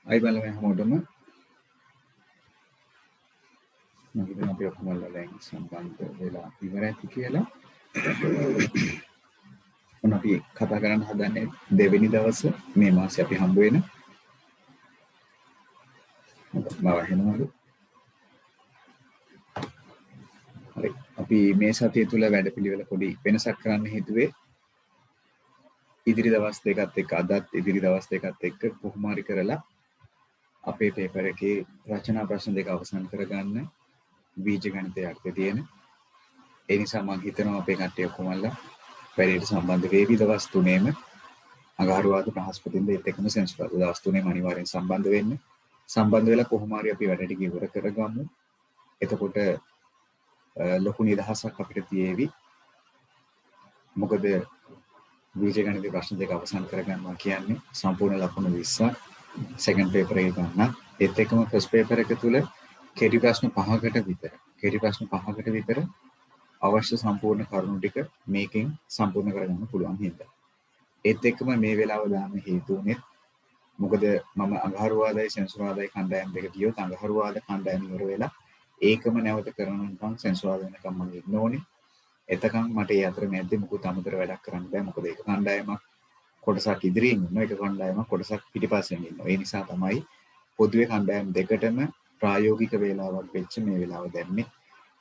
අයි බලමු හැමෝටම මම හිතනවා අපි ඔක්කොම දැන් සම්බන්ධ වෙලා ඉවර ඇති කියලා. මොන අපි කතා කරන්න හදන්නේ දෙවෙනි දවසේ මේ මාසේ අපි හම්බ වෙන. මම හිතනවාලු. හරි. අපි මේ සතිය තුල වැඩපිළිවෙල පොඩි වෙනසක් කරන්න හිතුවේ. ඉදිරි දවස් දෙකත් එක්ක අදත් ඉදිරි දවස් දෙකත් එක්ක කොහොම හරි කරලා අපේ පේපර් එකේ රචනා ප්‍රශ්න දෙක අවසන් කරගන්න බීජ ගණිතයක් තියෙන. ඒ නිසා මම හිතනවා අපේ කට්ටිය කොහොමද වැඩේට සම්බන්ධ වේවි දවස් තුනේම අඟහරුවාදා බ්‍රහස්පතින්ද ඒත් එක්කම සෙන්සුරාදා දවස් තුනේම අනිවාර්යෙන් සම්බන්ධ වෙන්න. සම්බන්ධ වෙලා කොහොම හරි අපි වැඩ ටික ඉවර කරගමු. එතකොට ලොකු නිදහසක් අපිට තියෙවි. මොකද බීජ ගණිත ප්‍රශ්න දෙක අවසන් කරගන්නවා කියන්නේ සම්පූර්ණ ලකුණු 20ක් සෙකන්ඩ් පේපර් එක ගන්න. ඒත් එක්කම ෆස්ට් පේපර් එක තුල කෙටි ප්‍රශ්න 5කට විතර අවශ්‍ය සම්පූර්ණ කරුණු ටික මේකෙන් සම්පූර්ණ කරගන්න පුළුවන් හින්දා. ඒත් එක්කම මේ වෙලාව දාන්න හේතු උනේ මොකද මම අඟහරුවාදායි සෙන්සුරාදායි කණ්ඩායම් දෙක ගියොත් අඟහරුවාදා කණ්ඩායම ඉවර වෙලා ඒකම නැවත කරනකම් සෙන්සුරාදා වෙනකම් මම ඉන්න ඕනේ. එතකන් මට ඒ අතර මැද්දේ මොකුත් අමතර වැඩක් කරන්න බෑ. මොකද ඒක කණ්ඩායමක් කොටසක් ඉදිරියෙන් ඉන්නවා, ඒක කණ්ඩායමක් කොටසක් පිටිපස්සෙන් ඉන්නවා. ඒ නිසා තමයි පොදුවේ කණ්ඩායම් දෙකටම ප්‍රායෝගික වේලාවක් වෙච්ච මේ වෙලාව දැම්මේ.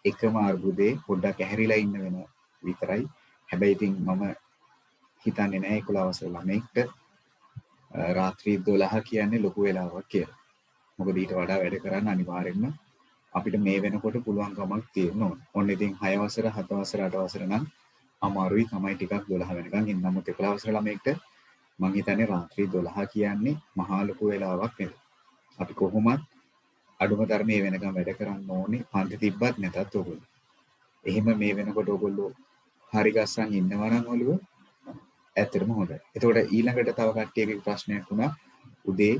එකම අර්බුදේ පොඩ්ඩක් ඇහැරිලා ඉන්න වෙන විතරයි. හැබැයි ඉතින් මම හිතන්නේ නැහැ 11 වසර ළමෙක්ට රාත්‍රී 12 කියන්නේ ලොකු වෙලාවක් කියලා. මොකද ඊට වඩා වැඩ කරන්න අනිවාර්යෙන්ම අපිට මේ වෙනකොට පුළුවන්කමක් තියෙනවා. ඔන්න ඉතින් 6 වසර, 7 වසර, 8 වසර නම් අමාරුයි තමයි ටිකක් 12 වෙනකන් ඉන්න. නමුත් 11 වසර ළමෙක්ට මං හිතන්නේ රාත්‍රී 12 කියන්නේ මහා ලොකු වෙලාවක් නෙවෙයි. අපි කොහොමත් අඩුම තරමේ වෙනකම් වැඩ කරන්න ඕනේ. පන්ති තිබ්බත් නැතත් ඔයගොල්ලෝ. එහෙම මේ වෙනකොට ඔයගොල්ලෝ හරි ගස්සන් ඉන්නවා නම් ඔළුව ඇත්තටම හොඳයි. එතකොට ඊළඟට තව කට්ටියගේ ප්‍රශ්නයක් වුණා උදේ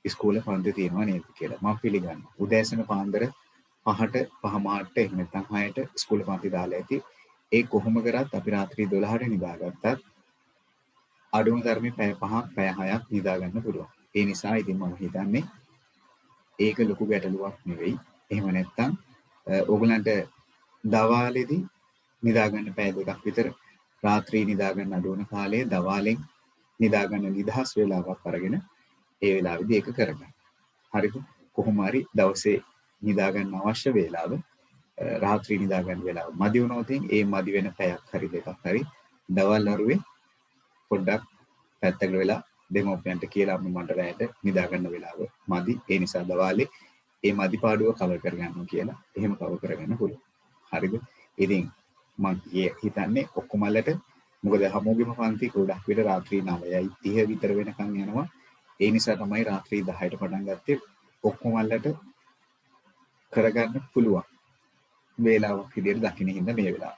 ඉස්කෝලේ පන්ති තියෙනවා නේද කියලා. මම පිළිගන්නවා. උදෑසන පාන්දර 5ට 5:00ට එහෙම නැත්නම් 6ට ඉස්කෝලේ පන්ති දාලා ඇති. ඒ කොහොම කරත් අපි රාත්‍රී 12ට නිදාගත්තත් අඩුම තරමේ පැය 5ක් පැය 6ක් නිදා ගන්න පුළුවන්. ඒ නිසා ඉතින් මම හිතන්නේ ඒක ලොකු ගැටලුවක් නෙවෙයි. එහෙම නැත්නම් ඕගලන්ට දවාලේදී නිදා ගන්න පැය දෙකක් විතර රාත්‍රී නිදා ගන්න අඩු වෙන කාලයේ දවාලෙන් නිදා ගන්න නිදහස් වේලාවක් අරගෙන ඒ වෙලාවේදී ඒක කරගන්න. හරිද? කොහොම හරි දවසේ නිදා ගන්න අවශ්‍ය වේලාව රාත්‍රී නිදා ගන්න වේලාව මදි වුණොත් ඒ මදි වෙන පැයක් හරි දෙකක් හරි දවල් අරුවේ පොඩ්ඩක් පැත්තකට වෙලා දෙමෝපියන්ට කියලා මට රැයට නිදා ගන්න වෙලාව මදි. ඒ නිසා දවාලේ ඒ මදි පාඩුව කවර් කරගන්නවා කියලා. එහෙම කවර් කරගන්න පුළුවන්. හරිද? ඉතින් මම හිතන්නේ ඔක්කොමලට මොකද හැමෝගෙම පන්ති ගොඩක් විතර රාත්‍රී 9:30 විතර වෙනකන් යනවා. ඒ නිසා තමයි රාත්‍රී 10ට පටන් ගත්තේ. ඔක්කොමලට කරගන්න පුළුවන් වේලාවක් විදියට දකින්න හින්දා මේ වෙලාව.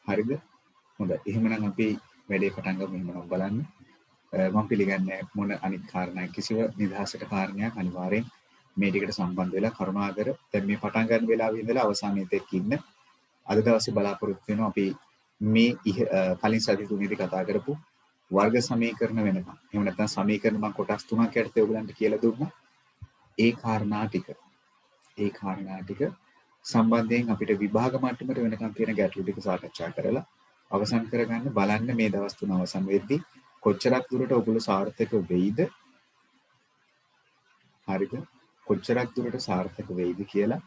හරිද? හොඳයි. එහෙමනම් අපි වැඩේ පටන් ගමු. එහෙමනම් බලන්න. මම පිළිගන්නේ මොන අනිත් කාරණා කිසිව නිදහසට කාරණයක් අනිවාර්යෙන් මේ ටිකට සම්බන්ධ වෙලා කරුණාකර දැන් මේ පටන් ගන්න වෙලාවේ ඉඳලා අවසානයේ තෙක් ඉන්න. අද දවසේ බලාපොරොත්තු වෙනවා අපි මේ කලින් සති තුනේදී කතා කරපු වර්ග සමීකරණ වෙනකම්. එහෙම නැත්නම් සමීකරණ මම කොටස් තුනක් යටතේ ඔයගලන්ට කියලා දුන්නා. ඒ කාරණා ටික සම්බන්ධයෙන් අපිට විභාග මට්ටමට වෙනකම් තියෙන ගැටලු ටික සාකච්ඡා කරලා අවසන් කරගන්න බලන්න මේ දවස් තුන අවසන් වෙද්දී කොච්චරක් දුරට ඔයගොල්ලෝ සාර්ථක වෙයිද? හරිද? කොච්චරක් දුරට සාර්ථක වෙයිද කියලා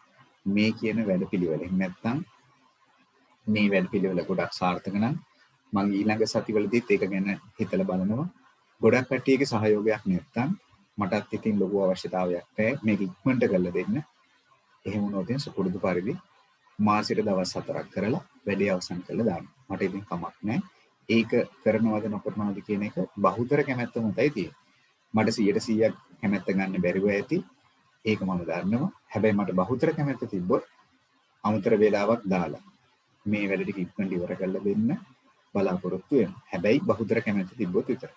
මේ කියන වැඩපිළිවෙලෙන් නැත්නම් මේ වැඩපිළිවෙල ගොඩක් සාර්ථක නම් මම ඊළඟ සතිවලදීත් ඒක ගැන හිතලා බලනවා. ගොඩක් කට්ටියගේ සහයෝගයක් නැත්නම් මටත් ඉතින් ලොකු අවශ්‍යතාවයක් නැහැ මේක ඉක්මනට කරලා දෙන්න. එහෙම වුණොත් සුපුරුදු පරිදි මාසෙට දවස් 4ක් කරලා වැඩේ අවසන් කරලා දාන්න. මට ඉතින් කමක් නැහැ. ඒක කරනවද නොකරනවද කියන එක බහුතර කැමැත්ත මතයි තියෙන්නේ. මට 100% කැමැත්ත ගන්න බැරිව ඇති. ඒක මම දන්නවා. හැබැයි මට බහුතර කැමැත්ත තිබ්බොත් අමතර වේලාවක් දාලා මේ වැඩ ටික ඉක්මනට ඉවර කරලා දෙන්න බලාපොරොත්තු වෙනවා. හැබැයි බහුතර කැමැත්ත තිබ්බොත් විතරයි.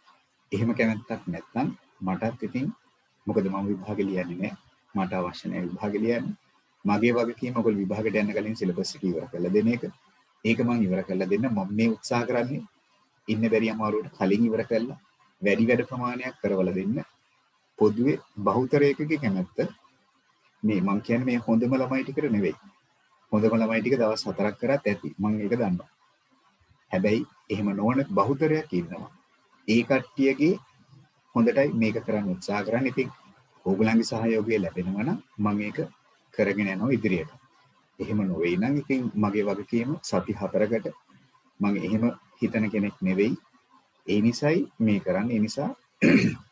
එහෙම කැමැත්තක් නැත්නම් මටත් ඉතින් මොකද මම විභාගෙ ලියන්නේ නැහැ. මට අවශ්‍ය නැහැ විභාගෙ ලියන්න. මගේ වගකීම ඔයගොල්ලෝ විභාගයට යන්න කලින් සිලබස් එක ඉවර කරලා දෙන එක. ඒක මම ඉවර කරලා දෙන්න. මම මේ උත්සාහ කරන්නේ ඉන්න බැරි අමාරුවට කලින් ඉවර කරලා වැඩි වැඩ ප්‍රමාණයක් කරවලා දෙන්න. පොදුවේ බහුතරයකගේ කැමැත්ත මේ මං කියන්නේ මේ හොඳම ළමයි ටිකට නෙවෙයි. හොඳම ළමයි ටික දවස් 4ක් කරත් ඇති. මං ඒක දන්නවා. හැබැයි එහෙම නොවන බහුතරයක් ඉන්නවා. ඒ කට්ටියගේ හොඳටයි මේක කරන්න උත්සාහ කරන්නේ. ඉතින් ඕගොල්ලන්ගේ සහයෝගය ලැබෙනවා නම් මම ඒක කරගෙන යනවා ඉදිරියට. එහෙම නොවේ නම් ඉතින් මගේ වගකීම සති 4කට මම එහෙම හිතන කෙනෙක් නෙවෙයි. ඒ නිසායි මේ කරන්නේ. ඒ නිසා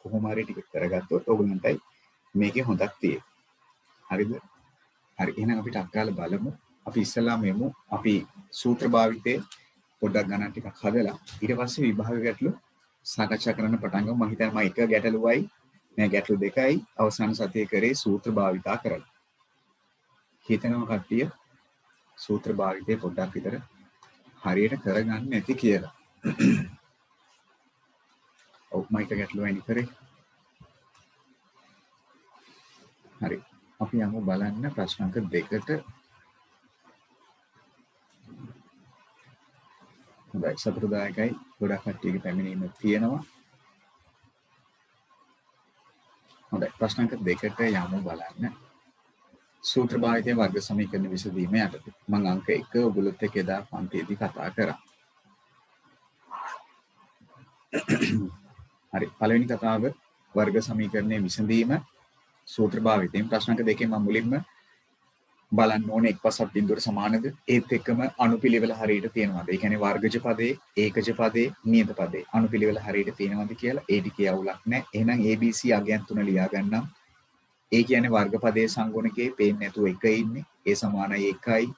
කොහොම හරි ටික කරගත්තොත් ඕගොල්ලන්ටයි මේකේ හොඳක් තියෙන්නේ. හරිද? හරි. එහෙනම් අපිට අක්කාලා බලමු. අපි ඉස්සලාම යමු. අපි සූත්‍ර භාවිතේ පොඩ්ඩක් ගණන් ටිකක් හදලා ඊට පස්සේ විභාග ගැටලු සාකච්ඡා කරන්න පටන් ගමු. මම හිතන්නේ මම එක ගැටලුවයි නෑ ගැටලු දෙකයි අවසාන සතියේ කරේ සූත්‍ර භාවිතා කරලා. හිතනවා කට්ටිය සූත්‍ර භාවිතේ පොඩ්ඩක් විතර හරියට කරගන්න නැති කියලා. ඔව් මම එක ගැටලුවයි කරේ. හරි. අපි යමු බලන්න ප්‍රශ්න අංක 2ට. හොඳයි සතුටුදායකයි. ගොඩක් කට්ටියගේ පැමිණීම තියෙනවා. හොඳයි ප්‍රශ්න අංක 2ට යමු බලන්න. සූත්‍ර භාවිතයේ වර්ග සමීකරණ විසඳීම යටතේ. මම අංක 1 ඔයගොල්ලොත් එක්ක එදා පන්තියේදී කතා කරා. හරි පළවෙනි කතාව වර්ග සමීකරණයේ විසඳීම සූත්‍ර භාවිතයෙන් ප්‍රශ්න අංක 2 මම මුලින්ම බලන්න ඕනේ එක්පසක් බිඳුවට සමානද ඒත් එක්කම අනුපිළිවෙල හරියට තියෙනවද? ඒ කියන්නේ වර්ගජ පදේ, ඒකජ පදේ, නියත පදේ අනුපිළිවෙල හරියට තියෙනවද කියලා ඒ ටිකේ අවුලක් නැහැ. එහෙනම් ABC අගයන් තුන ලියා ගන්නම්. ඒ කියන්නේ වර්ගපදයේ සංගුණකේ පේන්නේ නැතුව 1 ඉන්නේ. ඒ සමානයි 1යි.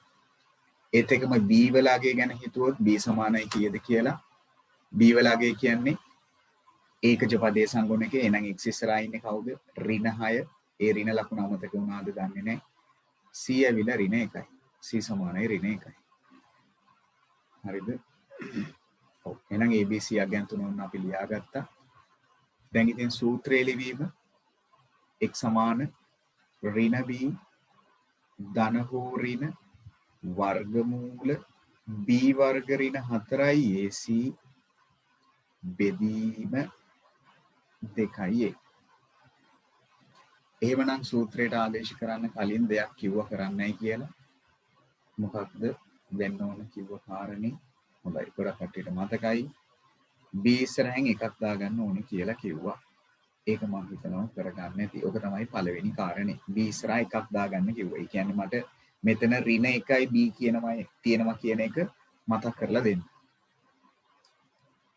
ඒත් එකම B වලගේ ගැන හිතුවොත් B සමානයි කීයද කියලා. B වලගේ කියන්නේ ඒකජ පදයේ සංගුණකේ. එහෙනම් x ඉස්සරහා ඉන්නේ කවුද? ඍණ 6. ඒ ඍණ ලකුණ අමතක වුණාද දන්නේ නැහැ. C ඇවිල්ලා ඍණ 1යි. C සමානයි ඍණ 1යි. හරිද? ඔව්. එහෙනම් ABC අගයන් තුන උන් අපි ලියාගත්තා. දැන් ඉතින් සූත්‍රය ලිවීම x සමාන ඍණ b ධන හෝ ඍණ වර්ගමූල b වර්ග ඍණ 4යි ac බෙදීම 2යි a. එහෙමනම් සූත්‍රයට ආදේශ කරන්න කලින් දෙයක් කිව්වා කරන්නයි කියලා. මොකක්ද වෙන්න ඕන කිව්ව කාරණේ? හොඳයි ගොඩක් කට්ටියට මතකයි. b ඉස්සරහෙන් එකක් දාගන්න ඕනේ කියලා කිව්වා. ඒක මම හිතනවා කරගන්න ඇති. ඔක තමයි පළවෙනි කාරණේ. B ඉස්සරහා එකක් දාගන්න කිව්වා. ඒ කියන්නේ මට මෙතන ඍණ 1යි B තියෙනවා කියන එක මතක් කරලා දෙන්න.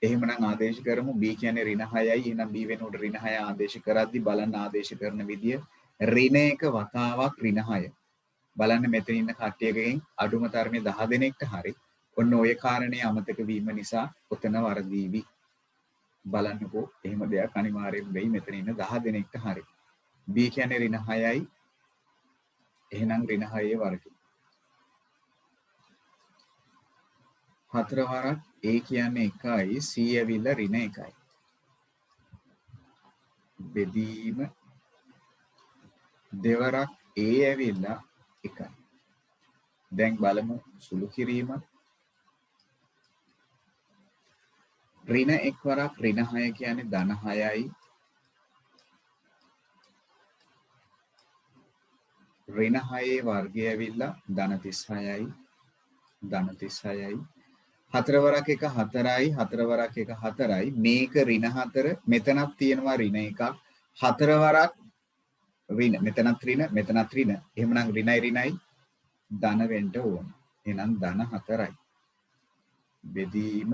එහෙමනම් ආදේශ කරමු. B කියන්නේ ඍණ 6යි. එහෙනම් B වෙනුවට ඍණ 6 ආදේශ කරද්දි බලන්න ආදේශ කරන විදිය ඍණ 1 වතාවක් ඍණ 6. බලන්න මෙතන ඉන්න කට්ටියගෙන් අඩුම තරමේ 10 දෙනෙක්ට හරි ඔන්න ඔය කාරණේ අමතක වීම නිසා ඔතන වර්ධීවි. බලන්නකෝ එහෙම දෙයක් අනිවාර්යෙන් වෙයි මෙතන ඉන්න 10 දෙනෙක්ට හරි. B කියන්නේ ඍණ 6යි. එහෙනම් ඍණ 6 වර්ගය. 4 වරක් A කියන්නේ 1යි, C ඇවිල්ලා ඍණ 1යි. බෙදීම දෙවරක් A ඇවිල්ලා 1යි. දැන් බලමු සුළු කිරීම. ඍණ 1 වරක් ඍණ 6 කියන්නේ ධන 6යි. ඍණ 6 වර්ගය ඇවිල්ලා ධන 36යි. ධන 36යි. 4 වරක් 1 4යි. 4 වරක් 1 4යි. මේක ඍණ 4 මෙතනක් තියෙනවා ඍණ 1ක්. 4 වරක් ඍණ මෙතනත් ඍණ මෙතනත් ඍණ. එහෙමනම් ඍණයි ඍණයි ධන වෙන්න ඕන. එහෙනම් ධන 4යි. බෙදීම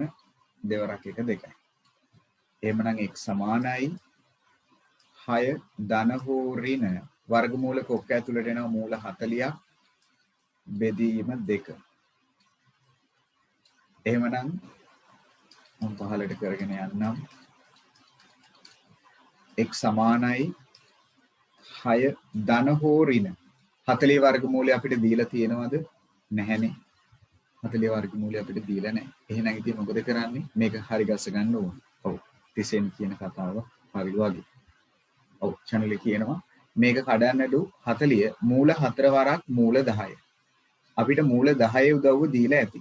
දෙවරක් 1 2යි. එහෙමනම් x සමානයි 6 ධන හෝ ඍණ වර්ගමූල කොක්ක ඇතුළට එනවා මූල 40ක් බෙදීම 2. එහෙමනම් මම පහලට කරගෙන යන්නම්. x සමානයි 6 ධන හෝ ඍණ 40 වර්ගමූලය අපිට දීලා තියෙනවද? නැහැනේ. 40 වර්ගමූලය අපිට දීලා නැහැ. එහෙනම් ඉතින් මොකද කරන්නේ? මේක හරි ගස්ස ගන්න ඕනේ. ඔව්. තිසෙන් කියන කතාව හරි වගේ. ඔව් channel එකේ කියනවා මේක කඩන්නඩු 40 මූල 4 වරක් මූල 10. අපිට මූල 10 උදව්ව දීලා ඇති.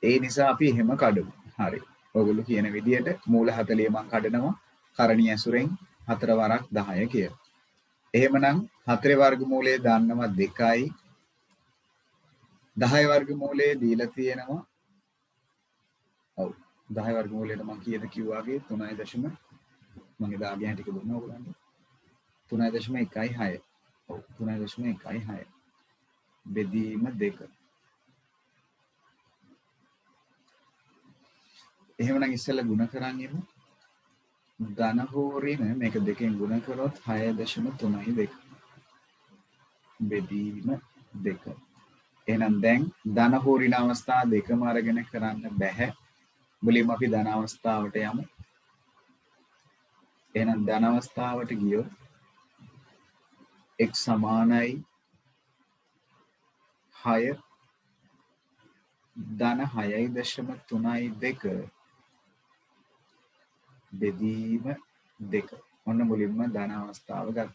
ඒ නිසා අපි එහෙම කඩමු. හරි. ඔයගොල්ලෝ කියන විදිහට මූල 40 මම කඩනවා කරණීය ඇසුරෙන්. 4 වරක් 10 කියලා. එහෙමනම් 4 වර්ගමූලයේ දන්නවා 2යි 10 වර්ගමූලයේ දීලා තියෙනවා ඔව් 10 වර්ගමූලයට මම කීයද කිව්වාගේ 3.0 මම එදා ගියන් ටික දුන්නා ඔයගලන්ට 3.16 ඔව් 3.16 බෙදීම 2 එහෙමනම් ඉස්සෙල්ලා ගුණ කරන් ඉමු ධන හෝ ඍණ මේක දෙකෙන් ගුණ කරොත් 6.32 බෙදීම 2 එහෙනම් දැන් ධන හෝ ඍණ අවස්ථා දෙකම අරගෙන කරන්න බෑ මුලින්ම අපි ධන අවස්ථාවට යමු එහෙනම් ධන අවස්ථාවට ගියොත් x සමානයි 6 ධන 6.32 බෙදීම 2 ඔන්න මුලින්ම ධන අවස්ථාව ගත්තා.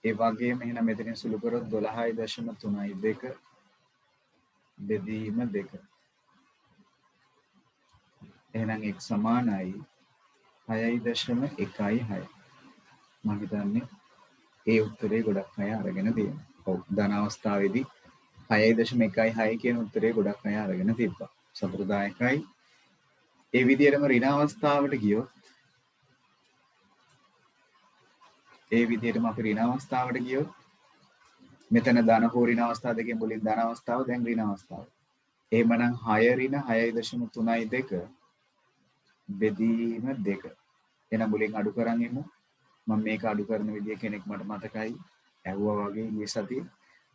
ඒ වගේම එහෙනම් මෙතනින් සුළු කරොත් 12.32 බෙදීම 2 එහෙනම් x සමානයි 6.16 මම හිතන්නේ ඒ උත්තරේ ගොඩක් අය අරගෙන තියෙනවා. ඔව් ධන අවස්ථාවේදී 6.16 කියන උත්තරේ ගොඩක් අය අරගෙන තිබ්බා. සතුටුදායකයි. ඒ විදිහටම ඍණ අවස්ථාවට ගියොත් මෙතන ධන හෝ ඍණ අවස්ථාව දෙකෙන් මුලින් ධන අවස්ථාව දැන් ඍණ අවස්ථාව. එහෙමනම් 6 ඍණ 6.32 බෙදීම 2. එහෙනම් මුලින් අඩු කරන් ඉමු. මම මේක අඩු කරන විදිය කෙනෙක් මට මතකයි. ඇහුවා වගේ ඊයේ සතියේ.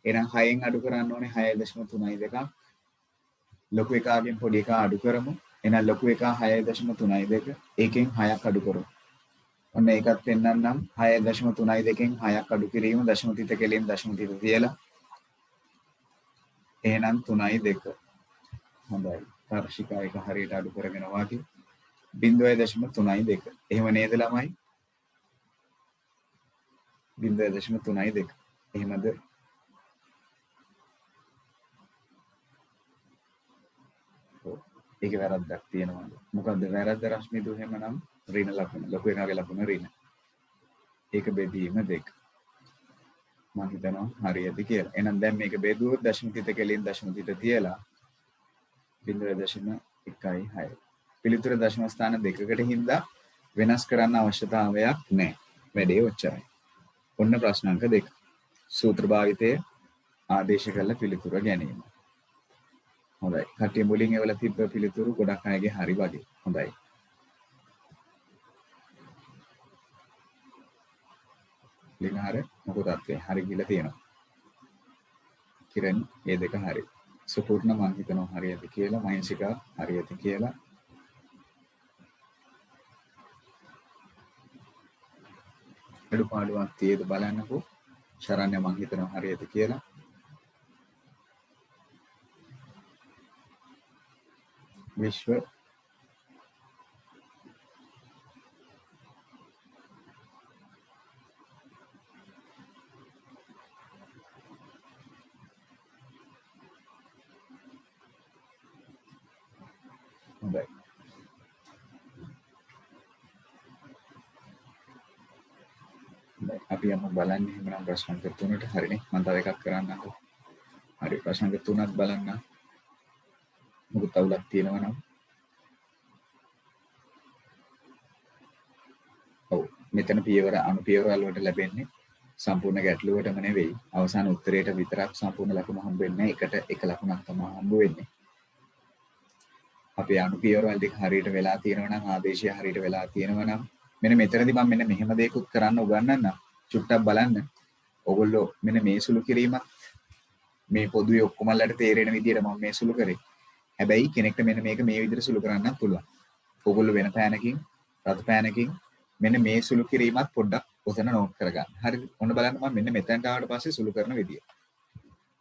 එහෙනම් 6න් අඩු කරන්න ඕනේ 6.32ක්. ලොකු එකාගෙන් පොඩි එකා අඩු කරමු. එහෙනම් ලොකු එකා 6.32. ඒකෙන් 6ක් අඩු කරමු. ඔන්න ඒකත් පෙන්නන්නම් 6.32කින් 6ක් අඩු කිරීම දශම තිත කෙලින් දශම තිත තියලා එහෙනම් 3.2 හොඳයි තර්ශිකා එක හරියට අඩු කරගෙන වාගේ 0.32 එහෙම නේද ළමයි 0.32 එහෙමද ඒක වැරද්දක් තියෙනවා මොකද්ද වැරද්ද රශ්මිදු එහෙමනම් ඍණ ලකුණ ලොකු එකාගේ ලකුණ ඍණ ඒක බෙදීම 2 මම හිතනවා හරියද කියලා එහෙනම් දැන් මේක බෙදුවොත් දශම තිත කෙලින් දශම තිත තියලා 0.16 පිළිතුර දශම ස්ථාන දෙකකට හින්දා වෙනස් කරන්න අවශ්‍යතාවයක් නැහැ වැඩේ ඔච්චරයි ඔන්න ප්‍රශ්න අංක 2 සූත්‍ර භාවිතයේ ආදේශ කළ පිළිතුර ගැනීම හොඳයි කට්ටිය මුලින් එවලා තිබ්බ පිළිතුරු ගොඩක් අයගේ හරි වගේ හොඳයි ලිනහර මොකද අත්වේ හරි කියලා තියෙනවා කිරන් මේ දෙක හරි සුපූර්ණ මම හිතනවා හරියද කියලා මහින්සිකා හරියද කියලා අඩුපාඩුවක් තියෙද බලන්නකෝ ශරණ්‍ය මම හිතනවා හරියද කියලා විශ්ව හොඳයි අපි යමු බලන්න එහෙනම් ප්‍රශ්න අංක 3ට හරිනේ මම තව එකක් කරන්නම්කෝ හරි ප්‍රශ්න අංක 3ත් බලන්න මොකද අවුලක් තියෙනවා නම් ඔව් මෙතන පියවර අනු පියවරවල වලට ලැබෙන්නේ සම්පූර්ණ ගැටලුවටම නෙවෙයි අවසාන උත්තරයට විතරක් සම්පූර්ණ ලකුණු හම්බ වෙන්නේ එකට එක ලකුණක් තමයි හම්බ වෙන්නේ අපේ අනු පියවරවල ටික හරියට වෙලා තියෙනවා නම් ආදේශය හරියට වෙලා තියෙනවා නම් මෙන්න මෙතනදී මම මෙන්න මෙහෙම දෙයක්ත් කරන්න උගන්වන්න චුට්ටක් බලන්න ඕගොල්ලෝ මෙන්න මේ සුළු කිරීමක් මේ පොදුවේ ඔක්කොමලට තේරෙන විදිහට මම මේ සුළු කරේ හැබැයි කෙනෙක්ට මෙන්න මේක මේ විදිහට සුළු කරන්නත් පුළුවන් ඕගොල්ලෝ වෙන පෑනකින් රත් පෑනකින් මෙන්න මේ සුළු කිරීමත් පොඩ්ඩක් ඔතන නෝට් කරගන්න හරිද ඔන්න බලන්න මම මෙන්න මෙතනට ආවට පස්සේ සුළු කරන විදිය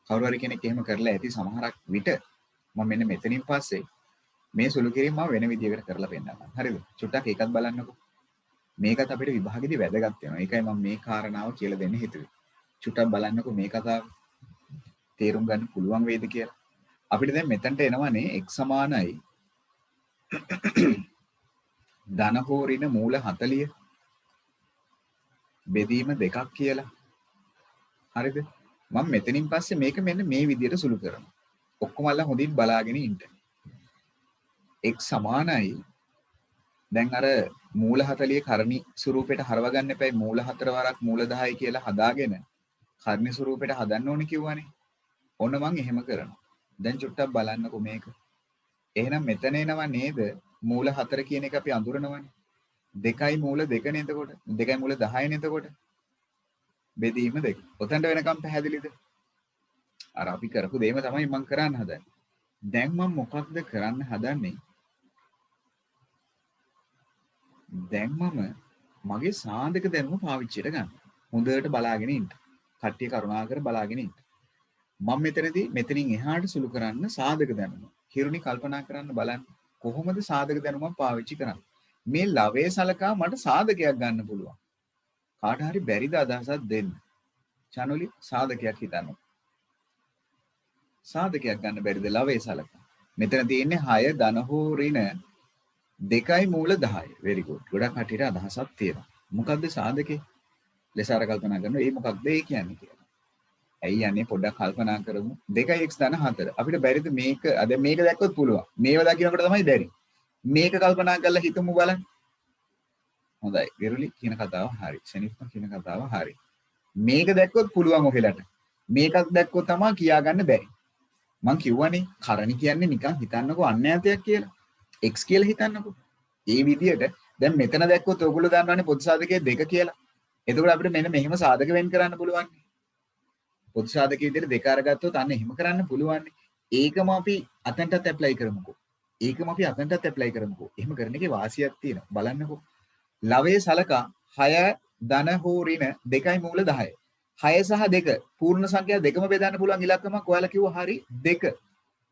කවුරු හරි කෙනෙක් එහෙම කරලා ඇති සමහරක් විට මම මෙන්න මෙතනින් පස්සේ මේ සුළු කිරීම මම වෙන විදියකට කරලා පෙන්නන්නම් හරිද චුට්ටක් ඒකත් බලන්නකෝ මේකත් අපිට විභාගෙදී වැදගත් වෙනවා ඒකයි මම මේ කාරණාව කියලා දෙන්න හිතුවේ චුට්ටක් බලන්නකෝ මේ කතාව තේරුම් ගන්න පුළුවන් වේද කියලා අපිට දැන් මෙතනට එනවනේ x සමානයි ධන හෝ ඍණ මූල 40 බෙදීම දෙකක් කියලා. හරිද? මම මෙතනින් පස්සේ මේක මෙන්න මේ විදිහට සුළු කරනවා. ඔක්කොම අල්ල හොඳින් බලාගෙන ඉන්න. x සමානයි දැන් අර මූල 40 කර්ණි ස්වරූපයට හරව ගන්න එපයි මූල 4 වරක් මූල 10 කියලා හදාගෙන කර්ණි ස්වරූපයට හදන්න ඕනේ කිව්වනේ. ඔන්න මම එහෙම කරනවා. දැන් චුට්ටක් බලන්නකෝ මේක. එහෙනම් මෙතන එනවා නේද? මූල 4 කියන එක අපි අඳුරනවනේ. 2යි මූල 2 නේ එතකොට. 2යි මූල 10 නේ එතකොට. බෙදීම 2. ඔතනට වෙනකම් පැහැදිලිද? අර අපි කරපු දෙයම තමයි මම කරන්න හදන්නේ. දැන් මම මොකක්ද කරන්න හදන්නේ? දැන් මම මගේ සාධක දැනුම පාවිච්චියට ගන්න. හොඳට බලාගෙන ඉන්න. කට්ටිය කරුණාකර බලාගෙන ඉන්න. මම මෙතනදී මෙතනින් එහාට සුළු කරන්න සාධක දැනුම. හිරුනි කල්පනා කරන්න බලන්න. කොහොමද සාධක දැනුම පාවිච්චි කරන්නේ? මේ ලවයේ සලකා මට සාධකයක් ගන්න පුළුවන්. කාට හරි බැරිද අදහසක් දෙන්න? චනුලි සාධකයක් හිතන්න. සාධකයක් ගන්න බැරිද ලවයේ සලකා? මෙතන තියෙන්නේ 6 ධන හෝ ඍණ 2යි මූල 10. very good. ගොඩක් කටියට අදහසක් තියෙනවා. මොකක්ද සාධකේ? ලෙසාර කල්පනා කරනවා. ඒ මොකක්ද ඒ කියන්නේ කියලා. ඇයි යන්නේ පොඩ්ඩක් කල්පනා කරමු. 2x ධන 4. අපිට බැරිද මේක අද මේක දැක්කොත් පුළුවන්. මේව දකින්නකොට තමයි බැරි. මේක කල්පනා කරලා හිතමු බලන්න. හොඳයි. විරුලි කියන කතාව හරි. සෙනිප්පා කියන කතාව හරි. මේක දැක්කොත් පුළුවන් ඔහෙලට. මේකක් දැක්කොත් තමයි කියාගන්න බැරි. මං කිව්වනේ කරණි කියන්නේ නිකන් හිතන්නකෝ අන්‍යයතයක් කියලා. x කියලා හිතන්නකෝ. ඒ විදිහට දැන් මෙතන දැක්කොත් ඔයගොල්ලෝ දන්නවනේ පොදු සාධකයේ 2 කියලා. එතකොට අපිට මෙන්න මෙහෙම සාධක වෙන් කරන්න පුළුවන්. පොදු සාධකයේ විදිහට 2 අරගත්තොත් අන්න එහෙම කරන්න පුළුවන්. ඒකම අපි අතනටත් ඇප්ලයි කරමුකෝ. ඒකම අපි අතනටත් ඇප්ලයි කරමුකෝ. එහෙම කරන එකේ වාසියක් තියෙනවා. බලන්නකෝ. ලවයේ සලකා 6 ධන හෝ ඍණ 2යි මූල 10. 6 සහ 2 පූර්ණ සංඛ්‍යා දෙකම බෙදන්න පුළුවන් ඉලක්කමක් ඔයාලා කිව්වා හරි 2.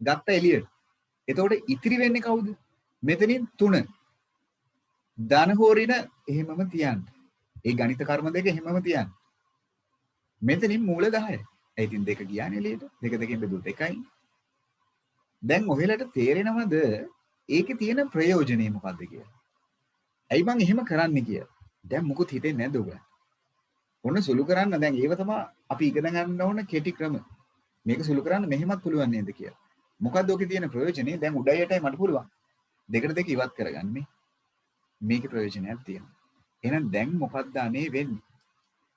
ගත්ත එළියට. එතකොට ඉතිරි වෙන්නේ කවුද? මෙතනින් 3. ධන හෝ ඍණ එහෙමම තියන්න. ඒ ගණිත කර්ම දෙක එහෙමම තියන්න. මෙතනින් මූල 10. ඒ ඉතින් 2 ගියානේ එළියට. 2 දෙකෙන් බෙදුවොත් 1යි. දැන් ඔහෙලට තේරෙනවද ඒකේ තියෙන ප්‍රයෝජනේ මොකද්ද කියලා? ඇයි මං එහෙම කරන්නේ කියලා? දැන් මොකුත් හිතෙන්නේ නැද්ද ඔබ? ඔන්න සුළු කරන්න දැන් ඒව තමයි අපි ඉගෙන ගන්න ඕන කෙටි ක්‍රම. මේක සුළු කරන්න මෙහෙමත් පුළුවන් නේද කියලා. මොකද්ද ඔකේ තියෙන ප්‍රයෝජනේ? දැන් උඩයටයි මට පුළුවන්. දෙකට දෙක ඉවත් කරගන්නේ. මේකේ ප්‍රයෝජනයක් තියෙනවා. එහෙනම් දැන් මොකක්ද අනේ වෙන්නේ?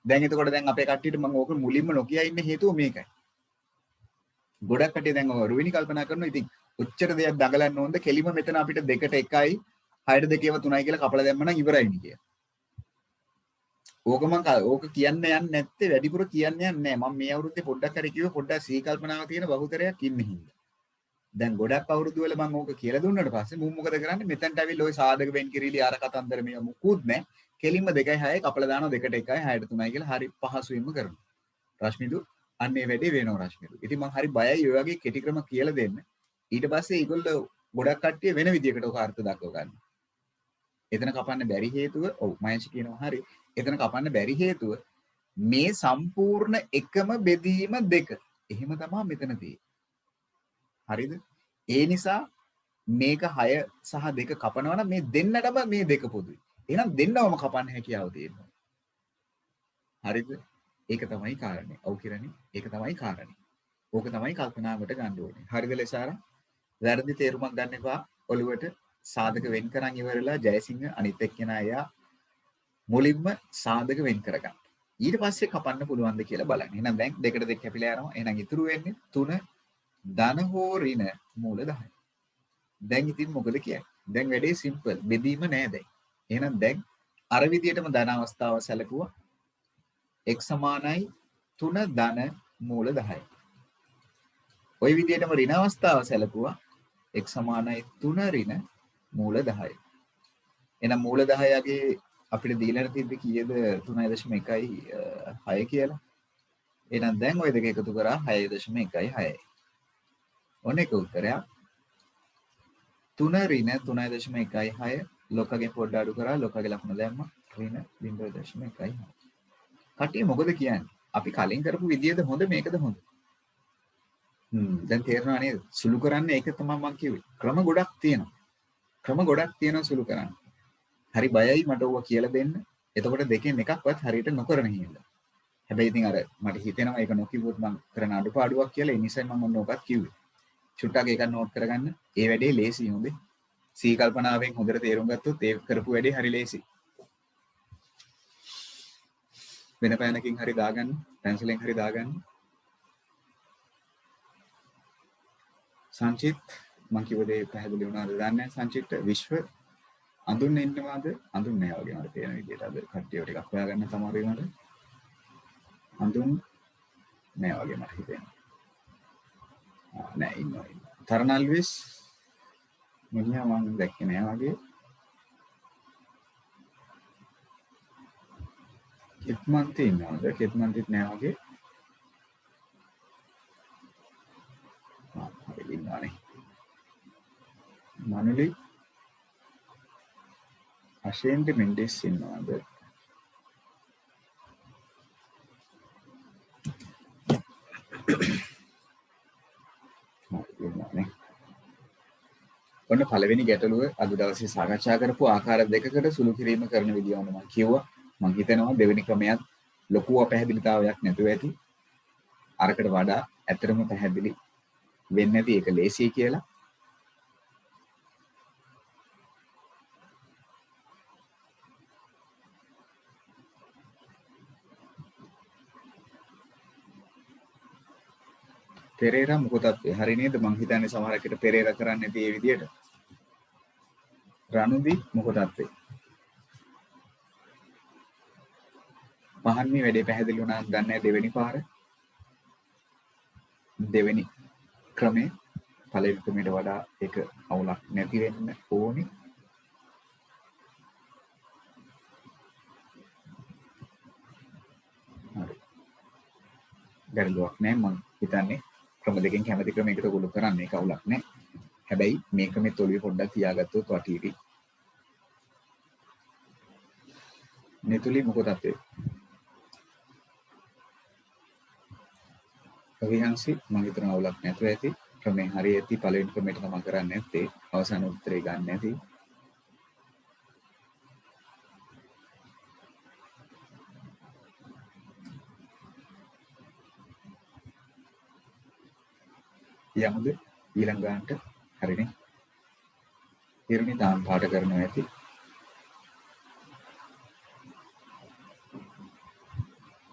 දැන් එතකොට දැන් අපේ කට්ටියට මම ඕක මුලින්ම නොකිය ඉන්න හේතුව මේකයි. ගොඩක් කට්ටිය දැන් රුවිනි කල්පනා කරනවා ඉතින් ඔච්චර දෙයක් දඟලන්න ඕනද? කෙලිම මෙතන අපිට 2ට 1යි 6ට 2ව 3යි කියලා කපලා දැම්ම නම් ඉවරයිනේ කියලා. ඕක කියන්න යන්නේ නැත්තේ වැඩිපුර කියන්න යන්නේ නැහැ. මම මේ අවුරුද්දේ පොඩ්ඩක් හරි කිව්ව පොඩ්ඩක් සී කල්පනාව තියෙන බහුතරයක් ඉන්නේ හින්දා. දැන් ගොඩක් අවුරුදු වල මම ඕක කියලා දුන්නාට පස්සේ මුන් මොකද කරන්නේ? මෙතනට ඇවිල්ලා ওই සාධක වෙන් කිරීලි අර කතන්දර මේව මුකුත් නැහැ. කෙලින්ම 2යි 6යි කපලා දානවා 2ට 1යි 6ට 3යි කියලා හරි පහසුවෙන්ම කරනවා. රශ්මිදු අන්න ඒ වැඩේ වෙනවා රශ්මිදු. ඉතින් මම හරි බයයි ඔය වගේ කෙටි ක්‍රම කියලා දෙන්න. ඊට පස්සේ ඒගොල්ලෝ ගොඩක් කට්ටිය වෙන විදියකට ඔක අර්ථ දක්ව ගන්න. එතන කපන්න බැරි හේතුව ඔව් මයන්ෂ් කියනවා හරි. එතන කපන්න බැරි හේතුව මේ සම්පූර්ණ එකම බෙදීම 2. එහෙම තමයි මෙතන තියෙන්නේ. හරිද? ඒ නිසා මේක 6 සහ 2 කපනවා නම් මේ දෙන්නටම මේ 2 පොදුයි. එහෙනම් දෙන්නවම කපන්න හැකියාව තියෙනවා. හරිද? ඒක තමයි කාරණේ. ඔව් කිරණේ. ඒක තමයි කාරණේ. ඕක තමයි කල්පනාවට ගන්න ඕනේ. හරිද ලෙසාර? වැරදි තේරුමක් ගන්න එපා. ඔළුවට සාධක වෙන් කරන් ඉවරලා ජයසිංහ අනිත් එක්කෙනා එයා මුලින්ම සාධක වෙන් කරගන්න. ඊට පස්සේ කපන්න පුළුවන්ද කියලා බලන්න. එහෙනම් දැන් 2ට 2 කැපිලා යනවා. එහෙනම් ඉතුරු වෙන්නේ 3 ධන හෝ ඍණ මූල 10. දැන් ඉතින් මොකද කියන්නේ? දැන් වැඩේ සිම්පල්. බෙදීම නෑ දැන්. එහෙනම් දැන් අර විදියටම ධන අවස්ථාව සැලකුවා. x සමානයි 3 ධන මූල 10. ওই විදියටම ඍණ අවස්ථාව සැලකුවා. x සමානයි 3 ඍණ මූල 10. එහෙනම් මූල 10ගේ අපිට දීලා තියෙද්දි කීයද 3.1යි 6 කියලා. එහෙනම් දැන් ওই දෙක එකතු කරා 6.1යි 6යි. ඔන්න එක උත්තරයක්. 3 ඍණ 3.1යි 6 ලොකගෙන් පොඩ්ඩ අඩු කරා ලොකගේ ලකුණ දැම්මා ඍණ 0.1යි 6. කට්ටිය මොකද කියන්නේ? අපි කලින් කරපු විදියද හොඳ මේකද හොඳ? දැන් තේරෙනවා නේද? සුළු කරන්න ඒක තමයි මම කිව්වේ. ක්‍රම ගොඩක් තියෙනවා. සුළු කරන්න. හරි බයයි මට ඕවා කියලා දෙන්න. එතකොට දෙකෙන් එකක්වත් හරියට නොකරන හින්දා. හැබැයි ඉතින් අර මට හිතෙනවා ඒක නොකිව්වොත් මම කරන අඩුපාඩුවක් කියලා. ඒ නිසා මම ඔන්න ඔකත් කිව්වේ. චුට්ටක් ඒක නෝට් කරගන්න. ඒ වැඩේ ලේසි හොඳේ. සී කල්පනාවෙන් හොඳට තේරුම් ගත්තොත් ඒ කරපු වැඩේ හරි ලේසි. වෙන පෑනකින් හරි දාගන්න, පැන්සලෙන් හරි දාගන්න. සංචිත් මම කිව්ව දේ පැහැදිලි වුණාද දන්නේ නැහැ. සංචිත් විශ්ව අඳුන් ඉන්නවාද? අඳුන් නෑ වගේ මට තේරෙන විදිහට අද කට්ටිය ටිකක් හොයාගන්න තමයි මට. අඳුන් නෑ වගේ මට හිතෙනවා. නෑ ඉන්නවා. තරනල්විස් මිනිහා මම දැක්කේ නෑ වගේ. කිත්මන්ති ඉන්නවද? කිත්මන්තිත් නෑ වගේ. හරි ඉන්නවානේ. මනුලි අශේන්ට මෙන්ඩෙස් ඉන්නවද? ඔන්න පළවෙනි ගැටලුව අද දවසේ සාකච්ඡා කරපු ආකාර දෙකකට සුළු කිරීම කරන විදිය වුණ මම කිව්වා. මම හිතනවා දෙවෙනි ක්‍රමයක් ලොකුව පැහැදිලිතාවයක් නැතුව ඇති. අරකට වඩා ඇත්තටම පැහැදිලි වෙන්නේ නැති ඒක ලේසියි කියලා. පෙරේරා මොකටද හරි නේද? මං හිතන්නේ සමහර කෙනෙක් පෙරේරා කරන්නේ නැති ඒ විදියට. රණුදි මොකටද පහන් මේ වැඩේ පැහැදිලි වුණා නම් දන්නේ දෙවෙනි පාර. දෙවෙනි ක්‍රමේ පළවෙනි ක්‍රමයට වඩා ඒක අවුලක් නැති වෙන්න ඕනේ. හරි. ගැටලුවක් නැහැ. මං හිතන්නේ ක්‍රම දෙකෙන් කැමති ක්‍රමයකට ගොනු කරන්න ඒක අවුලක් නැහැ. හැබැයි මේ ක්‍රමෙත් ඔළුවේ පොඩ්ඩක් තියාගත්තොත් වටීවි. නෙතුලි මොකටද විහංශි මම හිතන අවුලක් නැතුව ඇති. ක්‍රමේ හරි ඇති. පළවෙනි ක්‍රමයට තමයි කරන්නේ නැත්තේ. අවසාන උත්තරේ ගන්න නැති. යමුද ඊළඟ ගන්නට හරිනේ. ඉරුනි තාම පාට කරනවා ඇති.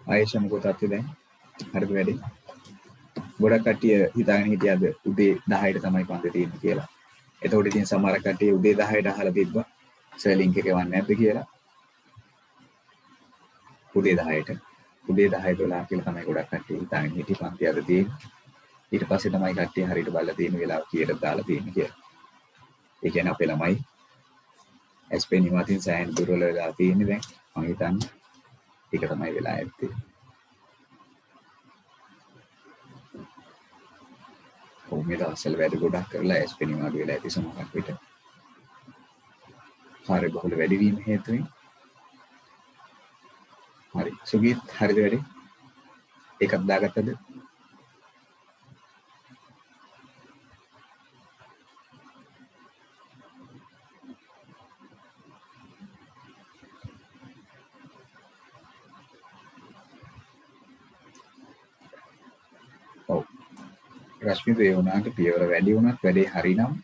ආයෙත් මොකටද දැන් හරිද වැඩේ? ගොඩක් කට්ටිය හිතාගෙන හිටියද උදේ 10ට තමයි පන්ති තියෙන්නේ කියලා. එතකොට ඉතින් සමහර කට්ටිය උදේ 10ට අහලා තිබ්බා සර් ලින්ක් එක එවන්නේ නැද්ද කියලා. උදේ 10ට උදේ 10 12 කියලා තමයි ගොඩක් කට්ටිය හිතාගෙන හිටියේ පන්ති අද තියෙන්නේ. ඊට පස්සේ තමයි කට්ටිය හරියට බලලා තියෙන වෙලාව කීයටද දාලා තියෙන්නේ කියලා. ඒ කියන්නේ අපේ ළමයි එස්පෙනි මාතින් සෑහෙන දුර්වල වෙලා තියෙන්නේ දැන්. මම හිතන්නේ ඒක තමයි වෙලා ඇත්තේ. මේ දවස්වල වැඩ ගොඩක් කරලා එස්පෙනි මාරු වෙලා ඇති සමහරක් විට. කාර්ය බහුල වැඩි වීම හේතුවෙන්. හරි. සුගීත් හරිද වැඩේ? ඒකත් දාගත්තද? ඔව්. රශ්මිත ඒ වුණාට පියවර වැඩි වුණත් වැඩේ හරිනම්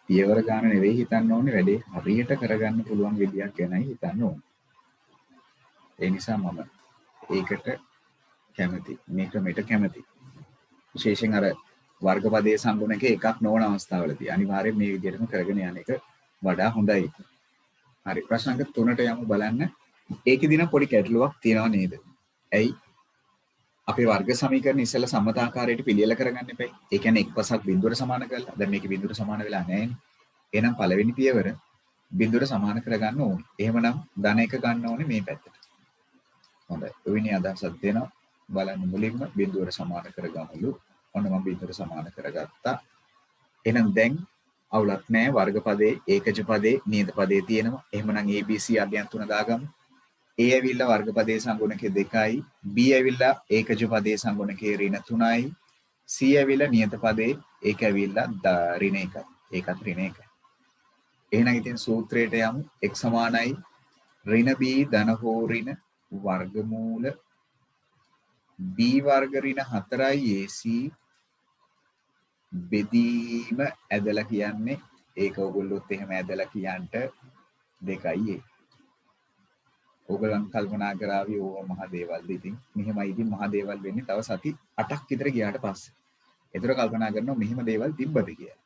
පියවර ගන්න නෙවෙයි හිතන්න ඕනේ වැඩේ හරියට කරගන්න පුළුවන් විදියක් ගැනයි හිතන්න ඕනේ. ඒ නිසා මම ඒකට කැමති. මේ ක්‍රමයට කැමති. විශේෂයෙන් අර වර්ගපදයේ සංගුණක එකක් නොවන අවස්ථාවලදී අනිවාර්යෙන් මේ විදිහටම කරගෙන යන එක වඩා හොඳයි. හරි. ප්‍රශ්න අංක 3ට යමු බලන්න. ඒකෙදි නම් පොඩි ගැටලුවක් තියෙනව නේද? ඇයි අපේ වර්ග සමීකරණ ඉස්සෙල්ලා සම්මත ආකාරයට පිළියෙල කරගන්න එපයි. ඒ කියන්නේ එක්පසක් බිඳුවට සමාන කරලා. දැන් මේක බිඳුවට සමාන වෙලා නැහැනේ. එහෙනම් පළවෙනි පියවර බිඳුවට සමාන කරගන්න ඕනේ. එහෙමනම් ධන එක ගන්න ඕනේ මේ පැත්තට. හොඳයි. ඔවිනි අදහසක් දෙනවා. බලන්න මුලින්ම බිඳුවට සමාන කරගමුලු. ඔන්න මම බිඳුවට සමාන කරගත්තා. එහෙනම් දැන් අවුලක් නැහැ. වර්ග පදේ, ඒකජ පදේ, නියත පදේ තියෙනවා. එහෙමනම් ABC අගයන් තුන දාගමු. A ඇවිල්ලා වර්ග පදයේ සංගුණකේ 2යි, B ඇවිල්ලා ඒකජ පදයේ සංගුණකේ ඍණ 3යි, C ඇවිල්ලා නියත පදේ ඒක ඇවිල්ලා ඍණ 1යි. ඒකත් ඍණ 1යි. එහෙනම් ඉතින් සූත්‍රයට යමු. x සමානයි ඍණ b ධන හෝ ඍණ වර්ගමූල b වර්ග ඍණ 4යි ac බෙදීම ඇදලා කියන්නේ ඒක ඔයගොල්ලොත් එහෙම ඇදලා කියන්ට 2යි a. ඔයගලන් කල්පනා කරાવી ඕව මහ දේවල්ද ඉතින් මෙහෙමයි ඉතින් මහ දේවල් වෙන්නේ තව සති 8ක් විතර ගියාට පස්සේ. ඒතර කල්පනා කරනවා මෙහෙම දේවල් තිබ්බද කියලා.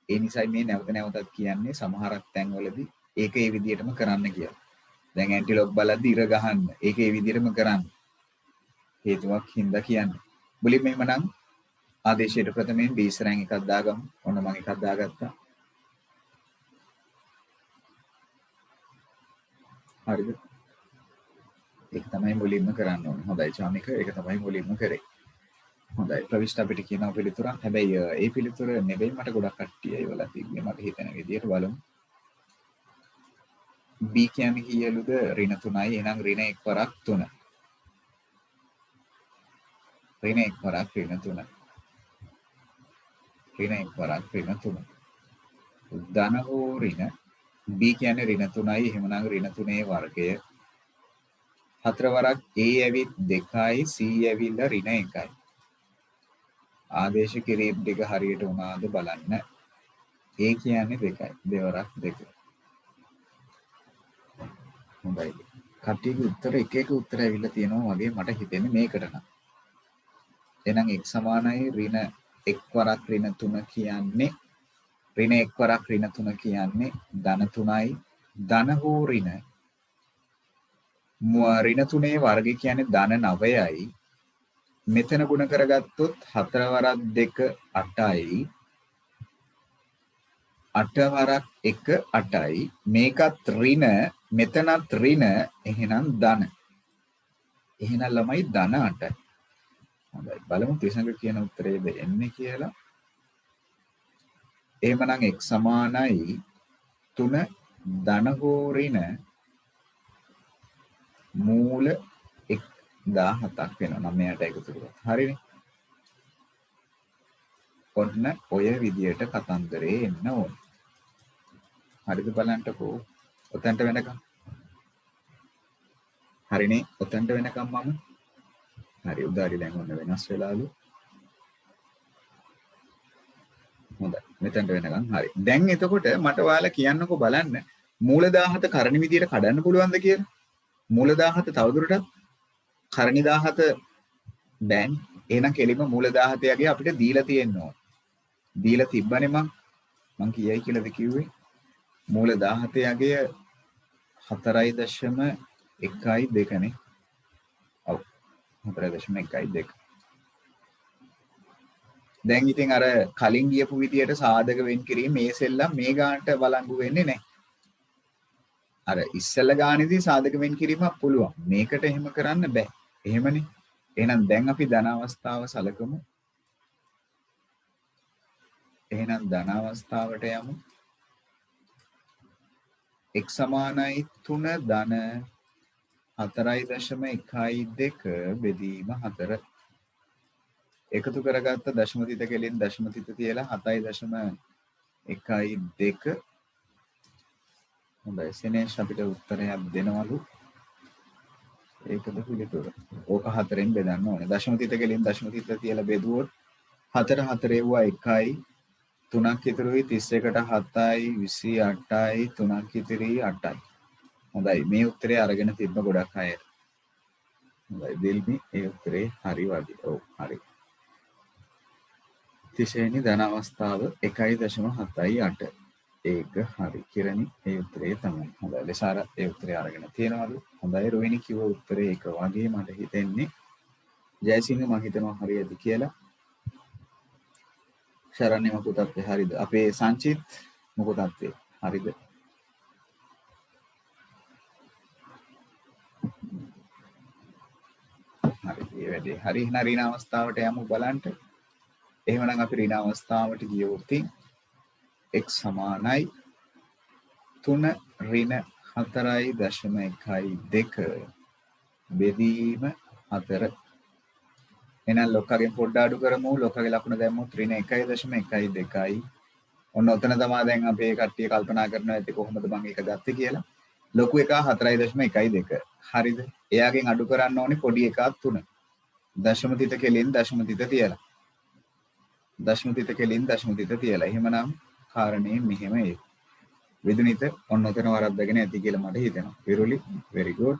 ඒ නිසායි මේ නැවත නැවතත් කියන්නේ සමහරක් තැන්වලදී ඒක ඒ විදිහටම කරන්න කියලා. දැන් ඇන්ටිලොප් බලද්දි ඉර ගහන්න. ඒක ඒ විදිහටම කරන්න. හේතුවක් හින්දා කියන්නේ. මුලින්ම එහෙමනම් ආදේශයට ප්‍රථමයෙන් B ඉස්සරහින් එකක් දාගමු. ඔන්න මම එකක් දාගත්තා. හරිද? ඒක තමයි මුලින්ම කරන්න ඕනේ. හොඳයි චාමික ඒක තමයි මුලින්ම කරේ. හොඳයි ප්‍රවිෂ්ඨ අපිට කියනවා පිළිතුරක්. හැබැයි ඒ පිළිතුර නෙවෙයි මට ගොඩක් කට්ටිය ඒවලා තිබ්බේ මට හිතෙන විදිහට බලමු. B කියන්නේ කීයලුද? ඍණ 3යි. එහෙනම් ඍණ 1 වරක් 3. ඍණ 1 වරක් ඍණ 3. ඍණ 1 වරක් ඍණ 3. ධන හෝ ඍණ B කියන්නේ ඍණ 3යි. එහෙමනම් ඍණ 3ේ වර්ගය 4 වරක් A ඇවිත් 2යි C ඇවිල්ලා ඍණ 1යි. ආදේශ කිරීම දෙක හරියට වුණාද බලන්න. A කියන්නේ 2යි. දෙවරක් 2. හොඳයි. කට්ටියගේ උත්තර එක එක උත්තර ඇවිල්ලා තියෙනවා වගේ මට හිතෙන්නේ මේකට නම්. එහෙනම් x සමානයි ඍණ 1 වරක් ඍණ 3 කියන්නේ ඍණ 1 වරක් ඍණ 3 කියන්නේ ධන 3යි. ධන හෝ ඍණ ඍණ 3ේ වර්ගය කියන්නේ ධන 9යි. මෙතන ගුණ කරගත්තොත් 4 වරක් 2 8යි. 8 වරක් 1 8යි. මේකත් ඍණ මෙතනත් ඍණ එහෙනම් ධන. එහෙනම් ළමයි ධන 8යි. හොඳයි බලමු තිසඟ කියන උත්තරේද එන්නේ කියලා. එහෙමනම් x සමානයි 3 ධන හෝ ඍණ මූල 17ක් වෙනවා 9ට එකතු කරලා. හරිනේ. ඔන්න ඔය විදියට කතන්දරේ එන්න ඕන. හරිද බලන්නකෝ. ඔතනට වෙනකම්. හරිනේ. ඔතනට වෙනකම් මම හරි උදාරි දැන් ඔන්න වෙනස් වෙලාලු. හොඳයි. මෙතනට වෙනකම් හරි. දැන් එතකොට මට ඔයාලා කියන්නකෝ බලන්න මූල 17 කරණි විදියට කඩන්න පුළුවන්ද කියලා? මූල 17 තවදුරටත් කරණි 17 බෑනේ. එහෙනම් කෙලින්ම මූල 17 යගේ අපිට දීලා තියෙන්න ඕන. දීලා තිබ්බනේ මං කීයයි කියලාද කිව්වේ? මූල 17 යගේ 4.12 නේ. ඔව්. 4.12. දැන් ඉතින් අර කලින් ගියපු විදියට සාධක වෙන් කිරීම මේ සෙල්ලම් මේ ගානට බලංගු වෙන්නේ නැහැ. අර ඉස්සෙල්ල ගානේදී සාධක වෙන් කිරීමක් පුළුවන්. මේකට එහෙම කරන්න බෑ. එහෙමනේ. එහෙනම් දැන් අපි ධන අවස්ථාව සලකමු. එහෙනම් ධන අවස්ථාවට යමු. x සමානයි 3 ධන 4.12 බෙදීම 4. එකතු කරගත්ත දශම තිත කෙලින් දශම තිත තියලා 7.12. හොඳයි සෙනෙහ් අපිට උත්තරයක් දෙනවලු. ඒකද පිළිතුර. ඕක 4ෙන් බෙදන්න ඕනේ. දශම තිත කෙලින් දශම තිත තියලා බෙදුවොත් 4 4 වුණා 1යි 3ක් ඉතුරුයි 31ට 7යි 28යි 3ක් ඉතිරි 8යි. හොඳයි මේ උත්තරේ අරගෙන තිබ්බ ගොඩක් අය. හොඳයි දෙල්මි ඒ උත්තරේ හරි වගේ. ඔව් හරි. 30 වෙනි ධන අවස්ථාව 1.78. ඒක හරි. කිරණි ඒ උත්තරේ තමයි. හොඳයි ලෙසාර ඒ උත්තරේ අරගෙන තියනවලු. හොඳයි රොයිනි කිව්ව උත්තරේ ඒක වගේ මට හිතෙන්නේ. ජයසිංහ මම හිතනවා හරියද කියලා. ශරණ්‍ය මොකද අපේ හරිද? අපේ සංචිත් මොකද අපේ හරිද? හරි ඒ වැඩේ. හරි එහෙනම් ඍණ අවස්ථාවට යමු බලන්න. එහෙමනම් අපි ඍණ අවස්ථාවට ගියොත් x සමානයි 3 ඍණ 4.12 බෙදීම 4. එහෙනම් ලොක්කගෙන් පොඩ්ඩ අඩු කරමු. ලොක්කගේ ලකුණ දැම්මොත් ඍණ 1.12. ඔන්න ඔතන තමයි දැන් අපේ කට්ටිය කල්පනා කරනවා ඇති කොහොමද මම ඒක ගත්තේ කියලා. ලොකු එක 4.12. හරිද? එයාගෙන් අඩු කරන්න ඕනේ පොඩි එකක් 3. දශම තිත කෙලින් දශම තිත තියලා. දශම තිත කෙලින් දශම තිත තියලා. එහෙමනම් කාරණේ මෙහෙම ඒක. විදුනිත ඔන්න ඔතන වරද්දගෙන ඇති කියලා මට හිතෙනවා. විරුලි very good.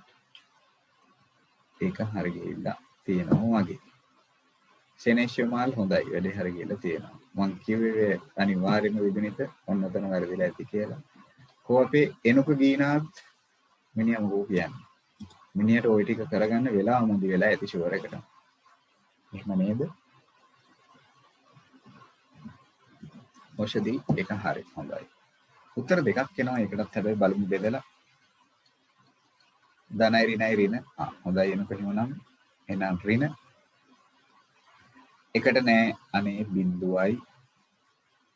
ඒක හරි ගිහිල්ලා තියෙනවා වගේ. සෙනෙෂමාල් හොඳයි වැඩේ හරි ගිහිල්ලා තියෙනවා. මං කිව්වේ අනිවාර්යයෙන්ම විදුනිත ඔන්න ඔතන වැරදිලා ඇති කියලා. කොහොපේ එනුක ගීනාත් මිනිහා මොකෝ කියන්නේ. මිනිහට ওই ටික කරගන්න වෙලාව මොදි වෙලා ඇති ෂුවර් එකට. එහෙම නේද? ඔෂදී එක හරි හොඳයි. උත්තර දෙකක් එනවා ඒකටත් හැබැයි බලමු බෙදලා. ධනයි ඍණයි ඍණ. හොඳයි එනක එහෙමනම් එහෙනම් ඍණ. එකට නෑ අනේ බිඳුවයි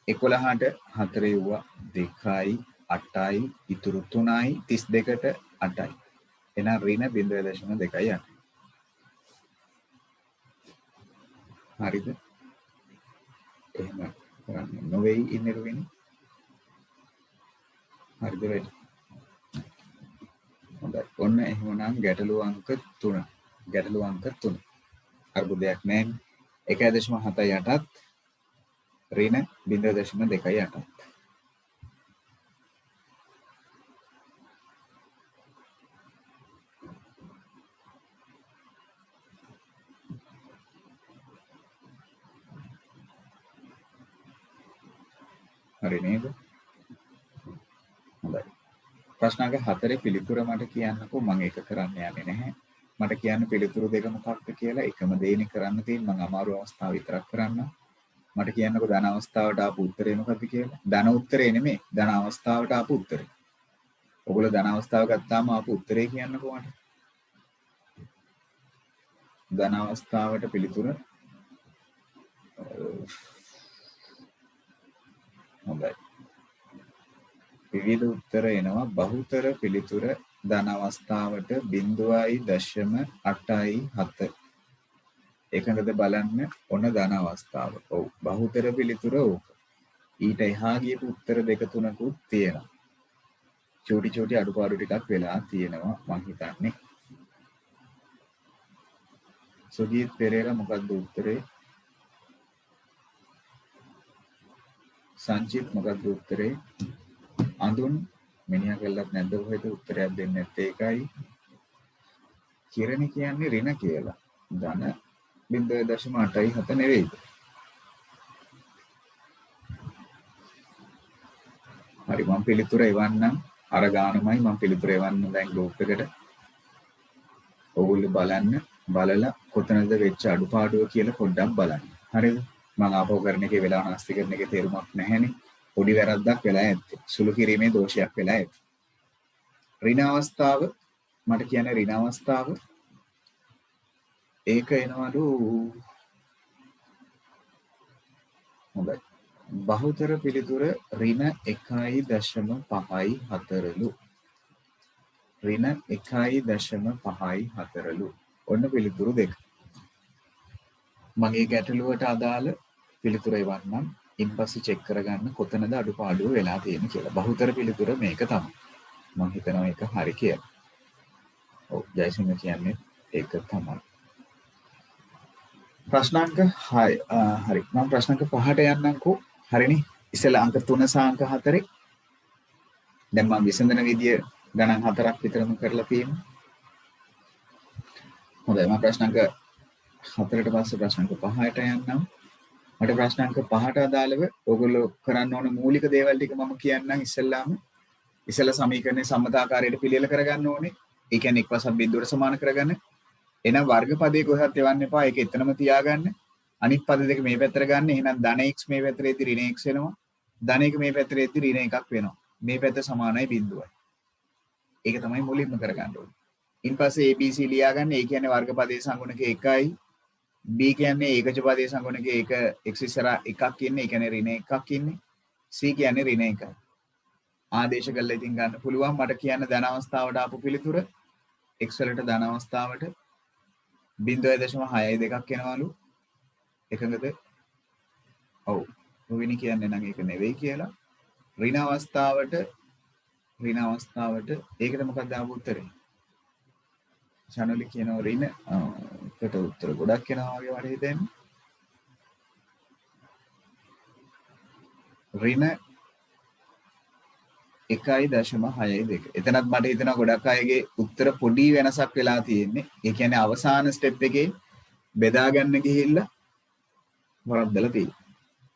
11ට 4 යුවා 2යි 8යි ඉතුරු 3යි 32ට 8යි. එහෙනම් ඍණ 0.28. හරිද? එහෙම කරන්නේ නොවේයි ඉන්නේ රුවිනි. හරිද වෙයි. හොඳයි. ඔන්න එහෙමනම් ගැටලුව අංක 3. ගැටලුව අංක 3. අර්බුදයක් නැහැ. 1.78ත් ඍණ 0.28ත්. හරි නේද? හොඳයි. ප්‍රශ්නාංක 4 පිළිතුර මට කියන්නකෝ මම ඒක කරන්න යන්නේ නැහැ. මට කියන්න පිළිතුරු දෙක මොකක්ද කියලා එකම දෙයනේ කරන්න තියෙන්නේ මම අමාරු අවස්ථාව විතරක් කරන්න. මට කියන්නකෝ ධන අවස්ථාවට ආපු උත්තරේ මොකක්ද කියලා. ධන උත්තරේ නෙමෙයි ධන අවස්ථාවට ආපු උත්තරේ. ඔයගොල්ලෝ ධන අවස්ථාව ගත්තාම ආපු උත්තරේ කියන්නකෝ මට. ධන අවස්ථාවට පිළිතුර හොඳයි. විවිධ උත්තර එනවා බහුතර පිළිතුර ධන අවස්ථාවට 0.87. එකඟද බලන්න ඔන්න ධන අවස්ථාව. ඔව් බහුතර පිළිතුර ඕක. ඊට එහා ගියපු උත්තර දෙක තුනකුත් තියෙනවා. චූටි අඩුපාඩු ටිකක් වෙලා තියෙනවා මං හිතන්නේ. සුජීත් පෙරේරා මොකක්ද උත්තරේ? සංචිත් මොකක්ද උත්තරේ? අඳුන් මිනිහා කළත් නැද්ද කොහෙද උත්තරයක් දෙන්නේ නැත්තේ ඒකයි. කිරණ කියන්නේ ඍණ කියලා. ධන 0.87 නෙවෙයිද? හරි මම පිළිතුර එවන්නම්. අර ගානමයි මම පිළිතුර එවන්න දැන් ගෲප් එකට. ඕගොල්ලෝ බලලා කොතනද වෙච්ච අඩුපාඩුව කියලා පොඩ්ඩක් බලන්න. හරිද? මම ආපහු කරන එකේ වෙලාව නැස්ති කරන එකේ තේරුමක් නැහැනේ. පොඩි වැරද්දක් වෙලා ඇත්තේ. සුළු කිරීමේ දෝෂයක් වෙලා ඇත්තේ. ඍණ අවස්ථාව මට කියන්නේ ඍණ අවස්ථාව ඒක එනවලු හොඳයි. බහුතර පිළිතුර ඍණ 1.54ලු. ඍණ 1.54ලු. ඔන්න පිළිතුරු දෙක. මගේ ගැටලුවට අදාළ පිළිතුර එවන්නම්. ඉන්පස්සේ චෙක් කරගන්න කොතනද අඩුපාඩුව වෙලා තියෙන්නේ කියලා. බහුතර පිළිතුර මේක තමයි. මම හිතනවා ඒක හරි කියලා. ඔව් ජයසිංහ කියන්නේ ඒක තමයි. ප්‍රශ්නාංක 6 හරි. මම ප්‍රශ්නාංක 5ට යන්නම්කෝ. හරිනේ. ඉස්සෙල්ලා අංක 3 සහ අංක 4. දැන් මම විසඳන විදිය ගණන් 4ක් විතරම කරලා තියෙනවා. හොඳයි මම ප්‍රශ්නාංක 4ට පස්සේ ප්‍රශ්නාංක 5ට යන්නම්. මට ප්‍රශ්නාංක 5ට අදාළව ඔයගොල්ලෝ කරන්න ඕන මූලික දේවල් ටික මම කියන්නම් ඉස්සෙල්ලා සමීකරණේ සම්මතාකාරයට පිළියෙල කරගන්න ඕනේ. ඒ කියන්නේ එක්වසක් බිඳුවට සමාන කරගන්න. එහෙනම් වර්ග පදේ කොහෙවත් එවන්න එපා. ඒක එතනම තියාගන්න. අනිත් පද දෙක මේ පැත්තට ගන්න. එහෙනම් ධන x මේ පැත්තට එද්දි ඍණ x වෙනවා. ධන එක මේ පැත්තට එද්දි ඍණ එකක් වෙනවා. මේ පැත්ත සමානයි බිඳුවයි. ඒක තමයි මුලින්ම කරගන්න ඕනේ. ඉන්පස්සේ ABC ලියාගන්න. ඒ කියන්නේ වර්ග පදේ සංගුණක 1යි. B කියන්නේ ඒකජ පදේ සංගුණක 1 x ඉස්සරහා එකක් ඉන්නේ. ඒ කියන්නේ ඍණ එකක් ඉන්නේ. C කියන්නේ ඍණ එකයි. ආදේශ කළා ඉතින් ගන්න පුළුවන්. මට කියන්න ධන අවස්ථාවට ආපු පිළිතුර x වලට ධන අවස්ථාවට 0.62ක් එනවලු. එකඟද? ඔව්. රුවිනි කියන්නේ නම් ඒක නෙවෙයි කියලා. ඍණ අවස්ථාවට ඍණ අවස්ථාවට ඒකට මොකක්ද ආපු උත්තරේ? චනලි කියනවා ඍණ කට උත්තර ගොඩක් එනවා වගේ මට හිතෙන්නේ. ඍණ 1.62. එතනත් මට හිතෙනවා ගොඩක් අයගේ උත්තර පොඩි වෙනසක් වෙලා තියෙන්නේ. ඒ කියන්නේ අවසාන ස්ටෙප් එකේ බෙදා ගන්න ගිහිල්ලා වරද්දලා තියෙනවා.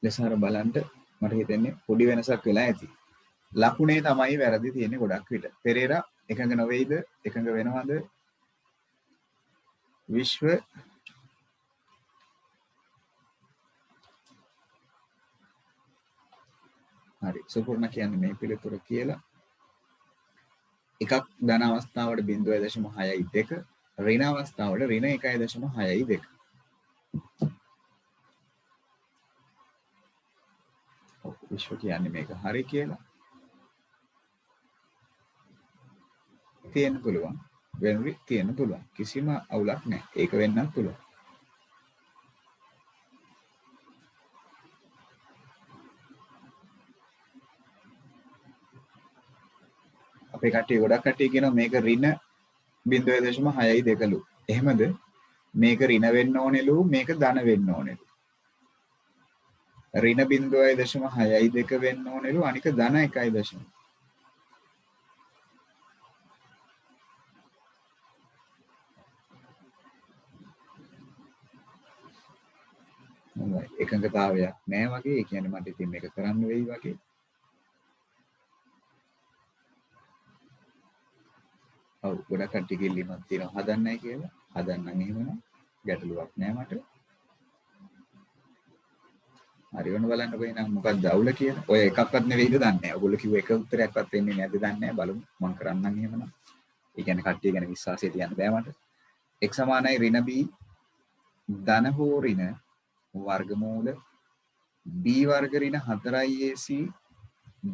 ලෙසාර බලන්න මට හිතෙන්නේ පොඩි වෙනසක් වෙලා ඇති. ලකුණේ තමයි වැරදි තියෙන්නේ ගොඩක් විට. පෙරේරා එකඟ නොවේද? එකඟ වෙනවද? විශ්ව හරි. සුපුර්ණ කියන්නේ මේ පිළිතුර කියලා. එකක් ධන අවස්ථාවට 0.62 ඍණ අවස්ථාවට ඍණ 1.62. විශ්ව කියන්නේ මේක හරි කියලා. තියෙන්න පුළුවන්. වෙනවි තියෙන්න පුළුවන්. කිසිම අවුලක් නැහැ. ඒක වෙන්නත් පුළුවන්. අපේ කට්ටිය ගොඩක් කට්ටිය කියනවා මේක ඍණ 0.62ලු. එහෙමද? මේක ඍණ වෙන්න ඕනෙලු මේක ධන වෙන්න ඕනෙලු. ඍණ 0.62 වෙන්න ඕනෙලු අනික ධන 1.0. එකඟතාවයක් නැහැ වගේ. ඒ කියන්නේ මට ඉතින් මේක කරන්න වෙයි වගේ. ඔව් ගොඩක් කට්ටිය කිල්ලීමක් තියෙනවා හදන්නයි කියලා. හදන්නම් එහෙමනම් ගැටලුවක් නැහැ මට. හරි වෙන බලන්නකො එහෙනම් මොකක්ද අවුල කියලා. ඔය එකක්වත් නෙවෙයිද දන්නේ නැහැ. ඔයගොල්ලෝ කිව්ව එක උත්තරයක්වත් වෙන්නේ නැද්ද දන්නේ නැහැ. බලමු. මම කරන්නම් එහෙමනම්. ඒ කියන්නේ කට්ටිය ගැන විශ්වාසය තියන්න බෑ මට. x සමානයි ඍණ b ධන හෝ ඍණ වර්ගමූල b වර්ග ඍණ 4ac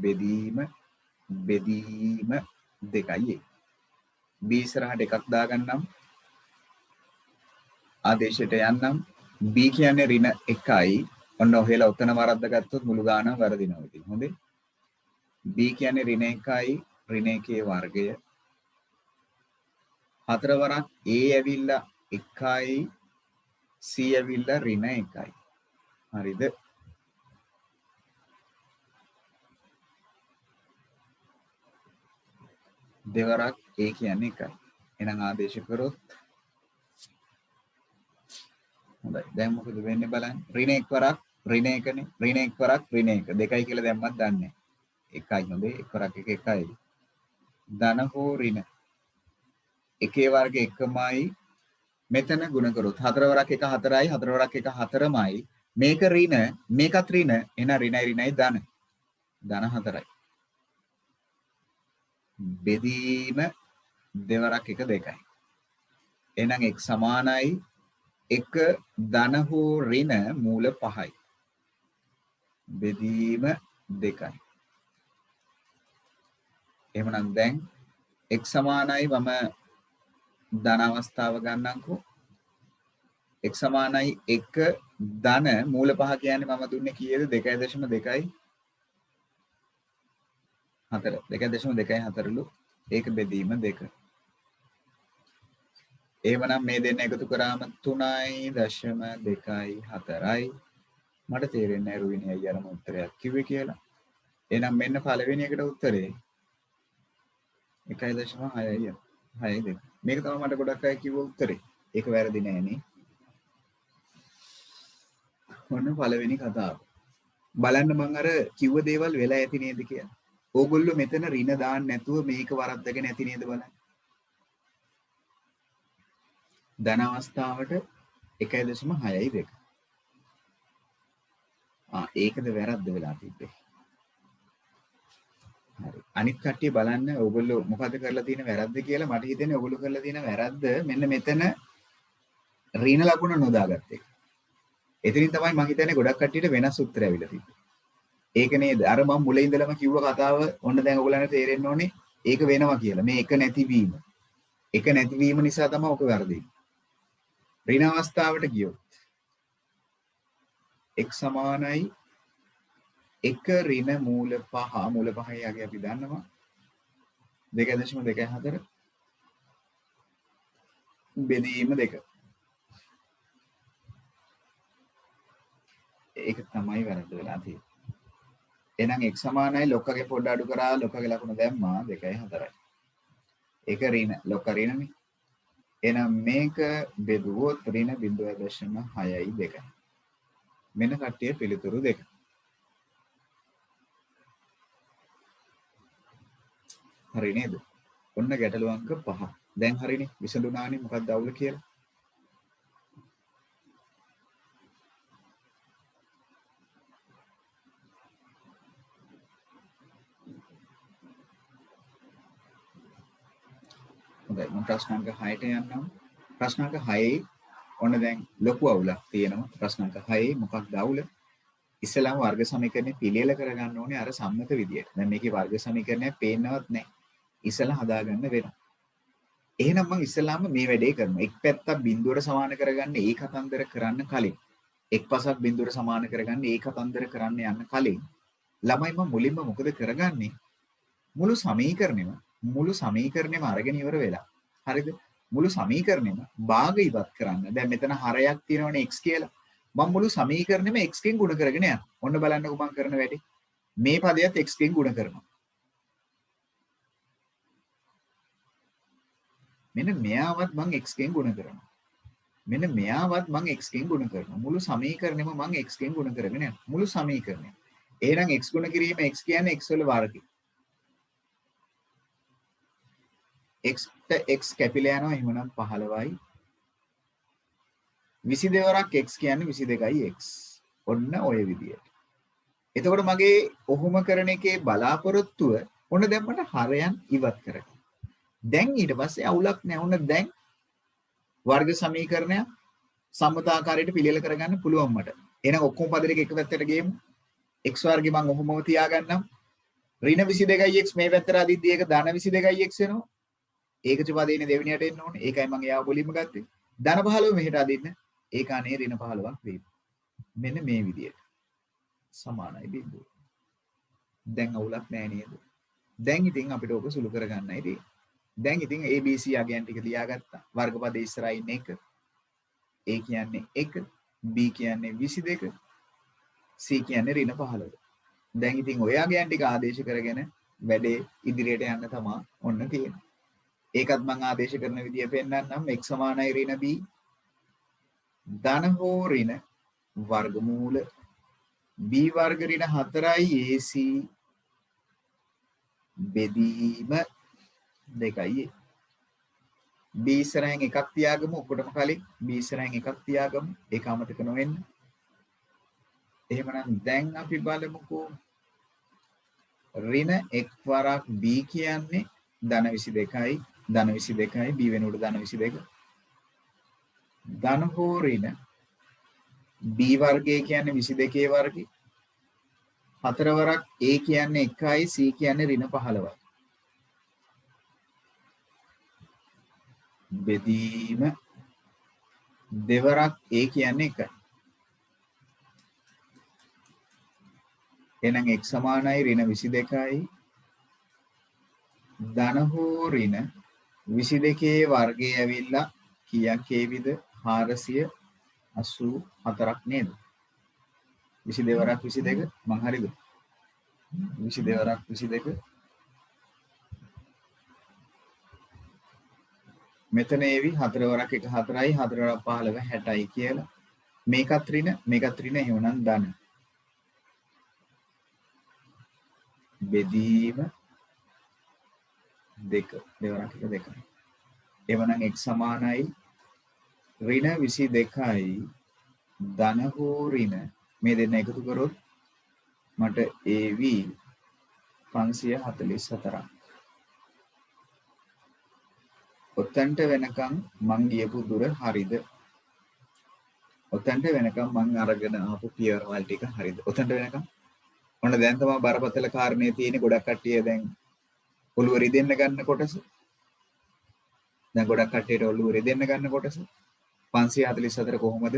බෙදීම 2a. b ඉස්සරහට එකක් දාගන්නම්. ආදේශයට යන්නම්. b කියන්නේ ඍණ 1යි. ඔන්න ඔහෙලා උතන වරද්ද ගත්තොත් මුළු ගානම වරදිනවා ඉතින්. හොඳේ. b කියන්නේ ඍණ 1යි ඍණ 1 වර්ගය. 4 වරක් a ඇවිල්ලා 1යි c ඇවිල්ලා ඍණ 1යි. හරිද? දෙවරක් a කියන්නේ 1යි. එහෙනම් ආදේශ කරොත් හොඳයි. දැන් මොකද වෙන්නේ බලන්න. ඍණ 1 වරක් ඍණ 1නේ. ඍණ 1 වරක් ඍණ 1. දෙකයි කියලා දැම්මත් දන්නේ. 1යි හොඳේ. 1 වරක් 1 1යි. ධන හෝ ඍණ. එකේ වර්ග එකමයි මෙතන ගුණ කරොත් 4 වරක් 1 4යි 4 වරක් 1 4මයි මේක ඍණ මේකත් ඍණ එන ඍණයි ඍණයි ධන 4යි බෙදීම දෙවරක් 1 2යි එහෙනම් x සමානයි 1 ධන හෝ ඍණ මූල 5යි බෙදීම 2යි එහෙනම් දැන් x සමානයි මම ධන අවස්ථාව ගන්නම්කෝ x සමානයි 1 ධන මූල 5 කියන්නේ මම දුන්නේ කීයද 2.2යි 4 2.2යි 4ලු ඒක බෙදීම 2 එහෙමනම් මේ දෙන්න එකතු කරාම 3.2යි 4යි මට තේරෙන්නේ නැහැ රුවිනි අයියා අරම උත්තරයක් කිව්වේ කියලා එහෙනම් මෙන්න පළවෙනි එකට උත්තරේ 1.6යි 6යි 2 මේක තමයි මට ගොඩක් අය කිව්ව උත්තරේ ඒක වැරදි නෑ නේ මොන පළවෙනි කතාව බලන්න මං අර කිව්ව දේවල් වෙලා ඇති නේද කියලා ඕගොල්ලෝ මෙතන ඍණ දාන්න නැතුව මේක වරද්දගෙන ඇති නේද බලන්න ධන අවස්ථාවට 1.6යි 2 ඒකද වැරද්ද වෙලා තිබ්බේ හරි අනිත් කට්ටිය බලන්න ඕගොල්ලෝ මොකද කරලා තියෙන වැරද්ද කියලා මට හිතෙන්නේ ඕගොල්ලෝ කරලා තියෙන වැරද්ද මෙන්න මෙතන ඍණ ලකුණ නොදාගත්ත එක. එතනින් තමයි මම හිතන්නේ ගොඩක් කට්ටියට වෙනස් උත්තර ඇවිල්ලා තිබ්බේ. ඒක නේද? අර මම මුලින් ඉඳලම කිව්ව කතාව ඔන්න දැන් ඔයගොල්ලන්ට තේරෙන්න ඕනේ ඒක වෙනවා කියලා. මේ එක නැතිවීම. එක නැතිවීම නිසා තමයි ඔක වැරදි. ඍණ අවස්ථාවට ගියොත් x සමානයි 1 ඍණ මූල 5 මූල 5 යගේ අපි දන්නවා 2.4 බෙදීම 2. ඒක තමයි වැරද්ද වෙලා තියෙන්නේ. එහෙනම් x සමානයි ලොක්කගේ පොඩ්ඩ අඩු කරා ලොක්කගේ ලකුණ දැම්මා 2.4යි. ඒක ඍණ ලොක්ක ඍණනේ. එහෙනම් මේක බෙදුවොත් ඍණ 0.6යි 2. මෙන්න කට්ටිය පිළිතුරු 2. හරි නේද? ඔන්න ගැටළු අංක 5. දැන් හරිනේ විසඳුනානේ මොකක්ද අවුල කියලා. හොඳයි මම ප්‍රශ්න අංක 6ට යන්නම්. ප්‍රශ්න අංක 6 ඔන්න දැන් ලොකු අවුලක් තියෙනවා. ප්‍රශ්න අංක 6 මොකක්ද අවුල? ඉස්සෙල්ලාම වර්ග සමීකරණය පිළියෙල කරගන්න ඕනේ අර සම්මත විදියට. දැන් මේකේ වර්ග සමීකරණය පේන්නවත් නැහැ. ඉස්සෙල්ලා හදාගන්න වෙනවා. එහෙනම් මම ඉස්සෙල්ලාම මේ වැඩේ කරනවා. එක් පැත්තක් බිඳුවට සමාන කරගන්න ඒ කතන්දර කරන්න කලින් එක් පසක් බිඳුවට සමාන කරගන්න ඒ කතන්දර කරන්න යන්න කලින් ළමයි මම මුලින්ම මොකද කරගන්නේ? මුළු සමීකරණයම අරගෙන ඉවර වෙලා. හරිද? මුළු සමීකරණයම භාග ඉවත් කරන්න. දැන් මෙතන හරයක් තියෙනවනේ x කියලා. මම මුළු සමීකරණයම x කින් ගුණ කරගෙන යනවා. ඔන්න බලන්නකෝ මම කරන වැඩේ. මේ පදයට x කින් ගුණ කරනවා. මෙන්න මෙයාවත් මම x කින් ගුණ කරනවා. මෙන්න මෙයාවත් මම x කින් ගුණ කරනවා. මුළු සමීකරණයම මම x කින් ගුණ කරගෙන යනවා. මුළු සමීකරණයම. එහෙනම් x ගුණ කිරීම x කියන්නේ x වල වර්ගය. x ට x කැපිලා යනවා එහෙනම් 15යි 22 වරක් x කියන්නේ 22යි x. ඔන්න ඔය විදියට. එතකොට මගේ ඔහොම කරන එකේ බලාපොරොත්තුව ඔන්න දැන් මට හරයන් ඉවත් කරගන්න. දැන් ඊට පස්සේ අවුලක් නැහැ. ඔන්න දැන් වර්ග සමීකරණය සම්මතාකාරයට පිළියෙල කරගන්න පුළුවන් මට. එහෙනම් ඔක්කොම පද දෙක එක පැත්තට ගේමු. x වර්ගේ මම ඔහොමම තියාගන්නම්. ඍණ 22යි x මේ පැත්තට අදිද්දී ඒක ධන 22යි x වෙනවා. ඒකච පදේනේ දෙවෙනියට එන්න ඕනේ. ඒකයි මම යාව මුලින්ම ගත්තේ. ධන 15 මෙහෙට අදින්න. ඒක අනේ ඍණ 15ක් වෙයි. මෙන්න මේ විදියට. සමානයි බිඳුව. දැන් අවුලක් නැහැ නේද? දැන් ඉතින් අපිට ඕක සුළු කරගන්නයි තියෙන්නේ. දැන් ඉතින් ABC අගයන් ටික ලියාගත්තා. වර්ගපදයේ ඉස්සරහින් ඉන්න එක. A කියන්නේ 1, B කියන්නේ 22, C කියන්නේ ඍණ 15. දැන් ඉතින් ඔය අගයන් ටික ආදේශ කරගෙන වැඩේ ඉදිරියට යන්න තමයි ඔන්න තියෙන්නේ. ඒකත් මම ආදේශ කරන විදිය පෙන්නන්නම්. x සමානයි ඍණ b ධන හෝ ඍණ වර්ගමූල b වර්ග ඍණ 4යි ac බෙදීම 2යි. b ඉස්සරහින් එකක් තියාගමු. ඔක්කොටම කලින් b ඉස්සරහින් එකක් තියාගමු. ඒක අමතක නොවෙන්න. එහෙමනම් දැන් අපි බලමුකෝ ඍණ x වරක් b කියන්නේ ධන 22යි ධන 22යි b වෙනුවට ධන 22 ධන හෝ ඍණ b වර්ගය කියන්නේ 22 වර්ගය 4 වරක් a කියන්නේ 1යි c කියන්නේ ඍණ 15යි බෙදීම දෙවරක් a කියන්නේ 1යි එහෙනම් x සමානයි ඍණ 22යි ධන හෝ ඍණ 22 වර්ගය ඇවිල්ලා කීයක් ඒවිද 484ක් නේද 22 වරක් 22 මං හරිද 22 වරක් 22 මෙතන ඒවි 4 වරක් 1 4යි 4 වරක් 15 60යි කියලා මේකත් ඍණ එහෙමනම් ධන බෙදීම 2 දෙවරක් 1 2යි එවනම් x සමානයි ඍණ 22යි ධන හෝ ඍණ මේ දෙන්න එකතු කරොත් මට AV 544ක් ඔතනට වෙනකම් මං ගියපු දුර හරිද ඔතනට වෙනකම් මං අරගෙන ආපු පියවර වල ටික හරිද ඔතනට වෙනකම් ඔන්න දැන් තමයි බරපතල කාරණේ තියෙන්නේ ගොඩක් කට්ටිය දැන් ඔළුව රිදෙන්න ගන්න කොටස දැන් ගොඩක් කට්ටියට ඔළුව රිදෙන්න ගන්න කොටස 544 කොහොමද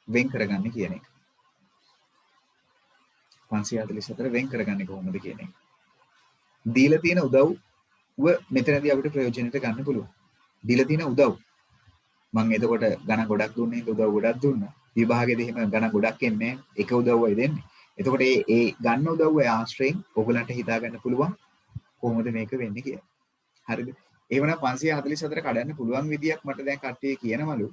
වෙන් කරගන්නේ කියන එක 544 වෙන් කරගන්නේ කොහොමද කියන එක දීලා තියෙන උදව් මෙතනදී අපිට ප්‍රයෝජනෙට ගන්න පුළුවන්. දීලා තියෙන උදව්. මම එතකොට ගණන් ගොඩක් දුන්නේ උදව් ගොඩක් දුන්නා. විභාගෙදී එහෙම ගණන් ගොඩක් එන්නේ එක උදව්වයි දෙන්නේ. එතකොට ඒ ගන්න උදව්ව ආශ්‍රයෙන් ඔයගලන්ට හිතා ගන්න පුළුවන් කොහොමද මේක වෙන්නේ කියලා. හරිද? එහෙමනම් 544 කඩන්න පුළුවන් විදියක් මට දැන් කට්ටිය කියනවලු.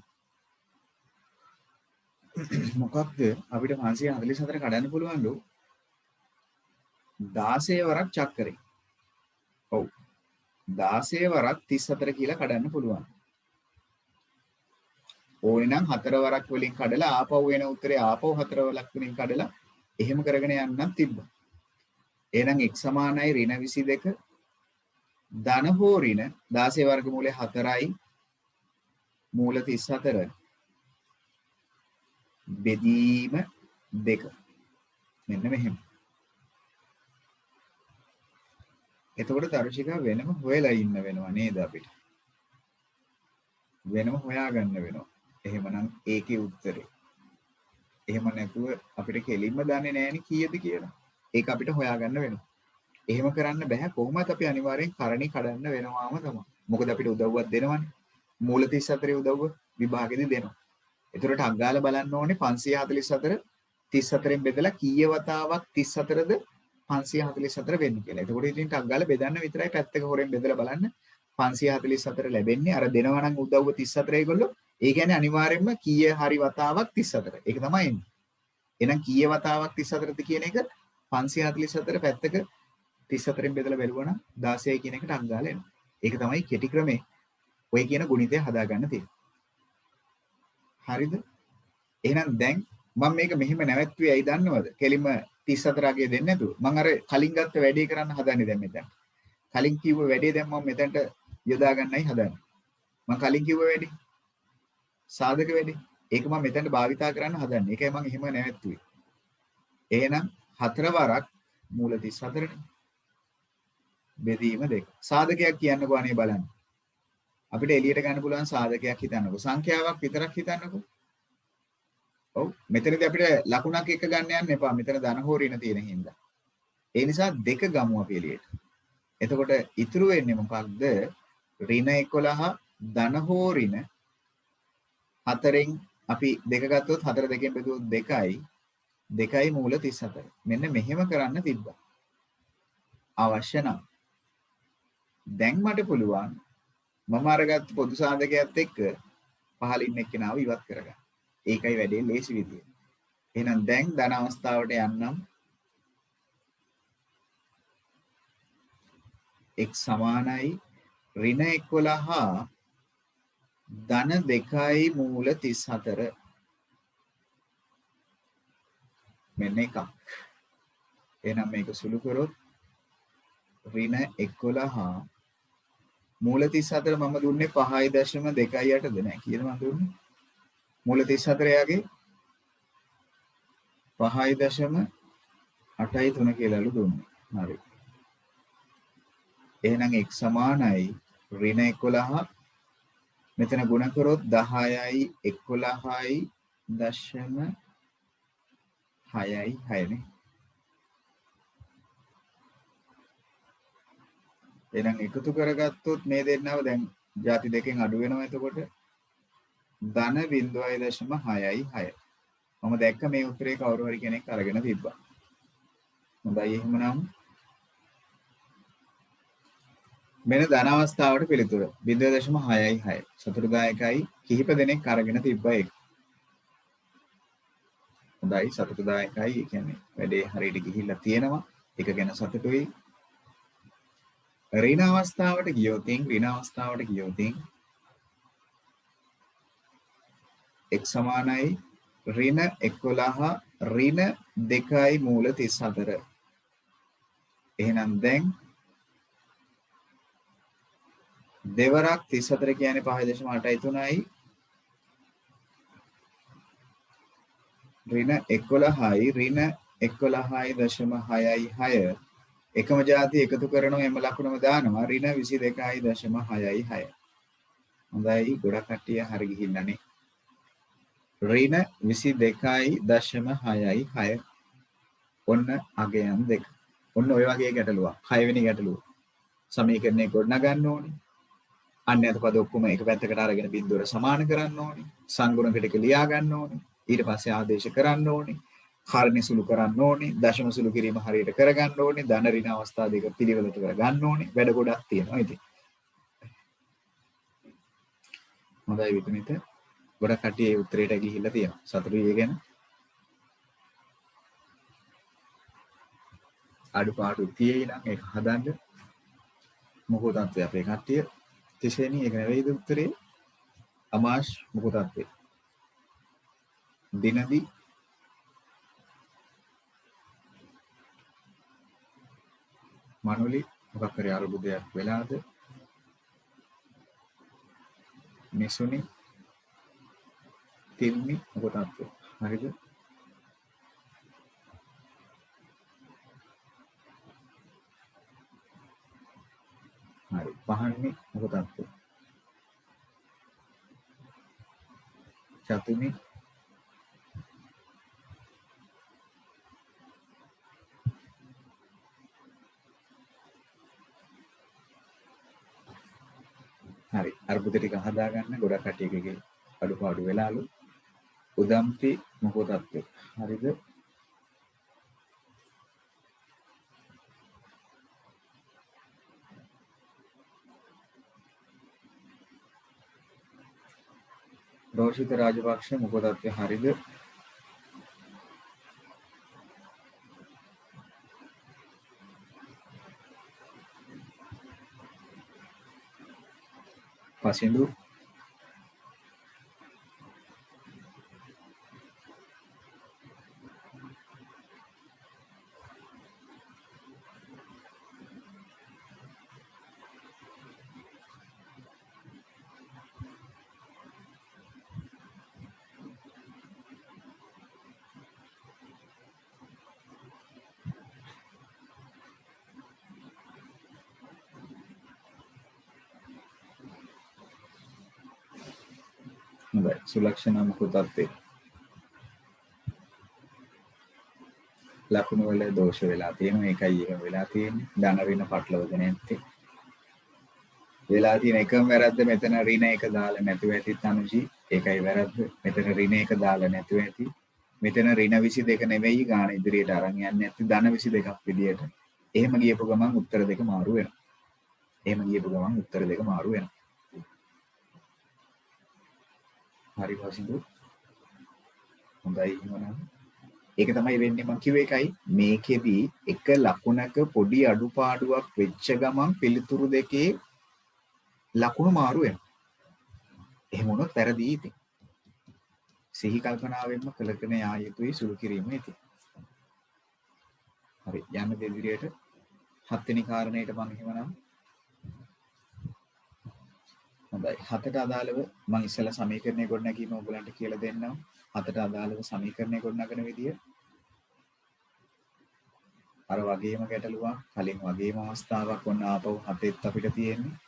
මොකක්ද අපිට 544 කඩන්න පුළුවන්ලු 16 වරක් චක්කරේ. ඔව්. 16 වරක් 34 කියලා කඩන්න පුළුවන්. ඕනේ නම් 4 වරක් වලින් කඩලා ආපහු වෙන උත්තරේ ආපහු 4 වරක් වලින් කඩලා එහෙම කරගෙන යන්නත් තිබ්බා. එහෙනම් x සමානයි ඍණ 22 ධන හෝ ඍණ 16 වර්ගමූලය 4යි මූල 34 බෙදීම 2. මෙන්න මෙහෙම. එතකොට දර්ශිකා වෙනම හොයලා ඉන්න වෙනවා නේද අපිට? වෙනම හොයාගන්න වෙනවා. එහෙමනම් ඒකේ උත්තරේ. එහෙම නැතුව අපිට කෙලින්ම දන්නේ නැහෙනි කීයද කියලා. ඒක අපිට හොයාගන්න වෙනවා. එහෙම කරන්න බෑ කොහොමද අපි අනිවාර්යෙන් කරණි කඩන්න වෙනවාම තමයි. මොකද අපිට උදව්වක් දෙනවනේ. මූල 34 උදව්ව විභාගෙදි දෙනවා. එතකොට අග්ගාලා බලන්න ඕනේ 544 34න් බෙදලා කීය වතාවක් 34ද 544 වෙන්නේ කියලා. එතකොට ඉතින් අග්ගාලා බෙදන්න විතරයි පැත්තක හොරෙන් බෙදලා බලන්න 544 ලැබෙන්නේ. අර දෙනවා නම් උදව්ව 34 ඒගොල්ලෝ. ඒ කියන්නේ අනිවාර්යෙන්ම කීය හරි වතාවක් 34. ඒක තමයි එන්නේ. එහෙනම් කීය වතාවක් 34ද කියන එක 544 පැත්තක 34න් බෙදලා බැලුවා නම් 16 කියන එකට අග්ගාලා එනවා. ඒක තමයි කෙටි ක්‍රමේ. ඔය කියන ගුණිතය හදාගන්න තියෙන්නේ. හරිද? එහෙනම් දැන් මම මේක මෙහෙම නැවැත්තුවේ ඇයි දන්නවද? කෙලින්ම 34 අගය දෙන්නේ නැතුව. මම අර කලින් ගත්ත වැඩේ කරන්න හදන්නේ දැන් මෙතන. කලින් කිව්ව වැඩේ දැන් මම මෙතනට යොදා ගන්නයි හදන්නේ. මම කලින් කිව්ව වැඩේ සාධක වැඩේ. ඒක මම මෙතනට භාවිතා කරන්න හදන්නේ. ඒකයි මම එහෙම නැවැත්තුවේ. එහෙනම් 4 වරක් මූල 34නේ. බෙදීම 2. සාධකයක් කියන්නකෝ අනේ බලන්න. අපිට එළියට ගන්න පුළුවන් සාධකයක් හිතන්නකෝ. සංඛ්‍යාවක් විතරක් හිතන්නකෝ. ඔව් මෙතනදී අපිට ලකුණක් එක ගන්න යන්න එපා. මෙතන ධන හෝ ඍණ තියෙන හින්දා. ඒ නිසා 2 ගමු අපි එළියට. එතකොට ඉතුරු වෙන්නේ මොකක්ද? ඍණ 11 ධන හෝ ඍණ 4න් අපි 2 ගත්තොත් 4 2ෙන් බෙදුවොත් 2යි 2යි මූල 34. මෙන්න මෙහෙම කරන්න තිබ්බා. අවශ්‍ය නම් දැන් මට පුළුවන් මම අරගත්ත පොදු සාධකයත් එක්ක පහලින් එක්කෙනාව ඉවත් කරගන්න. ඒකයි වැඩේ ලේසි විදිය. එහෙනම් දැන් ධන අවස්ථාවට යන්නම්. x සමානයි ඍණ 11 ධන 2යි මූල 34. මෙන්න එකක්. එහෙනම් මේක සුළු කරොත් ඍණ 11 මූල 34 මම දුන්නේ 5.28ද නෑ කීයද මම දුන්නේ? මූල 34 යාගේ 5.83 කියලාලු දුන්නේ. හරි. එහෙනම් x සමානයි ඍණ 11 මෙතන ගුණ කරොත් 10යි 11යි දශම 6යි 6නේ. එහෙනම් එකතු කරගත්තොත් මේ දෙන්නව දැන් ಜಾති දෙකෙන් අඩු වෙනවා. එතකොට ධන 0.6යි 6. මම දැක්ක මේ උත්තරේ කවුරු හරි කෙනෙක් අරගෙන තිබ්බා. හොඳයි එහෙමනම් මෙන්න ධන අවස්ථාවට පිළිතුර 0.6යි 6. සතුටුදායකයි කිහිප දෙනෙක් අරගෙන තිබ්බා ඒක. හොඳයි සතුටුදායකයි. ඒ කියන්නේ වැඩේ හරියට ගිහිල්ලා තියෙනවා. ඒක ගැන සතුටුයි. ඍණ අවස්ථාවට ගියොත් x සමානයි ඍණ 11 ඍණ 2යි මූල 34. එහෙනම් දැන් දෙවරක් 34 කියන්නේ 5.83යි ඍණ 11යි ඍණ 11.6යි 6 එකම જાති එකතු කරනවා එම ලකුණම දානවා ඍණ 22.6යි 6. හොඳයි ගොඩක් කට්ටිය හරි ගිහිල්ලානේ. ඍණ 22.6යි 6. ඔන්න අගයන් දෙක. ඔන්න ඔය වගේ ගැටලුවක්. 6 වෙනි ගැටලුව. සමීකරණය ගොඩනගන්න ඕනේ. අන්‍යත පද ඔක්කොම එක පැත්තකට අරගෙන බිඳුවර සමාන කරන්න ඕනේ. සංගුණ පිටක ලියා ගන්න ඕනේ. ඊට පස්සේ ආදේශ කරන්න ඕනේ. කාරණේ සුළු කරන්න ඕනේ. දශම සුළු කිරීම හරියට කරගන්න ඕනේ. ධන ඍණ අවස්ථා දෙක පිළිවෙලට කරගන්න ඕනේ. වැඩ ගොඩක් තියෙනවා ඉතින්. හොඳයි විතුනිත. ගොඩක් කට්ටිය ඒ උත්තරේට ගිහිල්ලා තියෙනවා. සතුටුයි ඒ ගැන. අඩුපාඩු තියෙයි නම් ඒක හදන්න. මොකෝ තත්ත්වය අපේ කට්ටිය. තිසෙනි ඒක නෙවෙයිද උත්තරේ? අමාශ් මොකෝ තත්ත්වය? දිනදී මනුලි මොකක් හරි අරුබුදයක් වෙලාද? මිසුනි තිල්මි මොකෝ තත්ත්වය? හරිද? හරි. පහන්නේ මොකෝ තත්ත්වය? චතුමි හරි. අරුබුද ටික හදාගන්න ගොඩක් කට්ටියකගේ අඩුපාඩු වෙලාලු. උදම්පි මොකෝ තත්ත්වය? හරිද? රෝෂිත රාජපක්ෂ මොකෝ තත්ත්වය? හරිද? පසිඳු හොඳයි. සුලක්ෂණ මොකෝ තත්ත්වය? ලකුණු වල දෝෂ වෙලා තියෙනවා. ඒකයි එහෙම වෙලා තියෙන්නේ. ධන ඍණ පටලවගෙන නැත්තේ. වෙලා තියෙන එකම වැරද්ද මෙතන ඍණ එක දාලා නැතුව ඇති තනුජි. ඒකයි වැරද්ද. මෙතන ඍණ එක දාලා නැතුව ඇති. මෙතන ඍණ 22 නෙවෙයි ගාන ඉදිරියට අරන් යන්නේ නැති ධන 22ක් විදියට. එහෙම ගියපු ගමන් උත්තර දෙක මාරු වෙනවා. එහෙම ගියපු ගමන් උත්තර දෙක මාරු වෙනවා. හරි වසිඳු. හොඳයි එහෙනම්. ඒක තමයි වෙන්නේ මම කිව්ව එකයි මේකෙදි එක ලකුණක පොඩි අඩුපාඩුවක් වෙච්ච ගමන් පිළිතුරු දෙකේ ලකුණු මාරු වෙනවා. එහෙම වුණොත් වැරදි ඉතින්. සිහි කල්පනාවෙන්ම කළකන යා යුතුයි සුළු කිරීම ඉතින්. හරි යන්න දෙවිදියට හත් වෙනි කාරණේට මම එහෙමනම් හොඳයි. හතට අදාළව මම ඉස්සෙල්ලා සමීකරණය ගොඩනැගීම ඔයගලන්ට කියලා දෙන්නම්. හතට අදාළව සමීකරණය ගොඩනගන විදිය. අර වගේම ගැටලුවක් කලින් වගේම අවස්ථාවක් වුණ ආපහු හතෙත් අපිට තියෙන්නේ.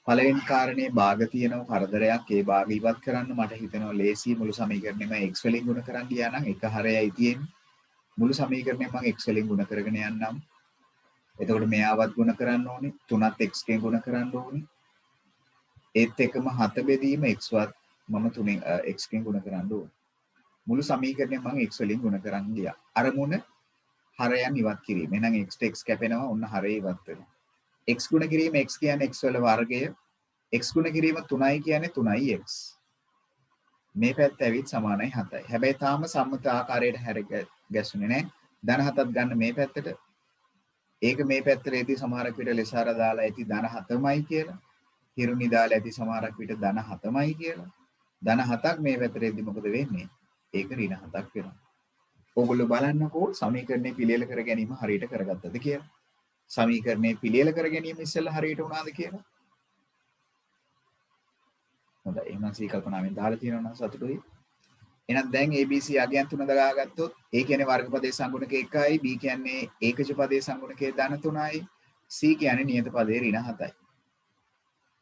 පළවෙනි කාරණේ භාග තියෙනව කරදරයක් ඒ භාග ඉවත් කරන්න මට හිතෙනවා ලේසි මුළු සමීකරණයම x වලින් ගුණ කරන් ගියා නම් එක හරයයි තියෙන්නේ. මුළු සමීකරණයම මම x වලින් ගුණ කරගෙන යන්නම්. එතකොට මෙයාවත් ගුණ කරන්න ඕනේ. 3ත් x ගෙන් ගුණ කරන්න ඕනේ. ඒත් එකම 7 බෙදීම x වත් මම 3 x ගෙන් ගුණ කරන්න ඕනේ. මුළු සමීකරණය මම x වලින් ගුණ කරන් ගියා. අරමුණ හරයන් ඉවත් කිරීම. එහෙනම් x x කැපෙනවා ඔන්න හරය ඉවත් වෙනවා. x ගුණ කිරීම x කියන්නේ x වල වර්ගය. x ගුණ කිරීම 3යි කියන්නේ 3යි x. මේ පැත්ත ඇවිත් සමානයි 7යි. හැබැයි තාම සම්මත ආකාරයට හැර ගැස්සුනේ නැහැ. ධන 7ක් ගන්න මේ පැත්තට. ඒක මේ පැත්තේදී සමහරක් විට ලෙසාර දාලා ඇති ධන 7මයි කියලා. හිරුනි දාලා ඇති සමහරක් විට ධන 7මයි කියලා. ධන 7ක් මේ පැත්තේදී මොකද වෙන්නේ? ඒක ඍණ 7ක් වෙනවා. ඕගොල්ලෝ බලන්නකෝ සමීකරණේ පිළියෙල කර ගැනීම හරියට කරගත්තද කියලා. සමීකරණේ පිළියෙල කර ගැනීම ඉස්සෙල්ලා හරියට වුණාද කියලා. හොඳයි එහෙනම් සීකල්පනාවෙන් දාලා තියෙනවා නම් සතුටුයි. එහෙනම් දැන් ABC අගයන් තුන දාගත්තොත් ඒ කියන්නේ වර්ගපදයේ සංගුණක 1යි B කියන්නේ ඒකජ පදයේ සංගුණකයේ ධන 3යි C කියන්නේ නියත පදයේ ඍණ 7යි.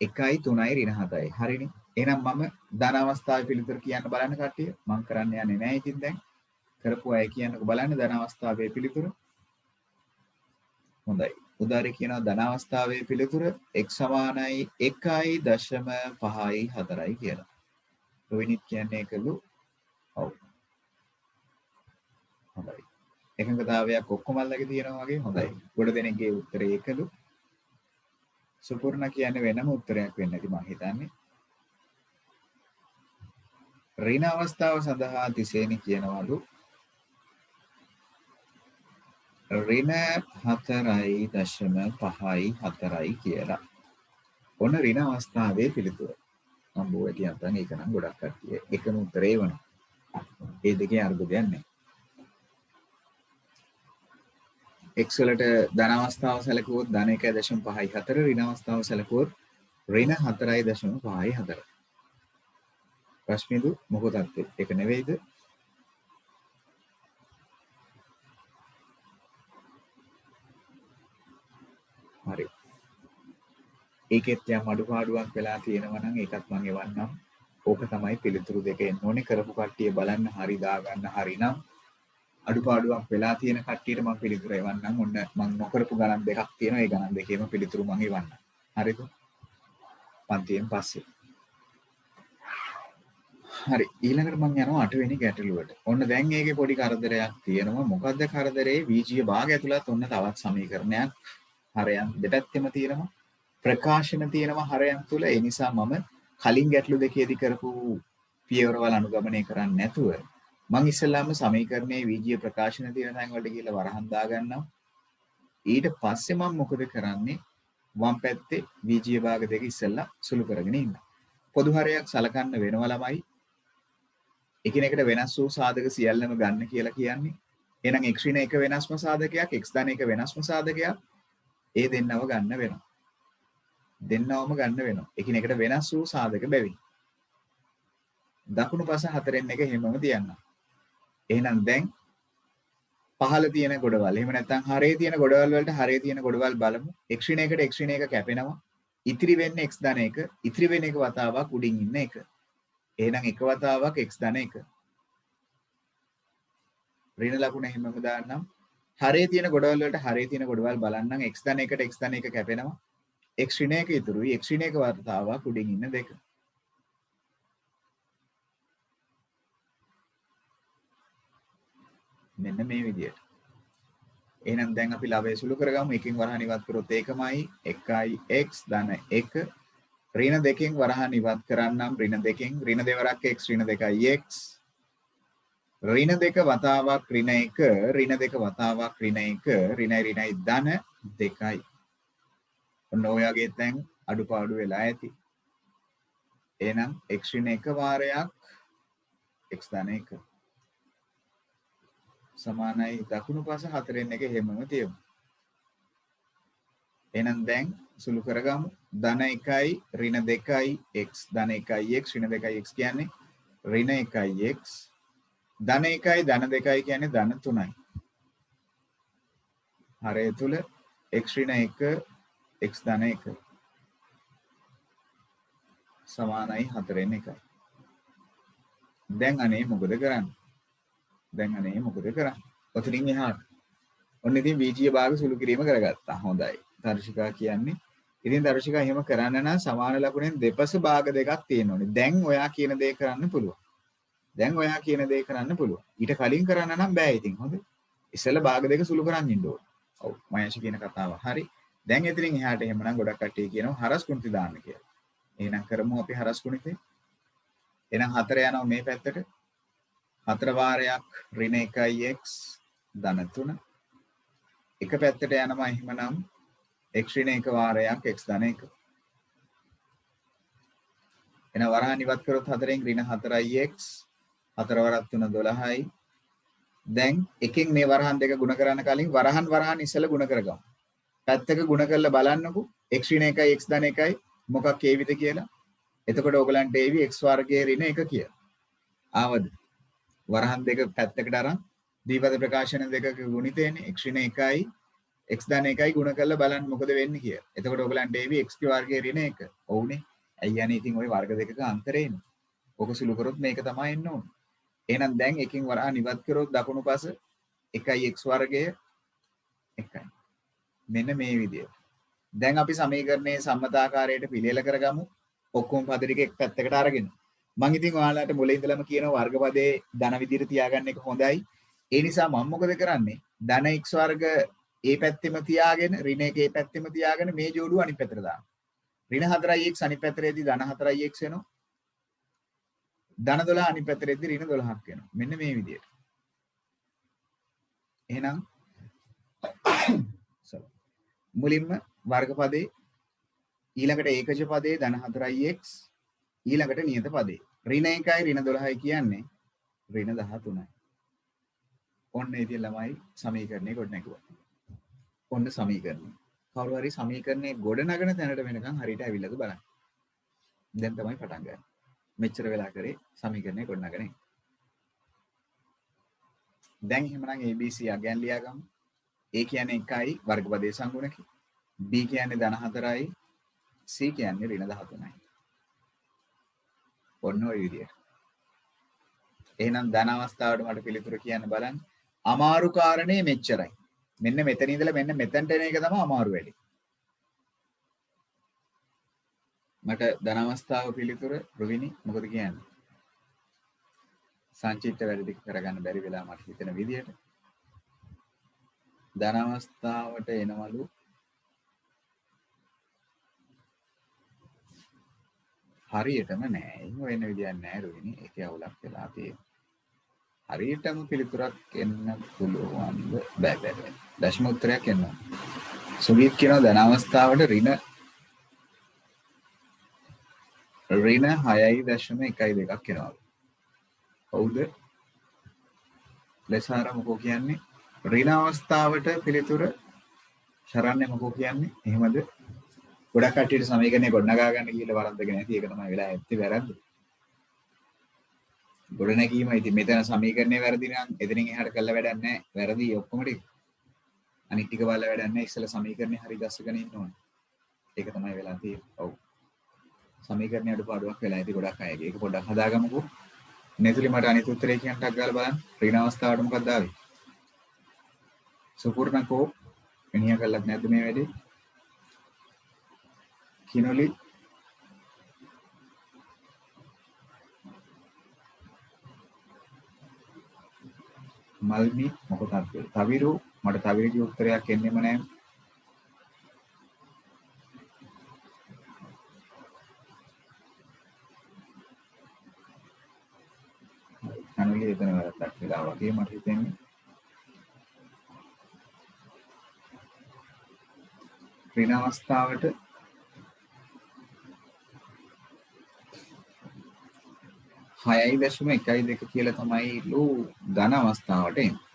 1යි 3යි ඍණ 7යි. හරිනේ. එහෙනම් මම ධන අවස්ථාවේ පිළිතුර කියන්න බලන්න කට්ටිය. මම කරන්න යන්නේ නැහැ ඉතින් දැන්. කරපු අය කියන්නකෝ බලන්න ධන අවස්ථාවේ පිළිතුර. හොඳයි. උදාහරණ කියනවා ධන අවස්ථාවේ පිළිතුර x සමානයි 1.554 කියලා. රොවිනිත් කියන්නේ ඒකලු. ඔව්. හොඳයි. එකඟතාවයක් ඔක්කොම අල්ලගේ තියෙනවා වගේ හොඳයි. ගොඩ දෙනෙක්ගේ උත්තරේ ඒකලු. සුපුර්ණ කියන්නේ වෙනම උත්තරයක් වෙන්න ඇති මම හිතන්නේ. ඍණ අවස්ථාව සඳහා තිසේනි කියනවලු ඍණ 4.54 කියලා. ඔන්න ඍණ අවස්ථාවේ පිළිතුර. මම බොයි කියන්තම් ඒක නම් ගොඩක් කට්ටිය එකම උත්තරේ වෙනවා. ඒ දෙකේ අර්බුදයක් නැහැ. x වලට ධන අවස්ථාව සැලකුවොත් ධන 1.54 ඍණ අවස්ථාව සැලකුවොත් ඍණ 4.54. ප්‍රශ්නෙදු මොකද ඒක නෙවෙයිද? හරි. ඒකෙත් යම් අඩුපාඩුවක් වෙලා තියෙනවා නම් ඒකත් මම එවන්නම්. ඕක තමයි පිළිතුරු දෙක එන්න ඕනේ කරපු කට්ටිය බලන්න හරි දාගන්න හරි නම් අඩුපාඩුවක් වෙලා තියෙන කට්ටියට මම පිළිතුරු එවන්නම්. ඔන්න මම නොකරපු ගණන් දෙකක් තියෙනවා. ඒ ගණන් දෙකේම පිළිතුරු මම එවන්නම්. හරිද? පන්තියෙන් පස්සේ. හරි ඊළඟට මම යනවා 8 වෙනි ගැටලුවට. ඔන්න දැන් මේකේ පොඩි කරදරයක් තියෙනවා. මොකද්ද කරදරේ? වීජීය භාගය ඇතුළත් ඔන්න තවත් සමීකරණයක් හරයන් දෙපැත්තෙම තියෙනවා. ප්‍රකාශන තියෙනවා හරයන් තුල. ඒ නිසා මම කලින් ගැටලු දෙකේදී කරපු පියවරවල අනුගමනය කරන්නේ නැතුව මම ඉස්සෙල්ලාම සමීකරණයේ වීජීය ප්‍රකාශන තියෙන තැන් වලට ගිහලා වරහන් දා ගන්නවා. ඊට පස්සේ මම මොකද කරන්නේ? වම් පැත්තේ වීජීය භාග දෙක ඉස්සෙල්ලා සුළු කරගෙන ඉන්නවා. පොදු හරයක් සලකන්න වෙනවා ළමයි. එකිනෙකට වෙනස් වූ සාධක සියල්ලම ගන්න කියලා කියන්නේ. එහෙනම් x ඍණ එක වෙනස්ම සාධකයක්, x ධන එක වෙනස්ම සාධකයක්. ඒ දෙන්නව ගන්න වෙනවා. දෙන්නවම ගන්න වෙනවා. එකිනෙකට වෙනස් වූ සාධක බැවින්. දකුණු පස හතරෙන් එක හැමම තියන්න. එහෙනම් දැන් පහළ තියෙන ගොඩවල්. එහෙම නැත්නම් හරේ තියෙන ගොඩවල් වලට හරේ තියෙන ගොඩවල් බලමු. x ඍණ එකට x ඍණ එක කැපෙනවා. ඉතිරි වෙන්නේ x ධන එක. ඉතිරි වෙන එක වතාවක් උඩින් ඉන්න එක. එහෙනම් එක වතාවක් x ධන එක. ඍණ ලකුණ හැමම දාන්නම්. හරේ තියෙන ගොඩවල් වලට හරේ තියෙන ගොඩවල් බලන්නම්. x ධන එකට x ධන එක කැපෙනවා. x ඍණ එක ඉතුරුයි. x ඍණ එක වතාවක් උඩින් ඉන්න දෙක. මෙන්න මේ විදියට. එහෙනම් දැන් අපි ලවය සුළු කරගමු. එකකින් වරහන් ඉවත් කරොත් ඒකමයි 1x ධන 1 ඍණ දෙකෙන් වරහන් ඉවත් කරන්නම් ඍණ දෙකෙන් ඍණ දෙවරක් x ඍණ 2x ඍණ දෙක වතාවක් ඍණ 1 ඍණ දෙක වතාවක් ඍණ 1 ඍණයි ධන 2යි. ඔන්න ඔයගේ දැන් අඩුපාඩු වෙලා ඇති. එහෙනම් x ඍණ 1 වාරයක් x ධන 1 සමානයි දකුණු පස හතරෙන් එක හැමම තියමු. එහෙනම් දැන් සුළු කරගමු. ධන 1යි ඍණ 2යි x ධන 1යි x ඍණ 2යි x කියන්නේ ඍණ 1යි x ධන 1යි ධන 2යි කියන්නේ ධන 3යි. හරය තුල x ඍණ 1 x ධන 1 සමානයි 4න් 1යි. දැන් අනේ මොකද කරන්නේ? ඔතනින් එහාට. ඔන්න ඉතින් වීජීය භාග සුළු කිරීම කරගත්තා. හොඳයි. දර්ශිකා කියන්නේ. ඉතින් දර්ශිකා එහෙම කරන්න නම් සමාන ලකුණෙන් දෙපස භාග දෙකක් තියෙන්න ඕනේ. දැන් ඔයා කියන දේ කරන්න පුළුවන්. ඊට කලින් කරන්න නම් බෑ ඉතින්. හොඳයි. ඉස්සෙල්ලා භාග දෙක සුළු කරන් ඉන්න ඕනේ. ඔව්. මයන්ෂි කියන කතාව. හරි. දැන් එතනින් එහාට එහෙමනම් ගොඩක් කට්ටිය කියනවා හරස් කුණිත දාන්න කියලා. එහෙනම් කරමු අපි හරස් කුණිතේ. එහෙනම් 4 යනවා මේ පැත්තට. 4 වාරයක් ඍණ 1යි x ධන 3 එක පැත්තට යනවා එහෙමනම් x ඍණ 1 වාරයක් x ධන 1 එන වරහන් ඉවත් කරොත් 4න් ඍණ 4යි x 4 වරක් 3 12යි දැන් එකෙන් මේ වරහන් දෙක ගුණ කරන්න කලින් වරහන් ඉස්සෙල්ලා ගුණ කරගමු පැත්තක ගුණ කරලා බලන්නකෝ x ඍණ 1යි x ධන 1යි මොකක් ඒවිද කියලා එතකොට ඕගලන්ට ඒවි x වර්ගයේ ඍණ 1 කියලා ආවද වරහන් දෙක පැත්තකට අරන් දීපද ප්‍රකාශන දෙකක ගුණිතේනේ x ඍණ 1යි x ධන 1යි ගුණ කරලා බලන්න මොකද වෙන්නේ කියලා. එතකොට ඔයගලන්ට ඒවි x වර්ගයේ ඍණ 1. ඔව්නේ. ඇයි යන්නේ ඉතින් ওই වර්ග දෙකක අන්තරේනේ. ඔක සුළු කරොත් මේක තමයි එන්න ඕනේ. එහෙනම් දැන් එකකින් වරහන් ඉවත් කරොත් දකුණු පස 1යි x වර්ගය 1යි. මෙන්න මේ විදියට. දැන් අපි සමීකරණයේ සම්මතාකාරයට පිළියෙල කරගමු. ඔක්කොම පද ටික එක පැත්තකට අරගෙන. මම ඉතින් ඔයාලට මුලින් ඉඳලම කියනවා වර්ගපදයේ ධන විදියට තියාගන්න එක හොඳයි. ඒ නිසා මම මොකද කරන්නේ? ධන x වර්ග ඒ පැත්තෙම තියාගෙන ඍණ 1 ඒ පැත්තෙම තියාගෙන මේ ජෝඩුව අනිත් පැත්තට දානවා. ඍණ 4x අනිත් පැත්තේදී ධන 4x වෙනවා. ධන 12 අනිත් පැත්තේදී ඍණ 12ක් වෙනවා. මෙන්න මේ විදියට. එහෙනම් මුලින්ම වර්ගපදේ ඊළඟට ඒකජ පදේ ධන 4x ඊළඟට නියත පදේ ඍණ 1යි ඍණ 12යි කියන්නේ ඍණ 13යි. ඔන්න ඉතින් ළමයි සමීකරණය ගොඩනගුවා. ඔන්න සමීකරණය. කවුරු හරි සමීකරණේ ගොඩනගන තැනට වෙනකන් හරියට ඇවිල්ලාද බලන්න. දැන් තමයි පටන් ගන්න. මෙච්චර වෙලා කරේ සමීකරණය ගොඩනගන එක. දැන් එහෙමනම් ABC අගයන් ලියාගමු. A කියන්නේ 1යි වර්ගපදයේ සංගුණකේ. B කියන්නේ ධන 4යි. C කියන්නේ ඍණ 13යි. ඔන්න ඔය විදියට. එහෙනම් ධන අවස්ථාවට මට පිළිතුර කියන්න බලන්න. අමාරු කාරණේ මෙච්චරයි. මෙන්න මෙතන ඉඳලා මෙන්න මෙතනට එන එක තමයි අමාරු වැඩි. මට ධන අවස්ථාව පිළිතුර රුවිනි මොකද කියන්නේ? සංචිත්ත වැඩ ටික කරගන්න බැරි වෙලා මට හිතෙන විදියට ධන අවස්ථාවට එනවලු හරියටම නෑ. එහෙම වෙන විදියක් නෑ රුවිනි. ඒකේ අවුලක් වෙලා තියෙනවා. හරියටම පිළිතුරක් එන්න පුළුවන්ද? බෑ. දශම උත්තරයක් එන්න. සුගීත් කියනවා ධන අවස්ථාවට ඍණ 6.12ක් එනවා. හවුද? ලෙසාර මොකෝ කියන්නේ? ඍණ අවස්ථාවට පිළිතුර ශරණ්‍ය මොකෝ කියන්නේ? එහෙමද? ගොඩක් කට්ටියට සමීකරණය ගොඩනගා ගන්න කියලා වරද්දගෙන නැති ඒක තමයි වෙලා ඇත්තේ වැරද්ද. ගොඩනැගීම ඉතින් මෙතන සමීකරණේ වැරදි නම් එතනින් එහාට කළා වැඩක් නැහැ. වැරදි ඔක්කොම ටික. අනිත් ටික බලලා වැඩක් නැහැ. ඉස්සෙල්ලා සමීකරණේ හරි දැස්සගෙන ඉන්න ඕනේ. ඒක තමයි වෙලා තියෙන්නේ. ඔව්. සමීකරණයේ අඩුපාඩුවක් වෙලා ඉතින් ගොඩක් අයගේ. ඒක පොඩ්ඩක් හදාගමුකෝ. නෙතුලි මට අනිත් උත්තරේ කියන්න ටක් ගාලා බලන්න. ඍණ අවස්ථාවට මොකක්ද ආවේ? සුපුර්ණකෝ එනියා කළත් නැද්ද මේ වැඩේ? කිනොලි මල්මි මොකක්ද? තවිරු මට තවිරුගේ උත්තරයක් එන්නෙම නැහැ. අනුලි එතන වැරද්දක් වෙලා වගේ මට හිතෙන්නේ. ඍණ අවස්ථාවට 6.12 කියලා තමයි ධන අවස්ථාවට එන්නේ.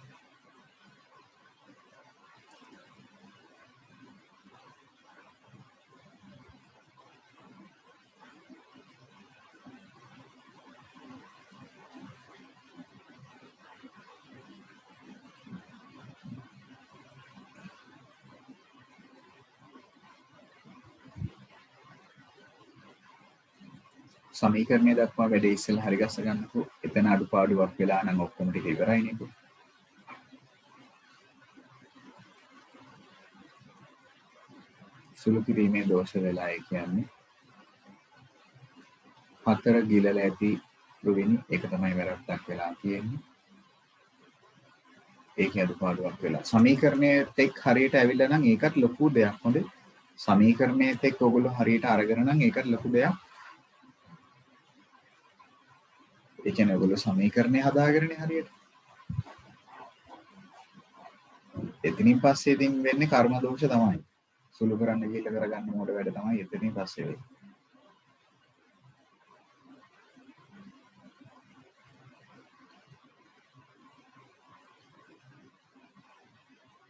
සමීකරණය දක්වා වැඩේ ඉස්සෙල්ලා හරි ගස්ස ගන්නකෝ. එතන අඩුපාඩුවක් වෙලා නම් ඔක්කොම ටික ඉවරයි නේද? සුළු කිරීමේ දෝෂ වෙලා ඒ කියන්නේ 4 ගිලලා ඇති රුවිනි. ඒක තමයි වැරද්දක් වෙලා තියෙන්නේ. ඒකේ අඩුපාඩුවක් වෙලා. සමීකරණයේත් එක්ක හරියට ඇවිල්ලා නම් ඒකත් ලොකු දෙයක්. හොඳේ. සමීකරණයේත් එක්ක ඔයගොල්ලෝ හරියට අරගෙන නම් ඒකත් ලොකු දෙයක්. ඒ කියන්නේ ඔයගොල්ලෝ සමීකරණය හදාගන්නේ හරියට. එතනින් පස්සේ ඉතින් වෙන්නේ කර්ම දෝෂ තමයි. සුළු කරන්න ගිහිල්ලා කරගන්න මොඩ වැඩ තමයි එතනින් පස්සේ වෙන්නේ.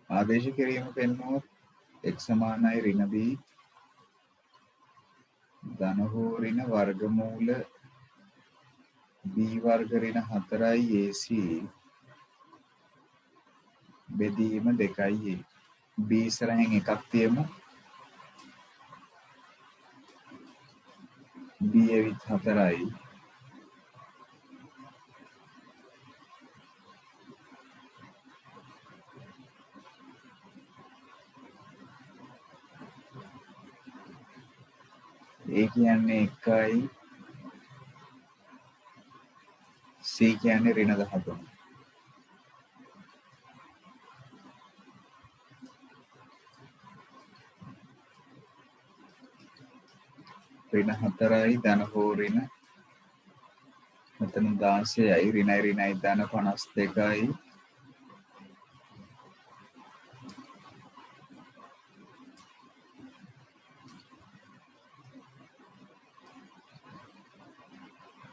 ආදේශ කිරීම පෙන්වුවොත් x සමානයි ඍණ b ධන හෝ ඍණ වර්ගමූල b වර්ග ඍණ 4යි ac බෙදීම 2යි a. b ඉස්සරහින් එකක් තියමු. b එවිත් 4යි. A කියන්නේ 1යි C කියන්නේ ඍණ 13. ඍණ 4යි ධන හෝ ඍණ මෙතන 16යි ඍණයි ඍණයි ධන 52යි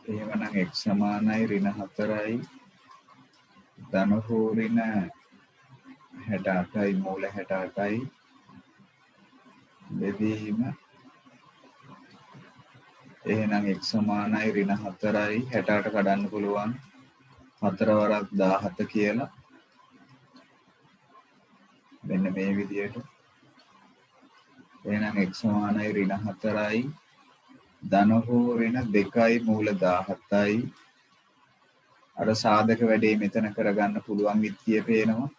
එහෙමනම් x සමානයි ඍණ 4යි ධන හෝ ඍණ 68යි මූල 68යි බෙදීම එහෙනම් x සමානයි ඍණ 4යි 68 කඩන්න පුළුවන් 4 වරක් 17 කියලා මෙන්න මේ විදියට එහෙනම් x සමානයි ඍණ 4යි ධන හෝ ඍණ 2යි මූල 17යි අර සාධක වැඩේ මෙතන කරගන්න පුළුවන් විත්තිය පේනවා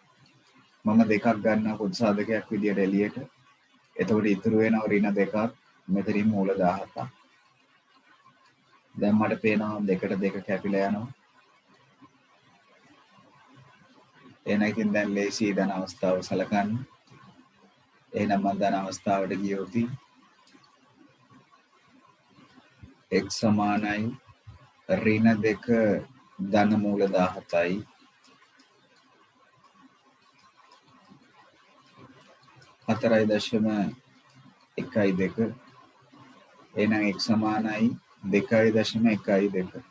මම දෙකක් ගන්නවා පොදු සාධකයක් විදියට එළියට එතකොට ඉතුරු වෙනවා ඍණ 2ක් මෙතනින් මූල 17ක් දැන් මට පේනවා දෙකට දෙක කැපිලා යනවා එහෙනම් ඉතින් දැන් ලේසි ධන අවස්ථාව සලකන්න එහෙනම් මම ධන අවස්ථාවට ගියොත් x සමානයි ඍණ 2 ධන මූල 17යි 4.12 එහෙනම් x සමානයි 2.12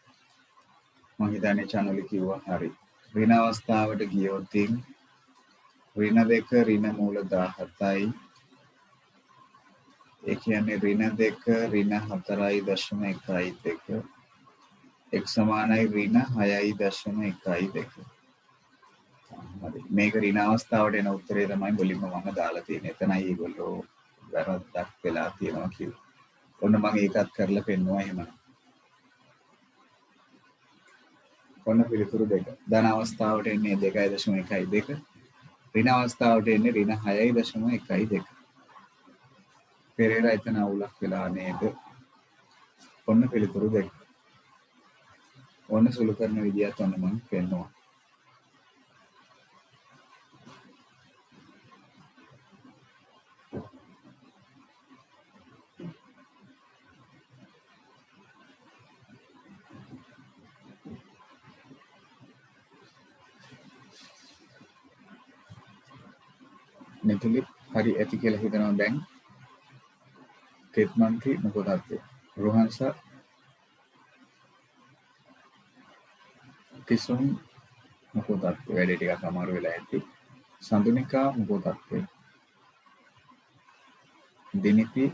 මම හිතන්නේ channel එක කිව්වා හරි ඍණ අවස්ථාවට ගියොත් ඍණ 2 ඍණ මූල 17යි ඒ කියන්නේ ඍණ 2 ඍණ 4.12 x සමානයි ඍණ 6.12 හරි මේක ඍණ අවස්ථාවට එන උත්තරේ තමයි මුලින්ම මම දාලා තියෙන්නේ එතනයි ඒගොල්ලෝ වැරද්දක් වෙලා තියෙනවා කිව්වා ඔන්න මම ඒකත් කරලා පෙන්නුවා එහෙම ඔන්න පිළිතුරු දෙක ධන අවස්ථාවට එන්නේ 2.12 ඍණ අවස්ථාවට එන්නේ ඍණ 6.12 පෙරේරා එතන අවුලක් වෙලා නේද ඔන්න පිළිතුරු දෙක ඔන්න සුළු කරන විදියත් ඔන්න මම පෙන්නුවා මෙතුලි හරි ඇති කියලා හිතනවා දැන් කෙත්මන්ති මොකද අත්තේ රෝහන්ස තිසුන් මොකද අත්තේ වැඩේ ටිකක් අමාරු වෙලා ඇති සඳුනිකා මොකද අත්තේ දිනිපි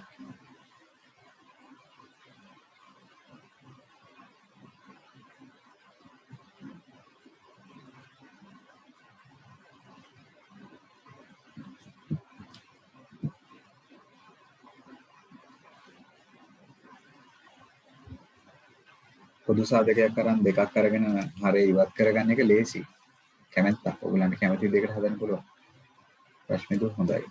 පොදු සාධකයක් අරන් දෙකක් අරගෙන හරිය ඉවත් කරගන්න එක ලේසි. කැමැත්තක්. ඔයගලන්ට කැමති දෙයකට හදන්න පුළුවන්. ප්‍රශ්නෙද හොඳයි.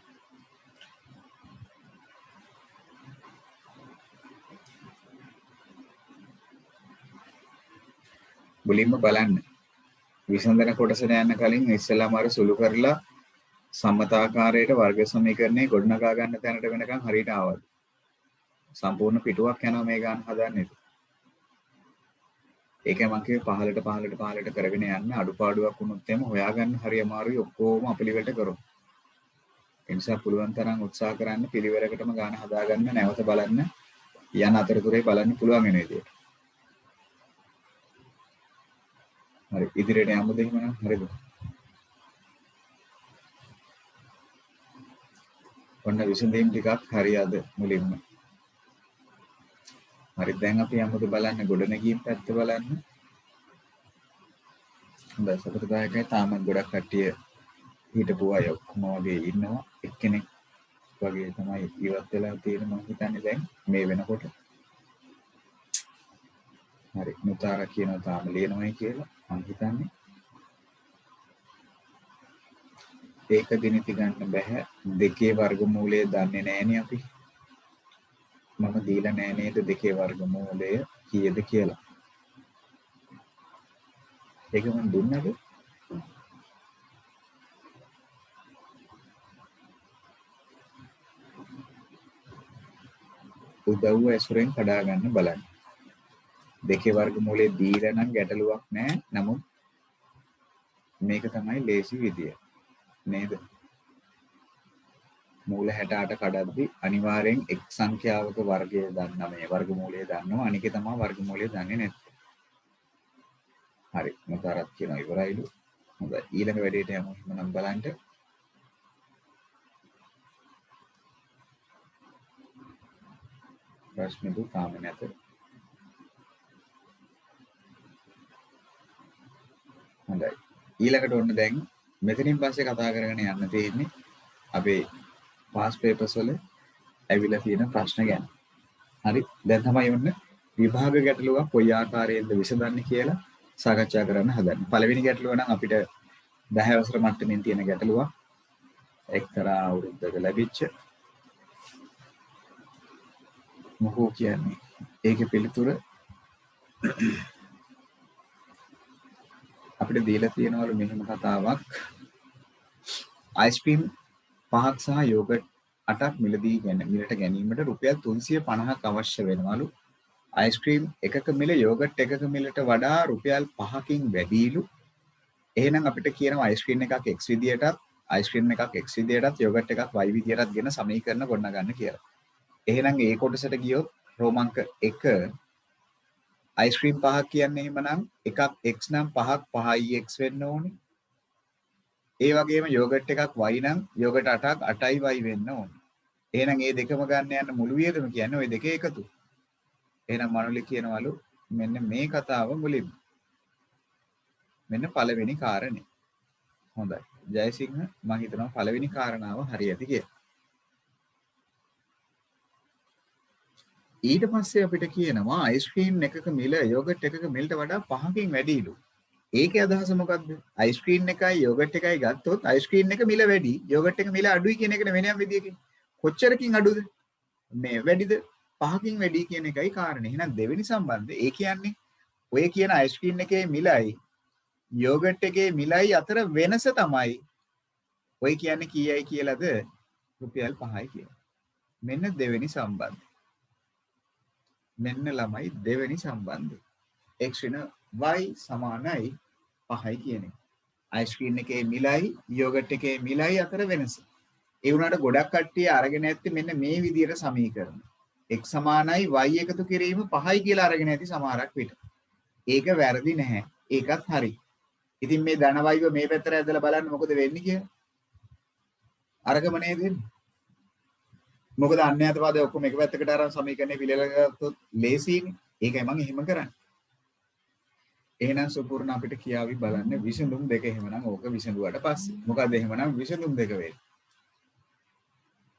මුලින්ම බලන්න. විසඳන කොටසට යන්න කලින් ඉස්සෙල්ලාම අර සුළු කරලා සම්මතාකාරයට වර්ග සමීකරණේ ගොඩනගා ගන්න තැනට වෙනකන් හරියට ආවද? සම්පූර්ණ පිටුවක් යනවා මේ ගන්න හදන්නේ. ඒකයි මම කිව්වේ පහලට කරගෙන යන්න අඩුපාඩුවක් වුණොත් එම හොයාගන්න හරි අමාරුයි ඔක්කොම අපිලිවෙලට කරමු. ඒ නිසා පුළුවන් තරම් උත්සාහ කරන්න පිළිවෙලකටම ගාන හදාගන්න නැවත බලන්න යන අතරතුරේ බලන්න පුළුවන් වෙන විදියට. හරි ඉදිරියට යමුද එහෙමනම් හරිද? ඔන්න විසඳීම් ටිකක් හරියද මුලින්ම. හරි දැන් අපි යමුද බලන්න ගොඩනැගීම් පැත්ත බලන්න. හොඳයි සතුටුදායකයි තාම ගොඩක් කට්ටිය හිටපු අය ඔක්කොම වගේ ඉන්නවා. එක්කෙනෙක් වගේ තමයි ඉවත් වෙලා තියෙන මම හිතන්නේ දැන් මේ වෙනකොට. හරි මුතාර කියනවා තාම ලියනවායි කියලා මම හිතන්නේ. ඒක දිනිති ගන්න බෑ. දෙකේ වර්ගමූලය දන්නේ නැහැනේ අපි. මම දීලා නෑ නේද දෙකේ වර්ගමූලය කීයද කියලා. ඒක මම දුන්නද? උදව්ව ඇසුරෙන් කඩා ගන්න බලන්න. දෙකේ වර්ගමූලය දීලා නම් ගැටලුවක් නෑ. නමුත් මේක තමයි ලේසි විදිය. නේද? මූල 68 කඩද්දි අනිවාර්යෙන් එක් සංඛ්‍යාවක වර්ගය දන්නා මේ වර්ගමූලය දන්නවා. අනිකේ තමයි වර්ගමූලය දන්නේ නැත්තේ. හරි. මොකක්වත් කියනවා ඉවරයිලු. හොඳයි. ඊළඟ වැඩේට යමු මම බලන්න. ප්‍රශ්න දු තාම නැත. හොඳයි. ඊළඟට ඔන්න දැන් මෙතනින් පස්සේ කතා කරගෙන යන්න තියෙන්නේ අපේ පාස් පේපර්ස් වල ඇවිල්ලා තියෙන ප්‍රශ්න ගැන. හරි. දැන් තමයි ඔන්න විභාග ගැටලුවක් කොයි ආකාරයෙන්ද විසඳන්නේ කියලා සාකච්ඡා කරන්න හදන්නේ. පළවෙනි ගැටලුව නම් අපිට 10 වසර මට්ටමින් තියෙන ගැටලුවක්. එක්තරා අවුරුද්දක ලැබිච්ච මොකෝ කියන්නේ. ඒකේ පිළිතුර අපිට දීලා තියෙනවලු මෙහෙම කතාවක්. අයිස්ක්‍රීම් 5ක් සහ යෝගට් 8ක් මිලට ගැනීමට රුපියල් 350ක් අවශ්‍ය වෙනවලු. අයිස්ක්‍රීම් එකක මිල යෝගට් එකක මිලට වඩා රුපියල් 5කින් වැඩිලු. එහෙනම් අපිට කියනවා අයිස්ක්‍රීම් එකක් x විදියටත් අයිස්ක්‍රීම් එකක් x විදියටත් යෝගට් එකක් y විදියටත් ගෙන සමීකරණ ගොඩනගන්න කියලා. එහෙනම් ඒ කොටසට ගියොත් රෝමංක 1 අයිස්ක්‍රීම් 5ක් කියන්නේ එහෙමනම් එකක් x නම් 5ක් 5යි x වෙන්න ඕනේ. ඒ වගේම යෝගට් එකක් y නම් යෝගට් 8ක් 8යි y වෙන්න ඕනේ. එහෙනම් මේ දෙකම ගන්න යන මුළු වියදම කියන්නේ ওই දෙකේ එකතු. එහෙනම් මනුලි කියනවලු මෙන්න මේ කතාව මුලින්ම. මෙන්න පළවෙනි කාරණේ. හොඳයි. ජයසිංහ මම හිතනවා පළවෙනි කාරණාව හරියටි කියලා. ඊට පස්සේ අපිට කියනවා අයිස්ක්‍රීම් එකක මිල යෝගට් එකක මිලට වඩා 5කින් වැඩිලු. ඒකේ අදහස මොකක්ද? අයිස්ක්‍රීම් එකයි යෝගට් එකයි ගත්තොත් අයිස්ක්‍රීම් එක මිල වැඩි, යෝගට් එක මිල අඩුයි කියන එකට වෙනම විදියකින්. කොච්චරකින් අඩුද? මේ වැඩිද? 5කින් වැඩි කියන එකයි කාරණේ. එහෙනම් දෙවෙනි සම්බන්ධය ඒ කියන්නේ ඔය කියන අයිස්ක්‍රීම් එකේ මිලයි යෝගට් එකේ මිලයි අතර වෙනස තමයි ඔය කියන්නේ කීයයි කියලාද? රුපියල් 5යි කියලා. මෙන්න දෙවෙනි සම්බන්ධය. මෙන්න ළමයි දෙවෙනි සම්බන්ධය. x වෙන y සමානයි 5යි කියන එක. අයිස්ක්‍රීම් එකේ මිලයි යෝගට් එකේ මිලයි අතර වෙනස. ඒ වුණාට ගොඩක් කට්ටිය අරගෙන ඇත්තේ මෙන්න මේ විදිහට සමීකරණ. x සමානයි y එකතු කිරීම 5යි කියලා අරගෙන ඇති සමහරක් විට. ඒක වැරදි නැහැ. ඒකත් හරි. ඉතින් මේ ධන වයිව මේ පැත්තට ඇදලා බලන්න මොකද වෙන්නේ කියලා. අරගම නේද වෙන්නේ? මොකද අන්‍යත පදේ ඔක්කොම එක පැත්තකට අරන් සමීකරණය පිළිවෙල ගත්තොත් ලේසියිනේ. ඒකයි මම එහෙම කරන්නේ. එහෙනම් සුපූර්ණ අපිට කියාවි බලන්න විසඳුම් දෙක එහෙමනම් ඕක විසඳුවාට පස්සේ. මොකද එහෙමනම් විසඳුම් දෙක වෙන්නේ.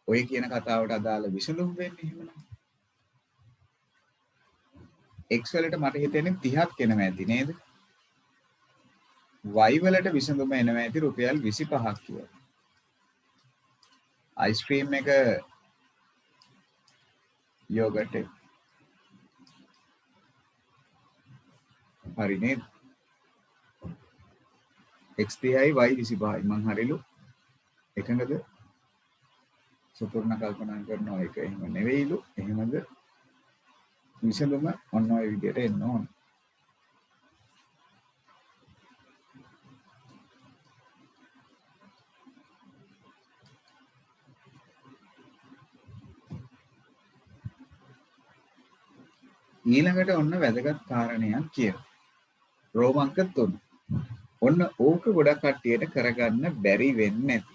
ඔය කියන කතාවට අදාළ විසඳුම් වෙන්නේ එහෙමනම්. x වලට මට හිතෙන්නේ 30ක් එනවා ඇති නේද? y වලට විසඳුම එනවා ඇති රුපියල් 25ක් කියලා. අයිස්ක්‍රීම් එක යෝගට් එක හරි නේද? x 30යි y 25යි මං හරිලු එකඟද? සුපූර්ණ කල්පනා කරනවා ඒක එහෙම නෙවෙයිලු. එහෙමද? විසඳුම ඔන්න ඔය විදිහට එන්න ඕන. ඊළඟට ඔන්න වැදගත් කාරණයක් කියනවා. රෝමංක 3. ඔන්න ඕක ගොඩක් කට්ටියට කරගන්න බැරි වෙන්නේ නැති.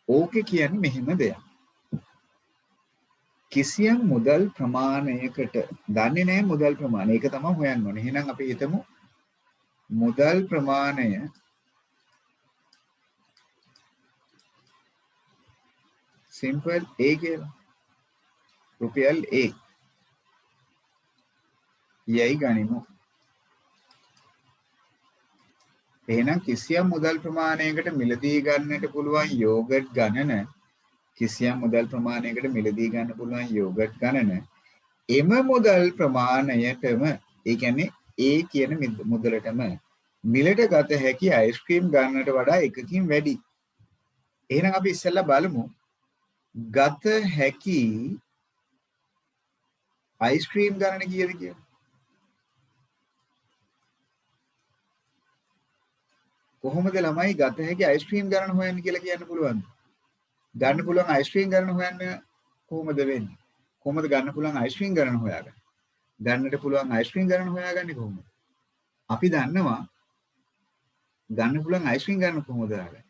ඕකේ කියන්නේ මෙහෙම දෙයක්. කිසියම් මුදල් ප්‍රමාණයකට දන්නේ නැහැ මුදල් ප්‍රමාණය. ඒක තමයි හොයන්න ඕනේ. එහෙනම් අපි හිතමු මුදල් ප්‍රමාණය සිම්පල් A කියලා. රුපියල් A. යයි ගනිමු. එහෙනම් කිසියම් මුදල් ප්‍රමාණයකට මිලදී ගන්නට පුළුවන් යෝගට් ගණන කිසියම් මුදල් ප්‍රමාණයකට මිලදී ගන්න පුළුවන් යෝගට් ගණන එම මුදල් ප්‍රමාණයටම ඒ කියන්නේ ඒ කියන මුදලටම මිලට ගත හැකි අයිස්ක්‍රීම් ගන්නට වඩා එකකින් වැඩි. එහෙනම් අපි ඉස්සෙල්ලා බලමු ගත හැකි අයිස්ක්‍රීම් ගණන කීයද කියලා. කොහොමද ළමයි ගත හැකි අයිස්ක්‍රීම් ගණන හොයන්න කියලා කියන්න පුළුවන්ද? ගන්න පුළුවන් අයිස්ක්‍රීම් ගණන හොයන්න කොහොමද වෙන්නේ? කොහොමද ගන්න පුළුවන් අයිස්ක්‍රීම් ගණන හොයාගන්නේ? ගන්නට පුළුවන් අයිස්ක්‍රීම් ගණන හොයාගන්නේ කොහොමද? අපි දන්නවා ගන්න පුළුවන් අයිස්ක්‍රීම් ගණන කොහොමද හොයාගන්නේ?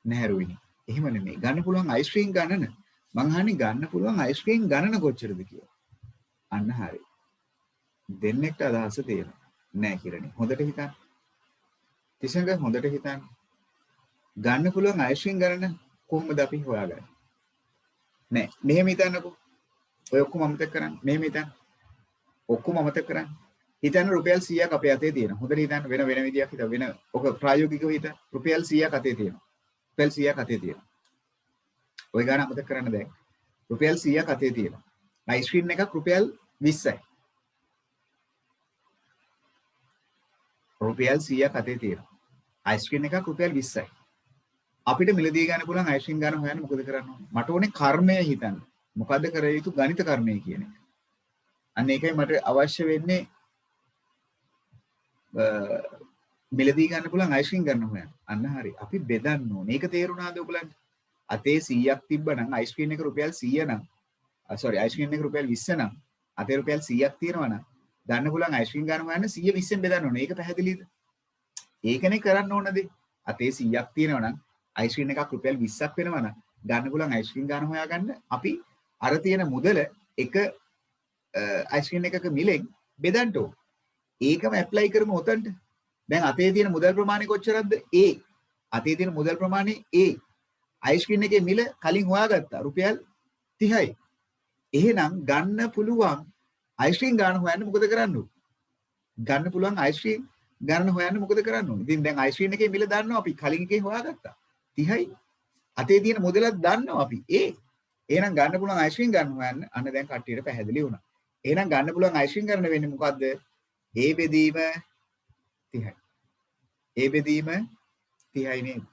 නැහැ රුවිනි. එහෙම නෙමෙයි. ගන්න පුළුවන් අයිස්ක්‍රීම් ගණන මං අහන්නේ ගන්න පුළුවන් අයිස්ක්‍රීම් ගණන කොච්චරද කියලා. අන්න හරි. දෙන්නෙක්ට අදහස තියෙනවා. නෑ කියලානේ. හොඳට හිතන්න. තිසඟ හොඳට හිතන්න. ගන්න පුළුවන් අයිස්ක්‍රීම් ගණන කොහොමද අපි හොයාගන්නේ? නෑ. මෙහෙම හිතන්නකෝ. ඔය ඔක්කොම අමතක කරන්න. මෙහෙම හිතන්න. ඔක්කොම අමතක කරන්න. හිතන්න රුපියල් 100ක් අපේ අතේ තියෙනවා. හොඳට හිතන්න වෙන විදියක් හිතන්න. වෙන ඔක ප්‍රායෝගිකව හිතන්න. රුපියල් 100ක් අතේ තියෙනවා. රුපියල් 100ක් අතේ තියෙනවා. ඔය ගාන අමතක කරන්න දැන්. රුපියල් 100ක් අතේ තියෙනවා. අයිස්ක්‍රීම් එකක් රුපියල් 20යි. රුපියල් 100ක් අතේ තියෙනවා. අයිස්ක්‍රීම් එකක් රුපියල් 20යි. අපිට මිලදී ගන්න පුළුවන් අයිස්ක්‍රීම් ගන්න හොයන්න මොකද කරන්න ඕනේ? මට ඕනේ කර්මය හිතන්න. මොකද්ද කර යුතු ගණිත කර්මය කියන එක. අන්න ඒකයි මට අවශ්‍ය වෙන්නේ මිලදී ගන්න පුළුවන් අයිස්ක්‍රීම් ගන්න හොයන්න. අන්න හරි. අපි බෙදන්න ඕනේ. ඒක තේරුණාද ඔයගලන්ට? අතේ 100ක් තිබ්බනම් අයිස්ක්‍රීම් එක රුපියල් 100 නම් අයිස්ක්‍රීම් එක රුපියල් 20 නම් අතේ රුපියල් 100ක් තියෙනවා නම් ගන්න පුළුවන් අයිස්ක්‍රීම් ගන්න හොයන්න 100 20ෙන් බෙදන්න ඕනේ. ඒක පැහැදිලිද? ඒකනේ කරන්න ඕන දේ. අතේ 100ක් තියෙනවා නම් අයිස්ක්‍රීම් එකක් රුපියල් 20ක් වෙනවා නම් ගන්න පුළුවන් අයිස්ක්‍රීම් ගන්න හොයාගන්න අපි අර තියෙන මුදල එක අයිස්ක්‍රීම් එකක මිලෙන් බෙදන්න ඕන. ඒකම ඇප්ලයි කරමු උතන්ට. දැන් අතේ තියෙන මුදල් ප්‍රමාණය කොච්චරද? A. අතේ තියෙන මුදල් ප්‍රමාණය A. අයිස්ක්‍රීම් එකේ මිල කලින් හොයාගත්තා රුපියල් 30යි. එහෙනම් ගන්න පුළුවන් අයිස්ක්‍රීම් ගන්න හොයන්න මොකද කරන්න ඕන? ගන්න පුළුවන් අයිස්ක්‍රීම් ගන්න හොයන්න මොකද කරන්න ඕන? ඉතින් දැන් අයිස්ක්‍රීම් එකේ මිල දන්නවා අපි කලින් එකේ හොයාගත්තා 30යි. අතේ තියෙන මුදලත් දන්නවා අපි A. එහෙනම් ගන්න පුළුවන් අයිස්ක්‍රීම් ගන්න හොයන්න අන්න දැන් කට්ටියට පැහැදිලි වුණා. එහෙනම් ගන්න පුළුවන් අයිස්ක්‍රීම් ගන්න වෙන්නේ මොකද්ද? A බෙදීම 30යි. A බෙදීම 30යි නේද?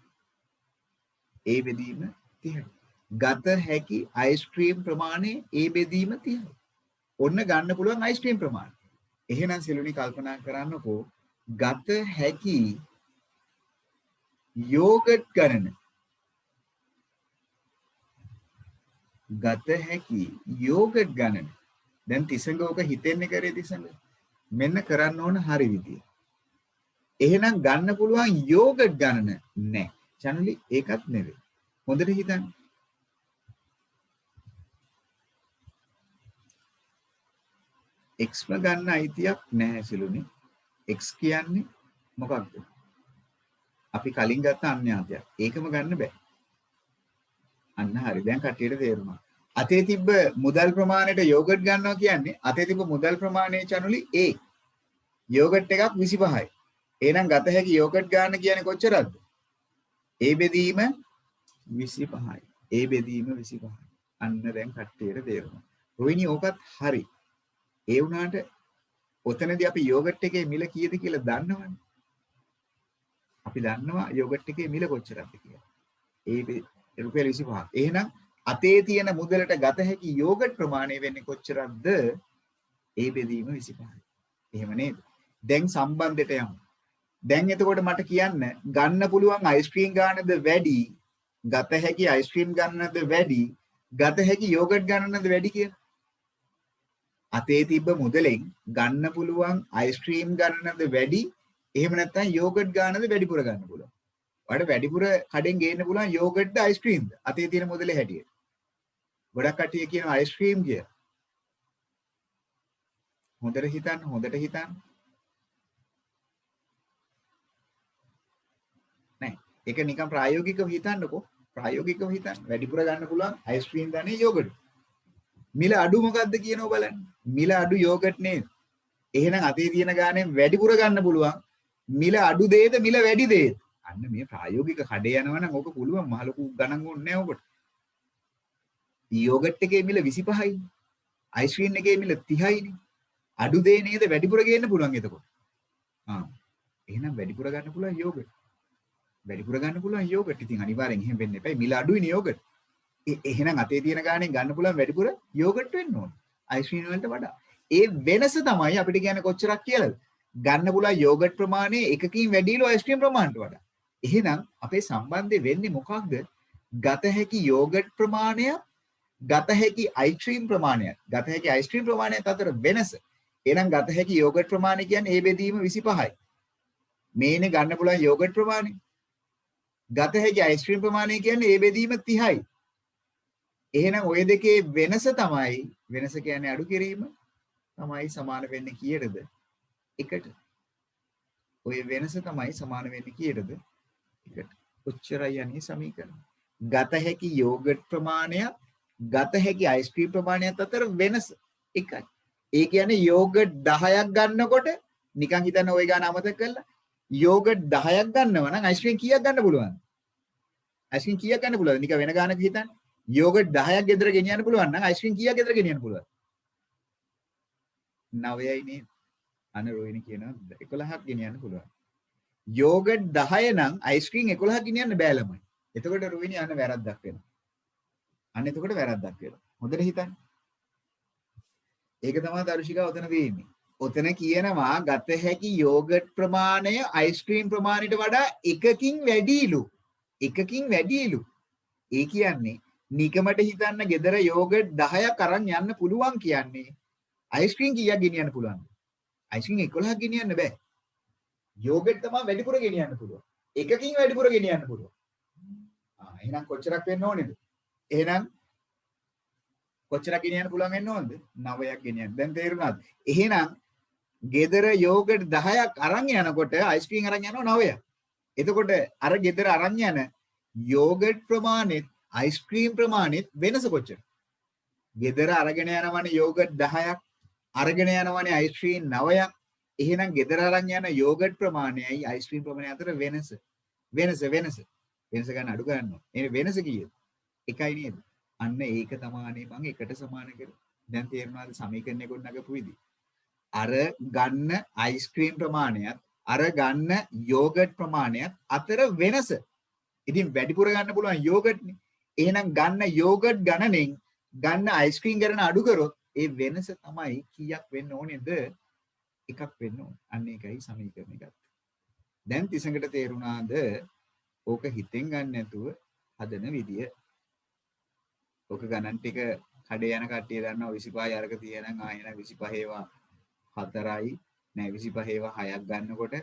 A බෙදීම 30යි. ගත හැකි අයිස්ක්‍රීම් ප්‍රමාණය A බෙදීම 30යි. ඔන්න ගන්න පුළුවන් අයිස්ක්‍රීම් ප්‍රමාණය. එහෙනම් සිළුනි කල්පනා කරන්නකෝ ගත හැකි යෝගට් ගණන. ගත හැකි යෝගට් ගණන. දැන් තිසඟ ඕක හිතෙන්නේ කරේ තිසඟ. මෙන්න කරන්න ඕන හරි විදිය. එහෙනම් ගන්න පුළුවන් යෝගට් ගණන නැහැ. චැනලි ඒකත් නෙවෙයි. හොඳට හිතන්න. x ගන්න අයිතියක් නැහැ සිළුනේ. x කියන්නේ මොකක්ද? අපි කලින් ගත්ත අන්‍යාතයක්. ඒකම ගන්න බෑ. අන්න හරි. දැන් කට්ටියට තේරුණා. අතේ තිබ්බ මුදල් ප්‍රමාණයට යෝගට් ගන්නවා කියන්නේ අතේ තිබ්බ මුදල් ප්‍රමාණයේ චනුලි A. යෝගට් එකක් 25යි. එහෙනම් ගත හැකි යෝගට් ගන්න කියන්නේ කොච්චරද? A බෙදීම 25යි. A බෙදීම 25යි. අන්න දැන් කට්ටියට තේරුණා. රොයිනි ඕකත් හරි. ඒ වුණාට ඔතනදී අපි යෝගට් එකේ මිල කීයද කියලා දන්නවනේ. අපි දන්නවා යෝගට් එකේ මිල කොච්චරද කියලා. ඒ රුපියල් 25ක්. එහෙනම් අතේ තියෙන මුදලට ගත හැකි යෝගට් ප්‍රමාණය වෙන්නේ කොච්චරද? ඒ බෙදීම 25යි. එහෙම නේද? දැන් සම්බන්ධයට යමු. දැන් එතකොට මට කියන්න ගන්න පුළුවන් අයිස්ක්‍රීම් ගන්නද වැඩි? ගත හැකි අයිස්ක්‍රීම් ගන්නද වැඩි? ගත හැකි යෝගට් ගන්නද වැඩි කියලා? අතේ තිබ්බ මුදලෙන් ගන්න පුළුවන් අයිස්ක්‍රීම් ගන්නද වැඩි? එහෙම නැත්නම් යෝගට් ගන්නද වැඩිපුර ගන්න පුළුවන්? ඔයාලට වැඩිපුර කඩෙන් ගේන්න පුළුවන් යෝගට්ද අයිස්ක්‍රීම්ද? අතේ තියෙන මුදලේ හැටියට. ගොඩක් කට්ටිය කියනවා අයිස්ක්‍රීම් කියලා. හොඳට හිතන්න, හොඳට හිතන්න. නෑ. ඒක නිකන් ප්‍රායෝගිකව හිතන්නකෝ. ප්‍රායෝගිකව හිතන්න. වැඩිපුර ගන්න පුළුවන් අයිස්ක්‍රීම් දන්නේ යෝගට්. මිල අඩු මොකද්ද කියනවා බලන්න. මිල අඩු යෝගට් නේද? එහෙනම් අතේ තියෙන ගානේ වැඩිපුර ගන්න පුළුවන්. මිල අඩු දෙයද මිල වැඩි දෙයද? අන්න මේ ප්‍රායෝගික කඩේ යනවා නම් ඕක පුළුවන් මහ ලොකු ගණන් ඕනේ නැහැ ඔකට. යෝගට් එකේ මිල 25යි. අයිස්ක්‍රීම් එකේ මිල 30යිනේ. අඩු දෙය නේද වැඩිපුර ගේන්න පුළුවන් එතකොට. එහෙනම් වැඩිපුර ගන්න පුළුවන් යෝගට්. වැඩිපුර ගන්න පුළුවන් යෝගට්. ඉතින් අනිවාර්යෙන් එහෙම වෙන්න එපා. මිල අඩුයිනේ යෝගට්. එහෙනම් අතේ තියෙන ගාණෙන් ගන්න පුළුවන් වැඩිපුර යෝගට් වෙන්න ඕන. අයිස්ක්‍රීම් වලට වඩා. ඒ වෙනස තමයි අපිට කියන්නේ කොච්චරක් කියලාද? ගන්න පුළුවන් යෝගට් ප්‍රමාණය එකකින් වැඩිලු අයිස්ක්‍රීම් ප්‍රමාණයට වඩා. එහෙනම් අපේ සම්බන්ධය වෙන්නේ මොකක්ද? ගත හැකි යෝගට් ප්‍රමාණය, ගත හැකි අයිස්ක්‍රීම් ප්‍රමාණය, ගත හැකි අයිස්ක්‍රීම් ප්‍රමාණයත් අතර වෙනස. එහෙනම් ගත හැකි යෝගට් ප්‍රමාණය කියන්නේ ඒ බෙදීම 25යි. මේනේ ගන්න පුළුවන් යෝගට් ප්‍රමාණය. ගත හැකි අයිස්ක්‍රීම් ප්‍රමාණය කියන්නේ ඒ බෙදීම 30යි. එහෙනම් ওই දෙකේ වෙනස තමයි, වෙනස කියන්නේ අඩු කිරීම තමයි සමාන වෙන්නේ කීයටද? එකට. ওই වෙනස තමයි සමාන වෙන්නේ කීයටද? එකට. ඔච්චරයි යන්නේ සමීකරණ. ගත හැකි යෝගට් ප්‍රමාණය, ගත හැකි අයිස්ක්‍රීම් ප්‍රමාණයත් අතර වෙනස එකයි. ඒ කියන්නේ යෝගට් 10ක් ගන්නකොට නිකන් හිතන්න ওই ගාන අමතක කරලා යෝගට් 10ක් ගන්නවා නම් අයිස්ක්‍රීම් කීයක් ගන්න පුළුවන්ද? අයිස්ක්‍රීම් කීයක් ගන්න පුළුවන්ද? නිකන් වෙන ගානක හිතන්න. යෝගට් 10ක් ගෙදර ගෙනියන්න පුළුවන් නම් අයිස්ක්‍රීම් කීයක් ගෙදර ගෙනියන්න පුළුවන්? 9යි නේද? අන රොයිනි කියනවා 11ක් ගෙනියන්න පුළුවන්. යෝගට් 10 නම් අයිස්ක්‍රීම් 11ක් ගෙනියන්න බෑ ළමයි. එතකොට රොයිනි අන වැරද්දක් වෙනවා. අන්න එතකොට වැරද්දක් වෙනවා. හොඳට හිතන්න. ඒක තමයි දර්ශිකා ඔතන වෙන්නේ. ඔතන කියනවා ගත හැකි යෝගට් ප්‍රමාණය අයිස්ක්‍රීම් ප්‍රමාණයට වඩා එකකින් වැඩිලු. එකකින් වැඩිලු. ඒ කියන්නේ නිකමට හිතන්න ගෙදර යෝගට් 10ක් අරන් යන්න පුළුවන් කියන්නේ අයිස්ක්‍රීම් කීයක් ගෙනියන්න පුළුවන්ද? අයිස්ක්‍රීම් 11ක් ගෙනියන්න බෑ. යෝගට් තමයි වැඩිපුර ගෙනියන්න පුළුවන්. එකකින් වැඩිපුර ගෙනියන්න පුළුවන්. එහෙනම් කොච්චරක් වෙන්න ඕනේද? එහෙනම් කොච්චරක් ගෙනියන්න පුළුවන් වෙන්න ඕනද? 9ක් ගෙනියන්න. දැන් තේරුණාද? එහෙනම් ගෙදර යෝගට් 10ක් අරන් යනකොට අයිස්ක්‍රීම් අරන් යනවා 9ක්. එතකොට අර ගෙදර අරන් යන යෝගට් ප්‍රමාණෙත් අයිස්ක්‍රීම් ප්‍රමාණෙත් වෙනස කොච්චර? ගෙදර අරගෙන යනවනේ යෝගට් 10ක්, අරගෙන යනවනේ අයිස්ක්‍රීම් 9ක්. එහෙනම් ගෙදර අරන් යන යෝගට් ප්‍රමාණයයි අයිස්ක්‍රීම් ප්‍රමාණය අතර වෙනස. වෙනස ගන්න අඩු ගන්නවා. එහෙනම් වෙනස කීයද? එකයි නේද? අන්න ඒක තමයි මම එකට සමාන කරේ. දැන් තේරුණාද සමීකරණය ගොඩනගපු විදිහ? අර ගන්න අයිස්ක්‍රීම් ප්‍රමාණයත් අර ගන්න යෝගට් ප්‍රමාණයත් අතර වෙනස. ඉතින් වැඩිපුර ගන්න පුළුවන් යෝගට්නේ. එහෙනම් ගන්න යෝගට් ගණනෙන් ගන්න අයිස්ක්‍රීම් ගණන අඩු කරොත් ඒ වෙනස තමයි කීයක් වෙන්න ඕනේද? එකක් වෙන්න ඕනේ. අන්න ඒකයි සමීකරණය ගත්තේ. දැන් තිසඟට තේරුණාද? ඕක හිතෙන් ගන්න නැතුව හදන විදිය. ඕක ගණන් ටික කඩේ යන කට්ටිය දන්නවා 25යි අරක තියෙනම් ආයෙන 25 ඒවා 4යි නෑ 25 ඒවා 6ක් ගන්නකොට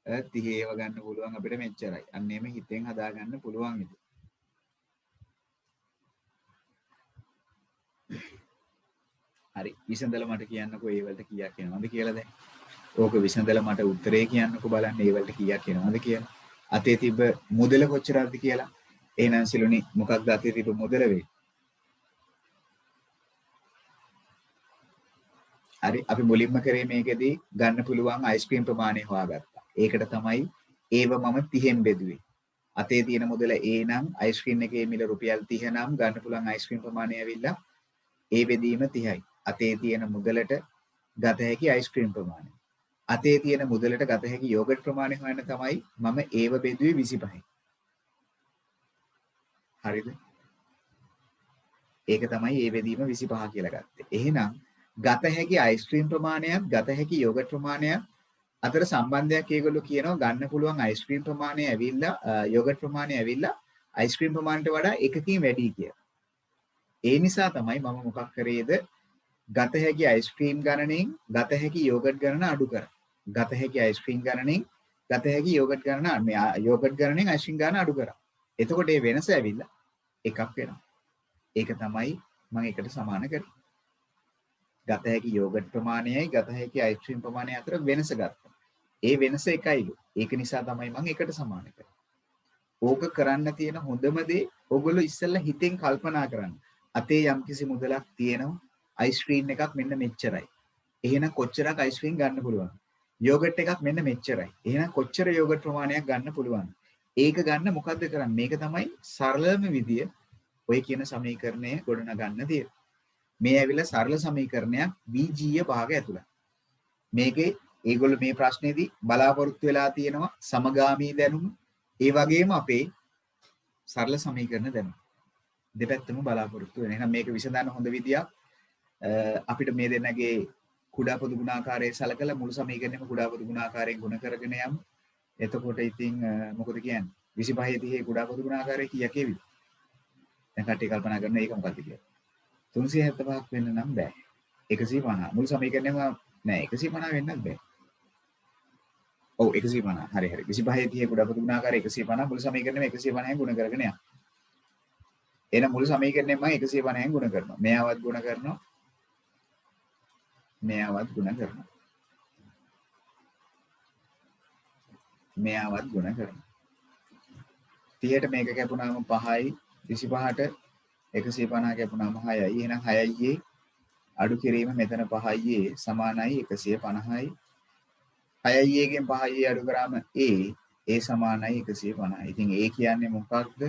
30 ඒවා ගන්න පුළුවන් අපිට මෙච්චරයි. අන්න එමෙ හිතෙන් හදා ගන්න පුළුවන් ඉතින්. හරි විසඳලා මට කියන්නකෝ ඒ වලට කීයක් එනවද කියලා දැන්. ඕක විසඳලා මට උත්තරේ කියන්නකෝ බලන්න ඒ වලට කීයක් එනවද කියලා. අතේ තිබ්බ මුදල කොච්චරද කියලා. එහෙනම් සිලුනි මොකක්ද අතේ තිබ්බ මුදල වෙන්නේ? හරි අපි මුලින්ම කරේ මේකෙදී ගන්න පුළුවන් අයිස්ක්‍රීම් ප්‍රමාණය හොයාගත්තා. ඒකට තමයි ඒව මම 30න් බෙදුවේ. අතේ තියෙන මුදල A නම් අයිස්ක්‍රීම් එකේ මිල රුපියල් 30 නම් ගන්න පුළුවන් අයිස්ක්‍රීම් ප්‍රමාණය ඇවිල්ලා ඒ බෙදීම 30යි. අතේ තියෙන මුදලට ගත හැකි අයිස්ක්‍රීම් ප්‍රමාණය. අතේ තියෙන මුදලට ගත හැකි යෝගට් ප්‍රමාණය හොයන්න තමයි මම ඒව බෙදුවේ 25යි. හරිද? ඒක තමයි ඒ බෙදීම 25 කියලා ගත්තේ. එහෙනම් ගත හැකි අයිස්ක්‍රීම් ප්‍රමාණයත් ගත හැකි යෝගට් ප්‍රමාණයත් අතර සම්බන්ධයක් ඒගොල්ලෝ කියනවා ගන්න පුළුවන් අයිස්ක්‍රීම් ප්‍රමාණය ඇවිල්ලා යෝගට් ප්‍රමාණය ඇවිල්ලා අයිස්ක්‍රීම් ප්‍රමාණයට වඩා එකකින් වැඩි කියලා. ඒ නිසා තමයි මම මොකක් කරේද ගත හැකි අයිස්ක්‍රීම් ගණනෙන් ගත හැකි යෝගට් ගණන අඩු කරා. ගත හැකි අයිස්ක්‍රීම් ගණනෙන් ගත හැකි යෝගට් ගණන මේ යෝගට් ගණනෙන් අයිස්ක්‍රීම් ගණන අඩු කරා. එතකොට මේ වෙනස ඇවිල්ලා එකක් වෙනවා. ඒක තමයි මම එකට සමාන කරේ. ගත හැකි යෝගට් ප්‍රමාණයයි ගත හැකි අයිස්ක්‍රීම් ප්‍රමාණය අතර වෙනස ගත්තා. ඒ වෙනස එකයිලු. ඒක නිසා තමයි මම එකට සමාන කරේ. ඕක කරන්න තියෙන හොඳම දේ ඕගොල්ලෝ ඉස්සෙල්ලා හිතෙන් කල්පනා කරන්න. අතේ යම්කිසි මුදලක් තියෙනවා. අයිස්ක්‍රීම් එකක් මෙන්න මෙච්චරයි. එහෙනම් කොච්චරක් අයිස්ක්‍රීම් ගන්න පුළුවන්? යෝගට් එකක් මෙන්න මෙච්චරයි. එහෙනම් කොච්චර යෝගට් ප්‍රමාණයක් ගන්න පුළුවන්? ඒක ගන්න මොකද්ද කරන්නේ? මේක තමයි සරලම විදිය ඔය කියන සමීකරණය ගොඩනගන්න තියෙනවා. මේ ඇවිල්ලා සරල සමීකරණයක් බීජීය භාග ඇතුළත්. මේකේ ඒගොල්ලෝ මේ ප්‍රශ්නේදී බලාපොරොත්තු වෙලා තියෙනවා සමගාමී දැනුම. ඒ වගේම අපේ සරල සමීකරණ දැනුම. දෙපැත්තම බලාපොරොත්තු වෙන. එහෙනම් මේක විසඳන්න හොඳ විදියක් අපිට මේ දෙන්නගේ කුඩා පොදු ගුණාකාරයේ සලකලා මුළු සමීකරණයම කුඩා පොදු ගුණාකාරයෙන් ගුණ කරගෙන යමු. එතකොට ඉතින් මොකද කියන්නේ? 25 30 කුඩා පොදු ගුණාකාරය කීයක් එවිද? දැන් කට්ටිය කල්පනා කරන එක මොකක්ද කියලා. 375ක් වෙන්න නම් බෑ. 150. මුළු සමීකරණයම නෑ 150 වෙන්නත් බෑ. ඔව් 150. හරි හරි. 25 30 කුඩා පොදු ගුණාකාරය 150 මුළු සමීකරණයම 150න් ගුණ කරගෙන යනවා. එහෙනම් මුළු සමීකරණයම මම 150න් ගුණ කරනවා. මෙයාවත් ගුණ කරනවා. මෙයාවත් ගුණ කරනවා. මෙයාවත් ගුණ කරනවා. 30ට මේක කැපුණාම 5යි 25ට 150 කැපුණාම 6යි. එහෙනම් 6යි අඩු කිරීම මෙතන 5යි සමානයි 150යි. 6යි ගෙන් 5යි අඩු කරාම a සමානයි 150යි. ඉතින් a කියන්නේ මොකක්ද?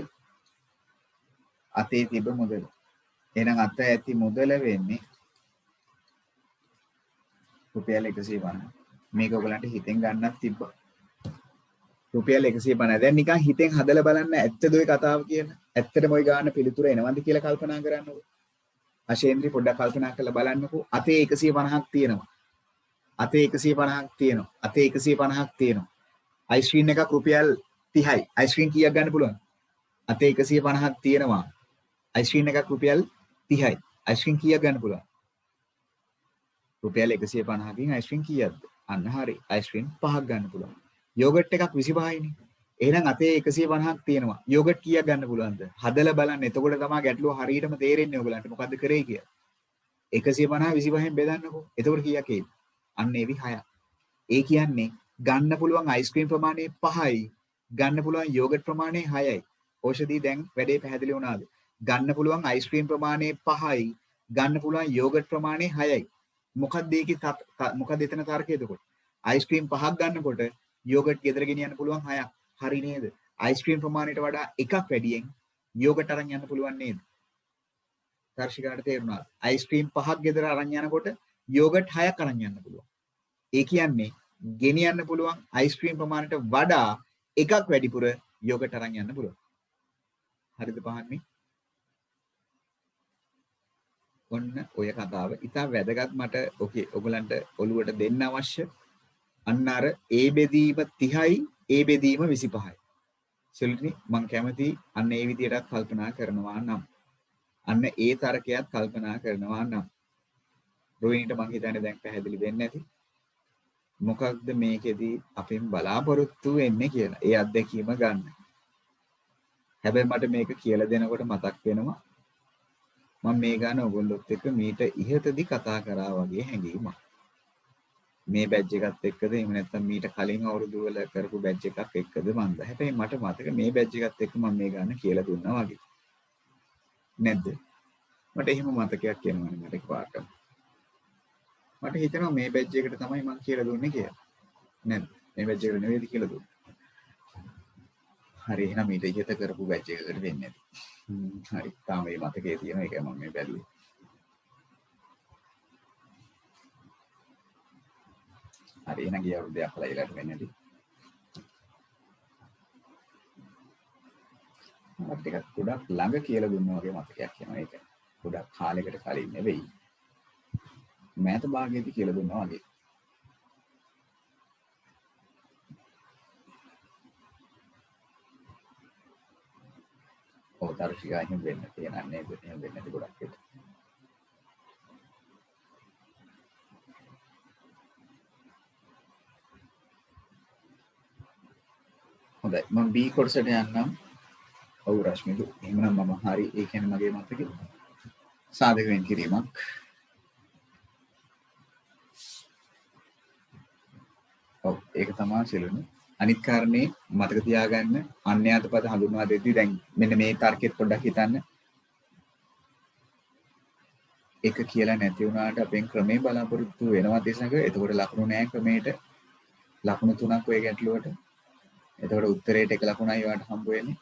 අතේ තිබ්බ මුදල. එහෙනම් අත ඇති මුදල වෙන්නේ රුපියල් 150. මේක ඔයගලන්ට හිතෙන් ගන්නත් තිබ්බා. රුපියල් 150. දැන් නිකන් හිතෙන් හදලා බලන්න ඇත්තද ඔය කතාව කියන. ඇත්තටම ওই ගන්න පිළිතුර එනවද කියලා කල්පනා කරන්නකෝ. අශේන්ද්‍රි පොඩ්ඩක් කල්පනා කරලා බලන්නකෝ. අතේ 150ක් තියෙනවා. අතේ 150ක් තියෙනවා. අතේ 150ක් තියෙනවා. අයිස්ක්‍රීම් එකක් රුපියල් 30යි. අයිස්ක්‍රීම් කීයක් ගන්න පුළුවන්? අතේ 150ක් තියෙනවා. අයිස්ක්‍රීම් එකක් රුපියල් 30යි. අයිස්ක්‍රීම් කීයක් ගන්න පුළුවන්? රුපියල් 150කින් අයිස්ක්‍රීම් කීයක්ද? අන්න හරි. අයිස්ක්‍රීම් 5ක් ගන්න පුළුවන්. යෝගට් එකක් 25යිනේ. එහෙනම් අතේ 150ක් තියෙනවා. යෝගට් කීයක් ගන්න පුළුවන්ද? හදලා බලන්න. එතකොට තමයි ගැටලුව හරියටම තේරෙන්නේ ඔයගලන්ට මොකද්ද කරේ කියලා. 150 25න් බෙදන්නකෝ. එතකොට කීයක් එයිද? අන්න ඒවි 6ක්. ඒ කියන්නේ ගන්න පුළුවන් අයිස්ක්‍රීම් ප්‍රමාණය 5යි. ගන්න පුළුවන් යෝගට් ප්‍රමාණය 6යි. ඕෂදී දැන් වැඩේ පැහැදිලි වුණාද? ගන්න පුළුවන් අයිස්ක්‍රීම් ප්‍රමාණය 5යි. ගන්න පුළුවන් යෝගට් ප්‍රමාණය 6යි. මොකක්ද ඒකේ මොකක්ද එතන තර්කය එතකොට? අයිස්ක්‍රීම් 5ක් ගන්නකොට යෝගට් ගෙදර ගෙනියන්න පුළුවන් 6ක්. හරි නේද? අයිස්ක්‍රීම් ප්‍රමාණයට වඩා එකක් වැඩියෙන් යෝගට් අරන් යන්න පුළුවන් නේද? දර්ශකයන්ට තේරුණාද? අයිස්ක්‍රීම් 5ක් ගෙදර අරන් යනකොට යෝගට් 6ක් අරන් යන්න පුළුවන්. ඒ කියන්නේ ගෙනියන්න පුළුවන් අයිස්ක්‍රීම් ප්‍රමාණයට වඩා එකක් වැඩිපුර යෝගට් අරන් යන්න පුළුවන්. හරිද පහන්නේ? ඔන්න ඔය කතාව. ඉතින් වැදගත් මට ඔකේ ඔයගලන්ට ඔලුවට දෙන්න අවශ්‍ය. අන්න අර A බෙදීම 30යි A බෙදීම 25යි. සෙල්ටි මම කැමති අන්න ඒ විදිහටත් කල්පනා කරනවා නම් අන්න ඒ තරකයක් කල්පනා කරනවා නම් රොයින්ට මං හිතන්නේ දැන් පැහැදිලි වෙන්නේ නැති මොකක්ද මේකෙදි අපෙන් බලාපොරොත්තු වෙන්නේ කියලා. ඒ අත්දැකීම ගන්න. හැබැයි මට මේක කියලා දෙනකොට මතක් වෙනවා මම මේ ගාන ඔයගොල්ලොත් එක්ක මීට ඉහතදී කතා කරා වගේ හැඟීමක්. මේ බැජ් එකත් එක්කද එහෙම නැත්නම් මීට කලින් අවුරුදු වල කරපු බැජ් එකක් එක්කද මන්ද. හැබැයි මට මතක මේ බැජ් එකත් එක්ක මම මේ ගාන කියලා දුන්නා වගේ. නැද්ද? මට එහෙම මතකයක් එනවනේ මට එකපාරටම. මට හිතෙනවා මේ බැජ් එකට තමයි මම කියලා දුන්නේ කියලා. නැද්ද? මේ බැජ් එකට නෙවෙයිද කියලා දුන්නේ. හරි එහෙනම් ඊට ඉහත කරපු බැජ් එකකට වෙන්නේ නැති. හරි. තාම මේ මතකයේ තියෙනවා ඒකයි මම මේ බැලුවේ. හරි එහෙනම් ගිය අවුරුද්දේ අපලා ඊළඟට වෙන්නේ නැති. මට ටිකක් ගොඩක් ළඟ කියලා දුන්නා වගේ මතකයක් එනවා ඒක. ගොඩක් කාලයකට කලින් නෙවෙයි. මෑත භාගයේදී කියලා දුන්නා වගේ. ඔව් දර්ශිකා එහෙම වෙන්න තියෙනවා නේද? එහෙම වෙන්නේ නැති ගොඩක් ඒක. හොඳයි මම B කොටසට යන්නම්. ඔව් රශ්මිදු. එහෙමනම් මම හරි ඒ කියන්නේ මගේ මතකෙ සාධක වෙන් කිරීමක්. ඔව් ඒක තමයි සිලුනේ. අනිත් කාරණේ මතක තියාගන්න අන්‍යාත පද හඳුන්වා දෙද්දී දැන් මෙන්න මේ තර්කෙත් පොඩ්ඩක් හිතන්න. එක කියලා නැති වුණාට අපෙන් ක්‍රමේ බලාපොරොත්තු වෙනවා දෙසක. එතකොට ලකුණු නැහැ ක්‍රමයට. ලකුණු 3ක් ඔය ගැටලුවට. එතකොට උත්තරේට එක ලකුණයි වාට හම්බ වෙන්නේ.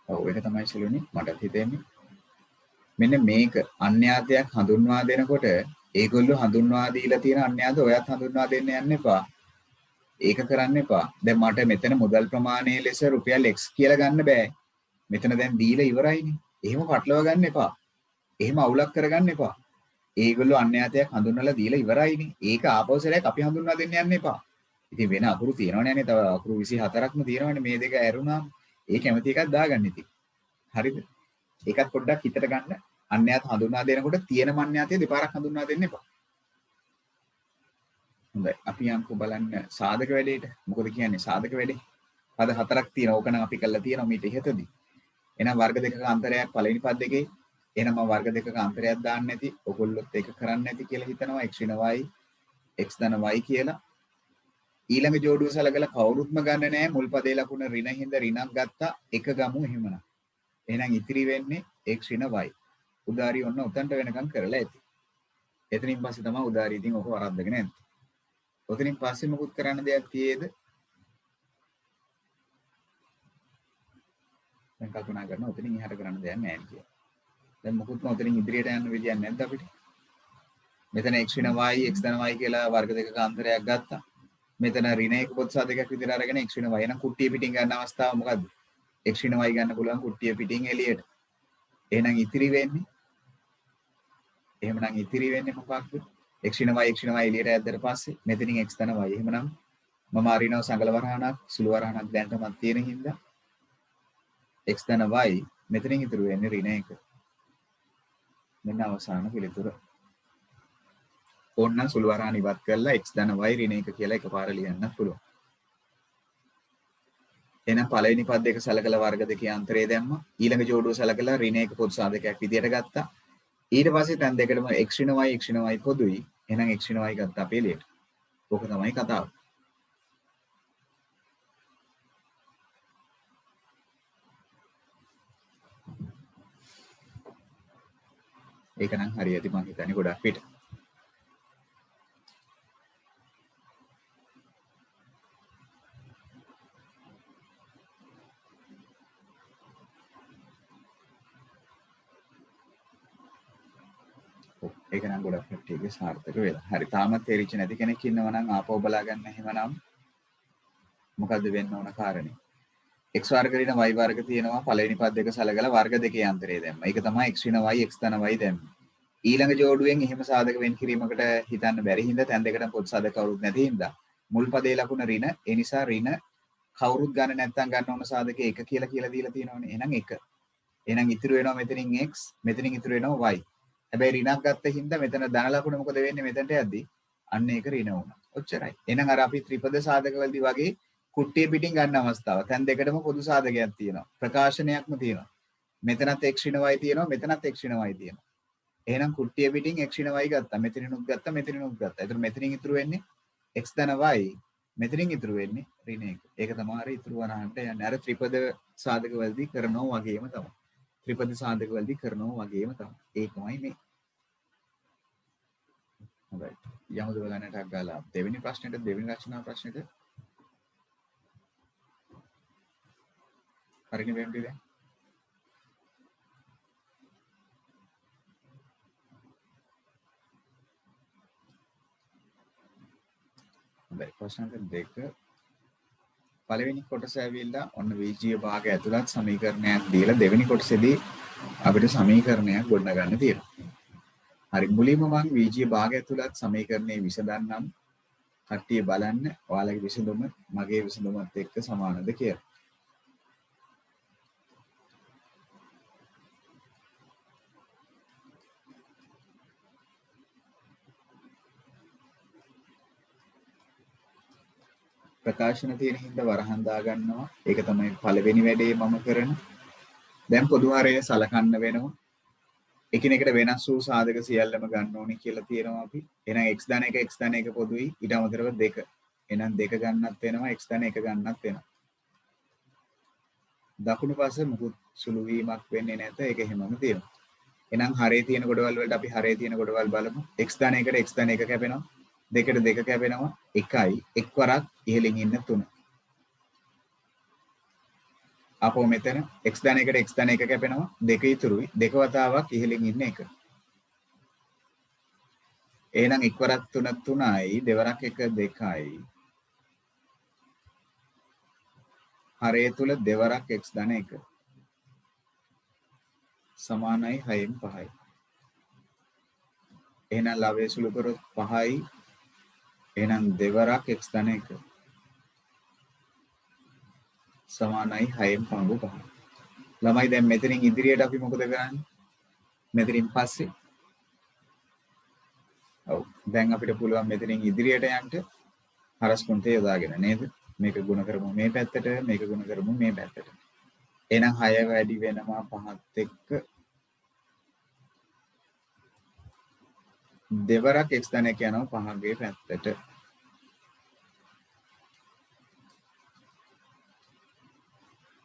ඔව් ඒක තමයි සුළුනේ මට හිතෙන්නේ. මෙන්න මේක අන්‍යාදයක් හඳුන්වා දෙනකොට ඒගොල්ලෝ හඳුන්වා දීලා තියෙන අන්‍යාද ඔයත් හඳුන්වා දෙන්න යන්න එපා. ඒක කරන්න එපා. දැන් මට මෙතන මුදල් ප්‍රමාණය ලෙස රුපියල් X කියලා ගන්න බෑ. මෙතන දැන් දීලා ඉවරයිනේ. එහෙම පටලවා ගන්න එපා. එහෙම අවුලක් කරගන්න එපා. ඒගොල්ලෝ අන්‍යාතයක් හඳුන්වලා දීලා ඉවරයිනේ. ඒක ආපෞසරයක් අපි හඳුන්වා දෙන්න යන්න එපා. ඉතින් වෙන අකුරු තියෙනවනේ නේ. තව අකුරු 24ක්ම තියෙනවනේ මේ දෙක ඇරුණාම. ඒ කැමති එකක් දාගන්න ඉතින්. හරිද? ඒකත් පොඩ්ඩක් හිතට ගන්න. අන්‍යාත හඳුන්වා දෙනකොට තියෙන අන්‍යාතය දෙපාරක් හඳුන්වා දෙන්න එපා. හොඳයි. අපි යම්කෝ බලන්න සාධක වැඩේට. මොකද කියන්නේ සාධක වැඩේ? පද හතරක් තියෙනවා. ඕක නම් අපි කරලා තියෙනවා මීට ඉහතදී. එහෙනම් වර්ග දෙකක අන්තරයක් පළවෙනි පද දෙකේ. එහෙනම් මම වර්ග දෙකක අන්තරයක් දාන්න නැති. ඔයගොල්ලොත් ඒක කරන්න නැති කියලා හිතනවා. x වෙන y x ධන y කියලා. ඊළඟ ජෝඩුව සලකලා කවුරුත්ම ගන්න නැහැ. මුල් පදේ ලකුණ ඍණ හින්දා ඍණක් ගත්තා. එක ගමු එහෙමනම්. එහෙනම් ඉතිරි වෙන්නේ x ඍණ y. උදාරිය ඔන්න උතන්ට වෙනකම් කරලා ඇති. එතනින් පස්සේ තමයි උදාරිය ඉතින් ඔක වරද්දගෙන නැත්තේ. ඔතනින් පස්සේ මොකුත් කරන්න දෙයක් තියේද? දැන් කල්පනා කරනවා ඔතනින් එහාට කරන්න දෙයක් නැහැ කියලා. දැන් මොකුත්ම ඔතනින් ඉදිරියට යන්න විදියක් නැද්ද අපිට? මෙතන x වෙන y x ධන y කියලා වර්ග දෙකක අන්තරයක් ගත්තා. මෙතන ඍණ එක පොත් සාධකයක් විදිහට අරගෙන x වෙන y නම් කුට්ටිය පිටින් ගන්න අවස්ථාව මොකද්ද? x වෙන y ගන්න පුළුවන් කුට්ටිය පිටින් එළියට. එහෙනම් ඉතිරි වෙන්නේ මොකක්ද? x වෙන y එළියට ඇද්දට පස්සේ මෙතනින් x ධන y. එහෙමනම් මම අරිනව සංගල වරහණක් සුළු වරහණක් දැන්ටමත් තියෙන හින්දා x ධන y මෙතනින් ඉතුරු වෙන්නේ ඍණ 1. මෙන්න අවසාන පිළිතුර. ඕනනම් සුළු වරහණ ඉවත් කරලා x ධන y ඍණ 1 කියලා එකපාර ලියන්නත් පුළුවන්. එහෙනම් පළවෙනි පද දෙක සලකලා වර්ග දෙකේ අන්තරය දැම්මා. ඊළඟ ජෝඩුව සලකලා ඍණ 1 පොදු සාධකයක් විදියට ගත්තා. ඊට පස්සේ තැන් දෙකටම x ඍණ y පොදුයි. එහෙනම් x ඍණ y ගත්තා අපි එළියට. ඕක තමයි කතාව. ඒක නම් හරියටි මම හිතන්නේ ගොඩක් පිට. ඒක නම් ගොඩක් කට්ටියගේ සාර්ථක වෙලා. හරි. තාමත් තේරිච්ච නැති කෙනෙක් ඉන්නවා නම් ආපහු බලා ගන්න. එහෙමනම් මොකද්ද වෙන්න ඕන කාරණේ? x වර්ග ඍණ y වර්ග තියෙනවා. පළවෙනි පද දෙක සලකලා වර්ග දෙකේ අන්තරය දැම්මා. ඒක තමයි x ඍණ y x ධන y දැම්මේ. ඊළඟ ජෝඩුවෙන් එහෙම සාධක වෙන් කිරීමකට හිතන්න බැරි හින්දා තැන් දෙකටම පොදු සාධක කවුරුත් නැති හින්දා මුල් පදේ ලකුණ ඍණ. ඒ නිසා ඍණ කවුරුත් ගන්න නැත්නම් ගන්න ඕන සාධකේ 1 කියලා දීලා තියෙනවනේ. එහෙනම් 1. එහෙනම් ඉතුරු වෙනවා මෙතනින් x, මෙතනින් ඉතුරු වෙනවා y. හැබැයි ඍණක් ගත්ත හින්දා මෙතන ධන ලකුණ මොකද වෙන්නේ මෙතනට යද්දි? අන්න ඒක ඍණ වුණා. ඔච්චරයි. එහෙනම් අර අපි ත්‍රිපද සාධකවලදී වගේ කුට්ටිය පිටින් ගන්න අවස්ථාව. දැන් දෙකටම පොදු සාධකයක් තියෙනවා. ප්‍රකාශනයක්ම තියෙනවා. මෙතනත් x ඍණ y තියෙනවා, මෙතනත් x ඍණ y තියෙනවා. එහෙනම් කුට්ටිය පිටින් x ඍණ y ගත්තා. මෙතනිනුත් ගත්තා, මෙතනිනුත් ගත්තා. ඒතර මෙතනින් ඉතුරු වෙන්නේ x ධන y. මෙතනින් ඉතුරු වෙන්නේ ඍණ 1. ඒක තමයි අර ඉතුරු වරහන්ට යන්නේ. අර ත්‍රිපද සාධකවලදී කරනවා වගේම තමයි. ත්‍රිපද සාධකවලදී කරනවා වගේම තමයි. ඒකමයි මේ. හොඳයි. යමුද බලන්නටක් ගාලා දෙවෙනි ප්‍රශ්නෙට දෙවෙනි රචනා ප්‍රශ්නෙට. හරිනේ වෙන්නේ දැන්. හොඳයි. ප්‍රශ්න දෙක. පළවෙනි කොටස ඇවිල්ලා ඔන්න වීජීය භාගය ඇතුළත් සමීකරණයක් දීලා දෙවෙනි කොටසේදී අපිට සමීකරණයක් ගොඩනගන්න තියෙනවා. හරි මුලින්ම මම වීජීය භාගය ඇතුළත් සමීකරණේ විසඳන්නම්. කට්ටිය බලන්න ඔයාලගේ විසඳුම මගේ විසඳුමත් එක්ක සමානද කියලා. ප්‍රකාශන තියෙන හින්දා වරහන් දා ගන්නවා. ඒක තමයි පළවෙනි වැඩේ මම කරන. දැන් පොදු හරය සලකන්න වෙනවා. එකිනෙකට වෙනස් වූ සාධක සියල්ලම ගන්න ඕනේ කියලා තියෙනවා අපි. එහෙනම් x ධන 1 x ධන 1 පොදුයි. ඊට අමතරව 2. එහෙනම් 2 ගන්නත් වෙනවා x ධන 1 ගන්නත් වෙනවා. දකුණු පාසේ මුකුත් සුළු වීමක් වෙන්නේ නැත. ඒක එහෙමම තියෙනවා. එහෙනම් හරේ තියෙන කොටවල් වලට අපි හරේ තියෙන කොටවල් බලමු. x ධන 1ට x ධන 1 කැපෙනවා. 2ට 2 කැපෙනවා. 1යි එක් වරක් ඉහළින් ඉන්න 3. අපෝ මෙතන x ධන එකට x ධන එක කැපෙනවා. දෙක ඉතුරුයි. දෙක වතාවක් ඉහළින් ඉන්න එක. එහෙනම් එක්වරක් 3 3යි දෙවරක් 1 2යි. හරය තුල දෙවරක් x ධන 1 සමානයි 6න් 5යි. එහෙනම් ලවයේ සුළු කරොත් 5යි. එහෙනම් දෙවරක් x ධන 1 සමානයි 6න් පංගු 5. ළමයි දැන් මෙතනින් ඉදිරියට අපි මොකද කරන්නේ? මෙතනින් පස්සේ ඔව් දැන් අපිට පුළුවන් මෙතනින් ඉදිරියට යන්න හරස් කුණ්ඨය යොදාගෙන නේද? මේක ගුණ කරමු මේ පැත්තට, මේක ගුණ කරමු මේ පැත්තට. එහෙනම් 6 වැඩි වෙනවා 5ත් එක්ක දෙවරක් x ධන 1 යනවා 5ගේ පැත්තට.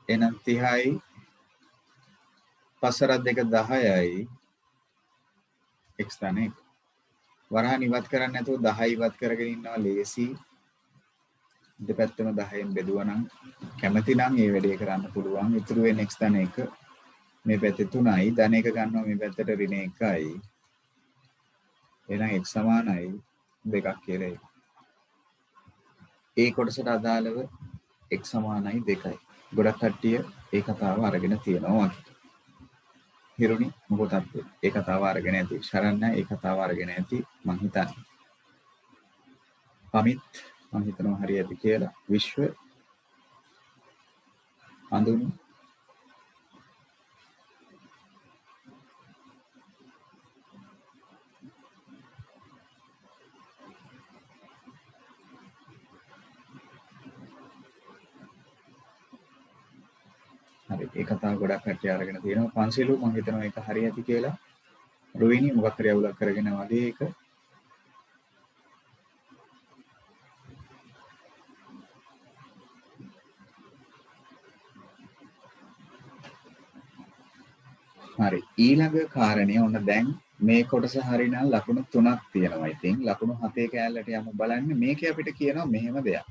එහෙනම් 30යි 5 2 10යි x ධන 1. වරහන් ඉවත් කරන්නේ නැතුව 10 ඉවත් කරගෙන ඉන්නවා ලේසි. දෙපැත්තම 10න් බෙදුවා නම් කැමති නම් මේ වැඩේ කරන්න පුළුවන්. ඉතුරු වෙන x ධන 1 මේ පැත්තේ 3යි. ධන 1 ගන්නවා මේ පැත්තට ඍණ 1යි. එහෙනම් x සමානයි 2ක් කියලා ඒක. ඒ කොටසට අදාළව x සමානයි 2යි. ගොඩක් කට්ටිය ඒ කතාව අරගෙන තියෙනවා වගේ. හිරුනි මොකටද ඒ කතාව අරගෙන ඇති. ශරණ්‍ය ඒ කතාව අරගෙන ඇති මං හිතන්නේ. පමිත් මං හිතනවා හරි ඇති කියලා. විශ්ව අඳුනි හරි ඒ කතාව ගොඩක් කට්ටිය අරගෙන තියෙනවා. පන්සිලු මං හිතනවා ඒක හරි ඇති කියලා. රුවිනි මොකක් හරි අවුලක් කරගෙන වගේ ඒක. හරි ඊළඟ කාරණය ඔන්න දැන් මේ කොටස හරිනම් ලකුණු 3ක් තියෙනවා. ඉතින් ලකුණු 7 කෑල්ලට යමු බලන්න. මේකේ අපිට කියනවා මෙහෙම දෙයක්.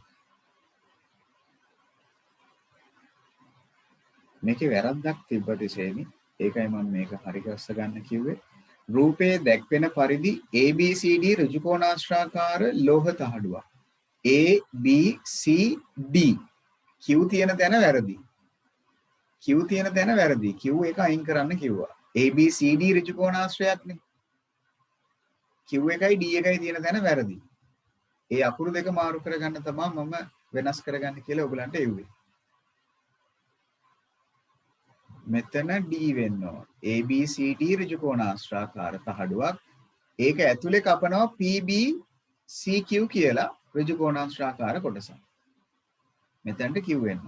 මේකේ වැරද්දක් තිබ්බතිසේනි. ඒකයි මම මේක හරි ගස්ස ගන්න කිව්වේ. රූපයේ දැක්වෙන පරිදි ABCD ඍජුකෝණාශ්‍රාකාර ලෝහ තහඩුවක්. ABCD Q තියෙන තැන වැරදි. Q තියෙන තැන වැරදි. Q එක අයින් කරන්න කිව්වා. ABCD ඍජුකෝණාශ්‍රයක්නේ. Q එකයි D එකයි තියෙන තැන වැරදි. ඒ අකුරු දෙක මාරු කරගන්න තමයි මම වෙනස් කරගන්න කියලා ඔයගලන්ට එව්වේ. මෙතන D වෙන්න ඕන. ABCD ඍජුකෝණාශ්‍රාකාර තහඩුවක්. ඒක ඇතුලේ කපනවා PBCQ කියලා ඍජුකෝණාශ්‍රාකාර කොටසක්. මෙතනට Q වෙන්න.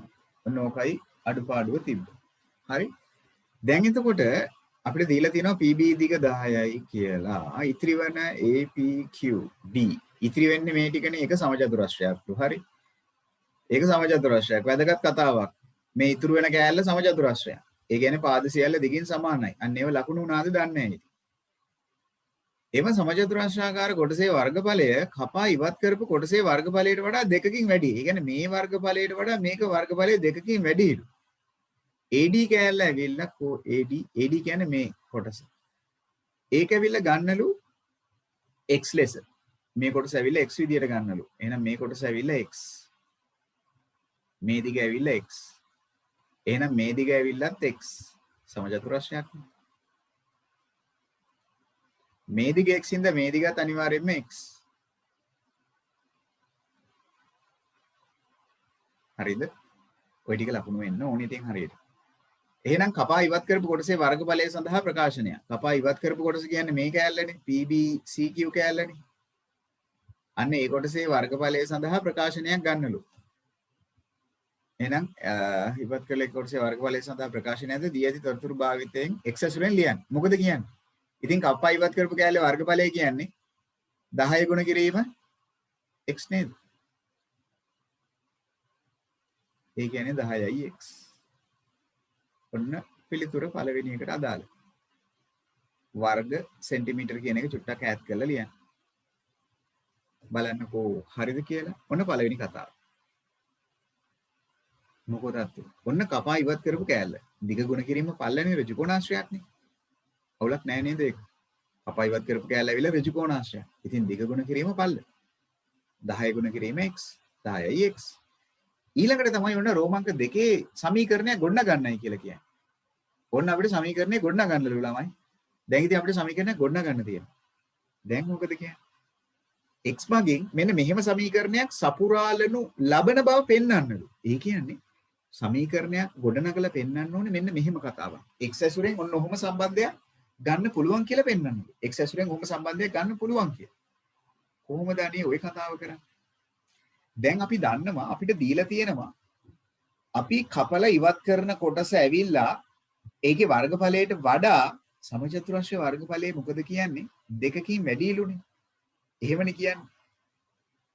ඔන්න ඕකයි අඩුපාඩුව තිබ්බේ. හරි. දැන් එතකොට අපිට දීලා තියෙනවා PB දිග 10යි කියලා. ඉතිරි වෙන APQD. ඉතිරි වෙන්නේ මේ ටිකනේ. ඒක සමචතුරස්‍රයක්. හරි. ඒක සමචතුරස්‍රයක්. වැදගත් කතාවක්. මේ ඉතුරු වෙන කෑල්ල සමචතුරස්‍රයක්. ඒ කියන්නේ පාද සියල්ල දිගින් සමානයි. අන්න ඒව ලකුණු උනාද දන්නේ නැහැ. එම සමචතුරස්‍රාකාර කොටසේ වර්ගඵලය කපා ඉවත් කරපු කොටසේ වර්ගඵලයට වඩා දෙකකින් වැඩි. ඒ කියන්නේ මේ වර්ගඵලයට වඩා මේක වර්ගඵලය දෙකකින් වැඩිලු. AD කෑල්ල ඇවිල්ලා AD කියන්නේ මේ කොටස. ඒක ඇවිල්ලා ගන්නලු x ලෙස. මේ කොටස ඇවිල්ලා x විදියට ගන්නලු. එහෙනම් මේ කොටස ඇවිල්ලා x. මේ දිග ඇවිල්ලා x. එහෙනම් මේ දිග ඇවිල්ලත් x. සමචතුරස්‍රයක්. මේ දිග x ඉඳ මේ දිගත් අනිවාර්යයෙන්ම x. හරිද? ඔය ටික ලකුණු වෙන්න ඕනේ ඉතින් හරියට. එහෙනම් කපා ඉවත් කරපු කොටසේ වර්ගඵලය සඳහා ප්‍රකාශනයක්. කපා ඉවත් කරපු කොටස කියන්නේ මේ කෑල්ලනේ PBCQ කෑල්ලනේ. අන්න ඒ කොටසේ වර්ගඵලය සඳහා ප්‍රකාශනයක් ගන්නලු. එහෙනම් ඉවත් කළ කොටසේ වර්ගඵලය සඳහා ප්‍රකාශනයද දී ඇති තොරතුරු භාවිතයෙන් x ඇසුරෙන් ලියන්න. මොකද කියන්නේ? ඉතින් කපා ඉවත් කරපු කෑල්ලේ වර්ගඵලය කියන්නේ 10 ගුණ කිරීම x නේද? ඒ කියන්නේ 10යි x. ඔන්න පිළිතුර පළවෙනි එකට අදාළ. වර්ග සෙන්ටිමීටර කියන එක චුට්ටක් ඈත් කරලා ලියන්න. බලන්නකෝ හරිද කියලා. ඔන්න පළවෙනි කතාව. මොකද ඔන්න කපා ඉවත් කරපු කෑල්ල. දිග ගුණ කිරීම පල්ලනේ ඍජු කෝණාශ්‍රයක්නේ. අවුලක් නැහැ නේද ඒක? කපා ඉවත් කරපු කෑල්ල ඇවිල්ලා ඍජු කෝණාශ්‍රයක්. ඉතින් දිග ගුණ කිරීම පල්ල. 10 ගුණ කිරීම x 10යි x. ඊළඟට තමයි ඔන්න රෝමාංක දෙකේ සමීකරණයක් ගොඩ ගන්නයි කියලා කියන්නේ. ඔන්න අපිට සමීකරණය ගොඩ ගන්නලු ළමයි. දැන් ඉතින් අපිට සමීකරණයක් ගොඩ ගන්න තියෙනවා. දැන් මොකද කියන්නේ? x මගින් මෙන්න මෙහෙම සමීකරණයක් සපුරාලනු ලබන බව පෙන්වන්නලු. ඒ කියන්නේ සමීකරණයක් ගොඩනගලා පෙන්වන්න ඕනේ මෙන්න මෙහෙම කතාවක්. x ඇසුරෙන් ඔන්න ඔහොම සම්බන්ධයක් ගන්න පුළුවන් කියලා පෙන්වන්නලු. x ඇසුරෙන් ඔහොම සම්බන්ධයක් ගන්න පුළුවන් කියලා. කොහොමද අනේ ওই කතාව කරන්නේ? දැන් අපි දන්නවා අපිට දීලා තියෙනවා අපි කපලා ඉවත් කරන කොටස ඇවිල්ලා ඒකේ වර්ගඵලයට වඩා සමචතුරස්‍රයේ වර්ගඵලය මොකද කියන්නේ? දෙකකින් වැඩිලුනේ. එහෙමනේ කියන්නේ.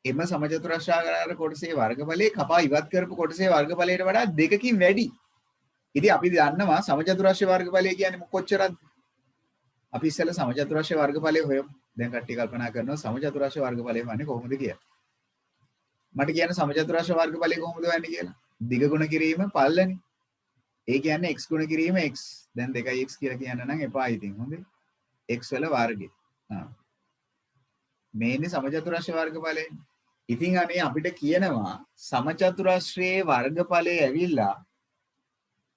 එම සමචතුරස්‍රාකාර කොටසේ වර්ගඵලයේ කපා ඉවත් කරපු කොටසේ වර්ගඵලයට වඩා දෙකකින් වැඩි. ඉතින් අපි දන්නවා සමචතුරස්‍රයේ වර්ගඵලය කියන්නේ කොච්චරද? අපි ඉස්සෙල්ලා සමචතුරස්‍රයේ වර්ගඵලය හොයමු. දැන් කට්ටිය කල්පනා කරනවා සමචතුරස්‍රයේ වර්ගඵලය වන්නේ කොහොමද කියලා. මට කියන්න සමචතුරස්‍රයේ වර්ගඵලය කොහොමද වන්නේ කියලා. දිග ගුණ කිරීම පල්ලනේ. ඒ කියන්නේ x ගුණ කිරීම x. දැන් 2x කියලා කියන්න නම් එපා ඉතින්. හොඳේ. x වල වර්ගය. මේන්නේ සමචතුරස්‍රයේ වර්ගඵලය. ඉතින් අනේ අපිට කියනවා සමචතුරස්‍රයේ වර්ගඵලය ඇවිල්ලා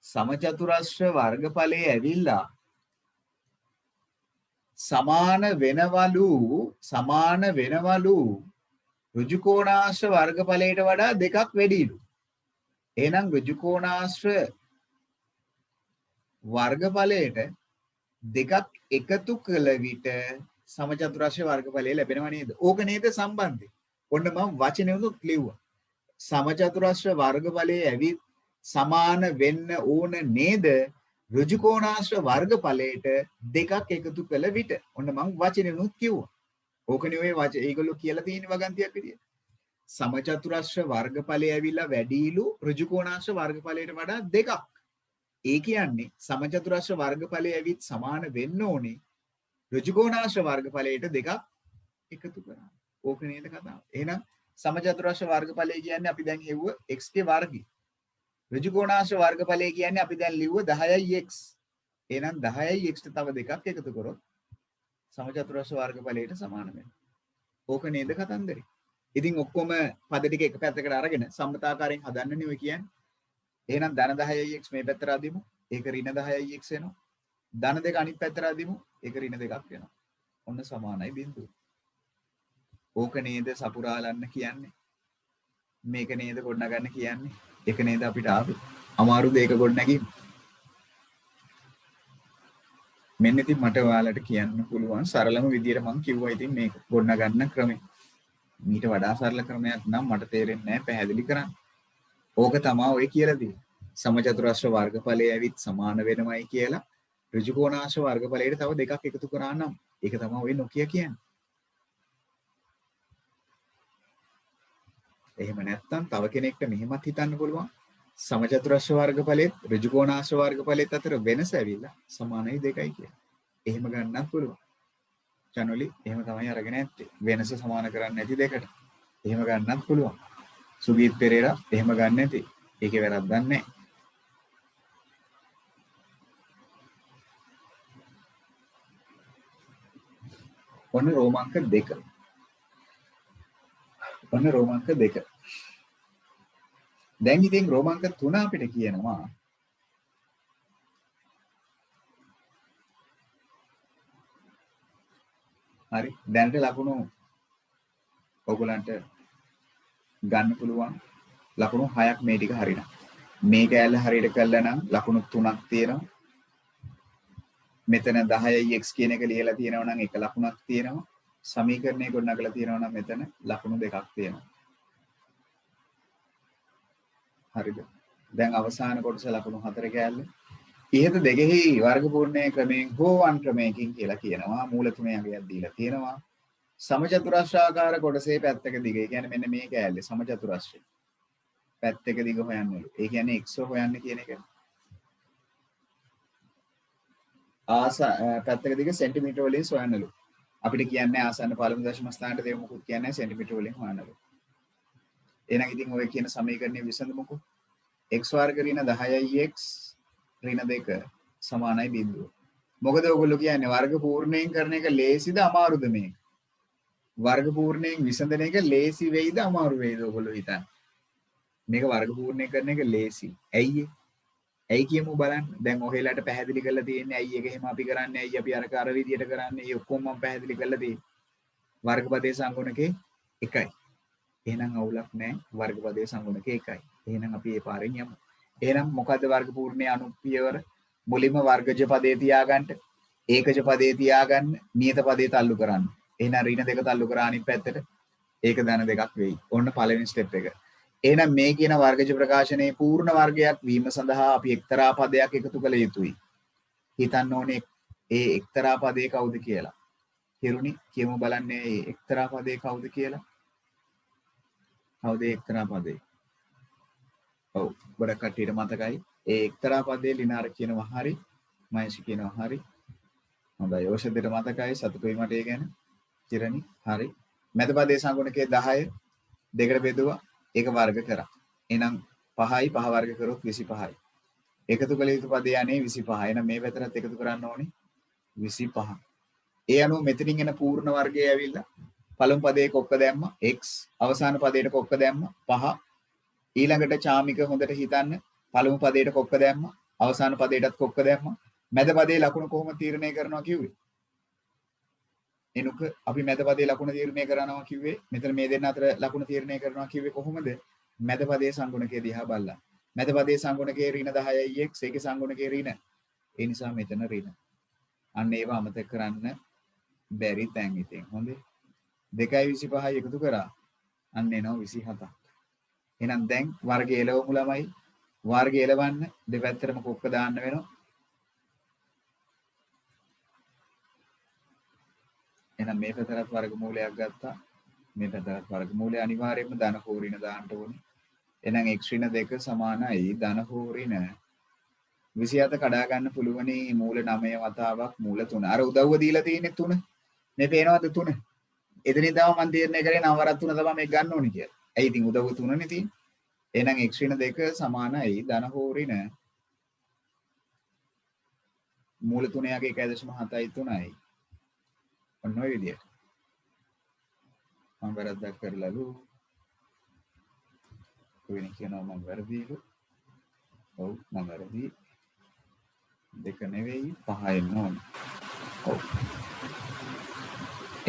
සමචතුරස්‍ර වර්ගඵලයේ ඇවිල්ලා සමාන වෙනවලු ඍජු කෝණාශ්‍ර වර්ගඵලයට වඩා දෙකක් වැඩිලු. එහෙනම් ඍජු කෝණාශ්‍ර වර්ගඵලයට දෙකක් එකතු කළ විට සමචතුරස්‍රයේ වර්ගඵලය ලැබෙනව නේද? ඕක නේද සම්බන්ධය. ඔන්න මම වචනේ උනොත් ලිව්වා. සමචතුරස්‍ර වර්ගඵලයේ ඇවිත් සමාන වෙන්න ඕන නේද? ඍජු කෝණාශ්‍ර වර්ගඵලයට දෙකක් එකතු කළ විට. ඔන්න මම වචනේ උනොත් කිව්වා. ඕකනේ ඔය ඒගොල්ලෝ කියලා තියෙන වගන්තියක් විදියට. සමචතුරස්‍ර වර්ගඵලය ඇවිල්ලා වැඩිලු ඍජු කෝණාශ්‍ර වර්ගඵලයට වඩා දෙකක්. ඒ කියන්නේ සමචතුරස්‍ර වර්ගඵලය ඇවිත් සමාන වෙන්න ඕනේ ඍජු කෝණාශ්‍ර වර්ගඵලයට දෙකක් එකතු කරා. ඕක නේද කතාව. එහෙනම් සමචතුරස්‍ර වර්ගඵලය කියන්නේ අපි දැන් හෙව්ව x ගේ වර්ගය. ඍජු කෝණාශ්‍ර වර්ගඵලය කියන්නේ අපි දැන් ලිව්ව 10යි x. එහෙනම් 10යි x ට තව දෙකක් එකතු කරොත් සමචතුරස්‍ර වර්ගඵලයට සමාන වෙනවා. ඕක නේද කතන්දරේ. ඉතින් ඔක්කොම පද ටික එක පැත්තකට අරගෙන සම්මතාකාරයෙන් හදන්නනේ ඔය කියන්නේ. එහෙනම් ධන 10යි x මේ පැත්තට අදිමු. ඒක ඍණ 10යි x වෙනවා. ධන දෙක අනිත් පැත්තට අදිමු. ඒක ඍණ දෙකක් වෙනවා. ඔන්න සමානයි බිඳුව. ඕක නේද සපුරාලන්න කියන්නේ. මේක නේද ගොඩනගන්න කියන්නේ. ඒක නේද අපිට ආවේ. අමාරු දෙයක ගොඩනැගීම. මෙන්න ඉතින් මට ඔයාලට කියන්න පුළුවන් සරලම විදියට මම කිව්වා ඉතින් මේක ගොඩනගන්න ක්‍රමය. මීට වඩා සරල ක්‍රමයක් නම් මට තේරෙන්නේ නැහැ පැහැදිලි කරන්න. ඕක තමයි ඔය කියලා දෙන්නේ. සමචතුරස්‍ර වර්ගඵලය ඇවිත් සමාන වෙනවයි කියලා ඍජු කෝණාශ්‍ර වර්ගඵලයට තව දෙකක් එකතු කරා නම් ඒක තමයි ඔය නොකිය කියන්නේ. එහෙම නැත්නම් තව කෙනෙක්ට මෙහෙමත් හිතන්න පුළුවන්. සමචතුරස්‍ර වර්ගඵලෙත් ඍජු කෝණාශ්‍ර වර්ගඵලෙත් අතර වෙනස ඇවිල්ලා සමානයි 2යි කියලා. එහෙම ගන්නත් පුළුවන්. චැනලි එහෙම තමයි අරගෙන ඇත්තේ. වෙනස සමාන කරන්නේ නැති දෙකට. එහෙම ගන්නත් පුළුවන්. සුගීත් පෙරේරා එහෙම ගන්න නැති. ඒකේ වැරද්දක් නැහැ. ඔන්න රෝමාංක 2. ඔන්න රෝමාංක 2. දැන් ඉතින් රෝමාංක 3 අපිට කියනවා හරි දැනට ලකුණු ඔයගලන්ට ගන්න පුළුවන් ලකුණු 6ක් මේ ටික හරියට. මේ කෑල්ල හරියට කළා නම් ලකුණු 3ක් තියෙනවා. මෙතන 10යි x කියන එක ලියලා තියෙනවා නම් එක ලකුණක් තියෙනවා. සමීකරණය ගොඩනගලා තියෙනවා නම් මෙතන ලකුණු 2ක් තියෙනවා. හරිද? දැන් අවසාන කොටස ලකුණු 4 කෑල්ල. ඉහත දෙකෙහි වර්ගපූර්ණයේ ක්‍රමයෙන් හෝ වන් ක්‍රමයකින් කියලා කියනවා. මූලතුමේ අගයක් දීලා තියෙනවා. සමචතුරස්‍රාකාර කොටසේ පැත්තක දිග. ඒ කියන්නේ මෙන්න මේ කෑල්ලේ සමචතුරස්‍රය. පැත්තක දිග හොයන්නලු. ඒ කියන්නේ x හොයන්න කියන එක. පැත්තක දිග සෙන්ටිමීටර වලින් හොයන්නලු. අපිට කියන්නේ ආසන්න පළමු දශම ස්ථානට දෙව මොකුත් කියන්නේ සෙන්ටිමීටර වලින් හොයන්නලු. එහෙනම් ඉතින් ඔය කියන සමීකරණය විසඳමුකෝ. x වර්ග ඍණ 10යි x ඍණ 2 සමානයි බිඳුව. මොකද ඔයගොල්ලෝ කියන්නේ වර්ග පූර්ණයෙන් කරන එක ලේසිද අමාරුද මේක? වර්ග පූර්ණයෙන් විසඳන එක ලේසි වෙයිද අමාරු වෙයිද ඔයගොල්ලෝ හිතන්නේ? මේක වර්ග පූර්ණයෙන් කරන එක ලේසි. ඇයි? ඇයි කියමු බලන්න. දැන් ඔහෙලට පැහැදිලි කරලා තියෙන්නේ ඇයි එක එහෙම අපි කරන්නේ? ඇයි අපි අර විදියට කරන්නේ? ඒ ඔක්කොම මම පැහැදිලි කරලා තියෙන්නේ. වර්ගපදයේ සංගුණකේ 1යි. එහෙනම් අවුලක් නැහැ. වර්ගපදයේ සංගුණකේ 1යි. එහෙනම් අපි ඒ පාරෙන් යමු. එහෙනම් මොකද්ද වර්ග පූර්ණයේ අනුපියවර? මුලින්ම වර්ගජ පදේ තියාගන්න. ඒකජ පදේ තියාගන්න. නියත පදේ තල්ලු කරන්න. එහෙනම් ඍණ දෙක තල්ලු කරා අනිත් පැත්තට. ඒක ධන දෙකක් වෙයි. ඔන්න පළවෙනි ස්ටෙප් එක. එහෙනම් මේ කියන වර්ගජ ප්‍රකාශනයේ පූර්ණ වර්ගයක් වීම සඳහා අපි එක්තරා පදයක් එකතු කළ යුතුයි. හිතන්න ඕනේ ඒ එක්තරා පදේ කවුද කියලා. හිරුනි කියමු බලන්නේ ඒ එක්තරා පදේ කවුද කියලා. කවුද එක්තරා පදේ? ඔව් ගොඩක් කට්ටියට මතකයි. ඒ එක්තරා පදේ ලිනාර කියනවා හරි. මහේෂ් කියනවා හරි. හොඳයි ඕෂධයට මතකයි සතුටුයි මට ඒ ගැන. චිරණි හරි. මැද පදේ සංගුණකයේ 10 දෙකට බෙදුවා. ඒක වර්ග කරා. එහෙනම් 5යි 5 වර්ග කරොත් 25යි. එකතු කළ යුතු පදේ යන්නේ 25. එහෙනම් මේ පැතරත් එකතු කරන්න ඕනේ 25. ඒ අනුව මෙතනින් එන පූර්ණ වර්ගය ඇවිල්ලා පළමු පදයේ කොක්ක දැම්ම x අවසාන පදයට කොක්ක දැම්ම 5. ඊළඟට චාමික හොඳට හිතන්න පළමු පදයට කොක්ක දැම්ම අවසාන පදයටත් කොක්ක දැම්ම මැද පදයේ ලකුණ කොහොම තීරණය කරනවා කිව්වේ? එනුක අපි මැද පදයේ ලකුණ තීරණය කරනවා කිව්වේ මෙතන මේ දෙන්න අතර ලකුණ තීරණය කරනවා කිව්වේ කොහොමද? මැද පදයේ සංගුණකයේ දිහා බලලා. මැද පදයේ සංගුණකයේ ඍණ 10යි x ඒකේ සංගුණකයේ ඍණ. ඒ නිසා මෙතන ඍණ. අන්න ඒව අමතක කරන්න බැරි තැන් ඉතින්. හොඳේ. 2යි 25යි එකතු කරා. අන්න එනවා 27ක්. එහෙනම් දැන් වර්ගය එළවමු ළමයි. වර්ගය එළවන්න දෙපැත්තටම කොක්ක දාන්න වෙනවා. එහෙනම් මේ පැතරත් වර්ගමූලයක් ගත්තා. මේ පැතරත් වර්ගමූලය අනිවාර්යයෙන්ම ධන හෝ ඍණ දාන්න ඕනේ. එහෙනම් x ඍණ 2 සමානයි ධන හෝ ඍණ 27 කඩා ගන්න පුළුවනි මූල 9 වතාවක් මූල 3. අර උදව්ව දීලා තියෙන්නේ 3. මේ පේනවද 3? එතනින් තමයි මම තීරණය කරේ 9 වරක් 3 තමයි මේක ගන්න ඕනේ කියලා. ඇයි ඉතින් උදව්ව 3නේ තියෙන්නේ. එහෙනම් x ඍණ 2 සමානයි ධන හෝ ඍණ මූල 3 යගේ 1.7යි 3යි. ඔන්න ඔය විදියට. මම වැරද්දක් කරලාලු. කොහෙන් කියනවා මම වැරදිලු. ඔව් මම වැරදි. 2 නෙවෙයි 5 එන්න ඕනේ. ඔව්.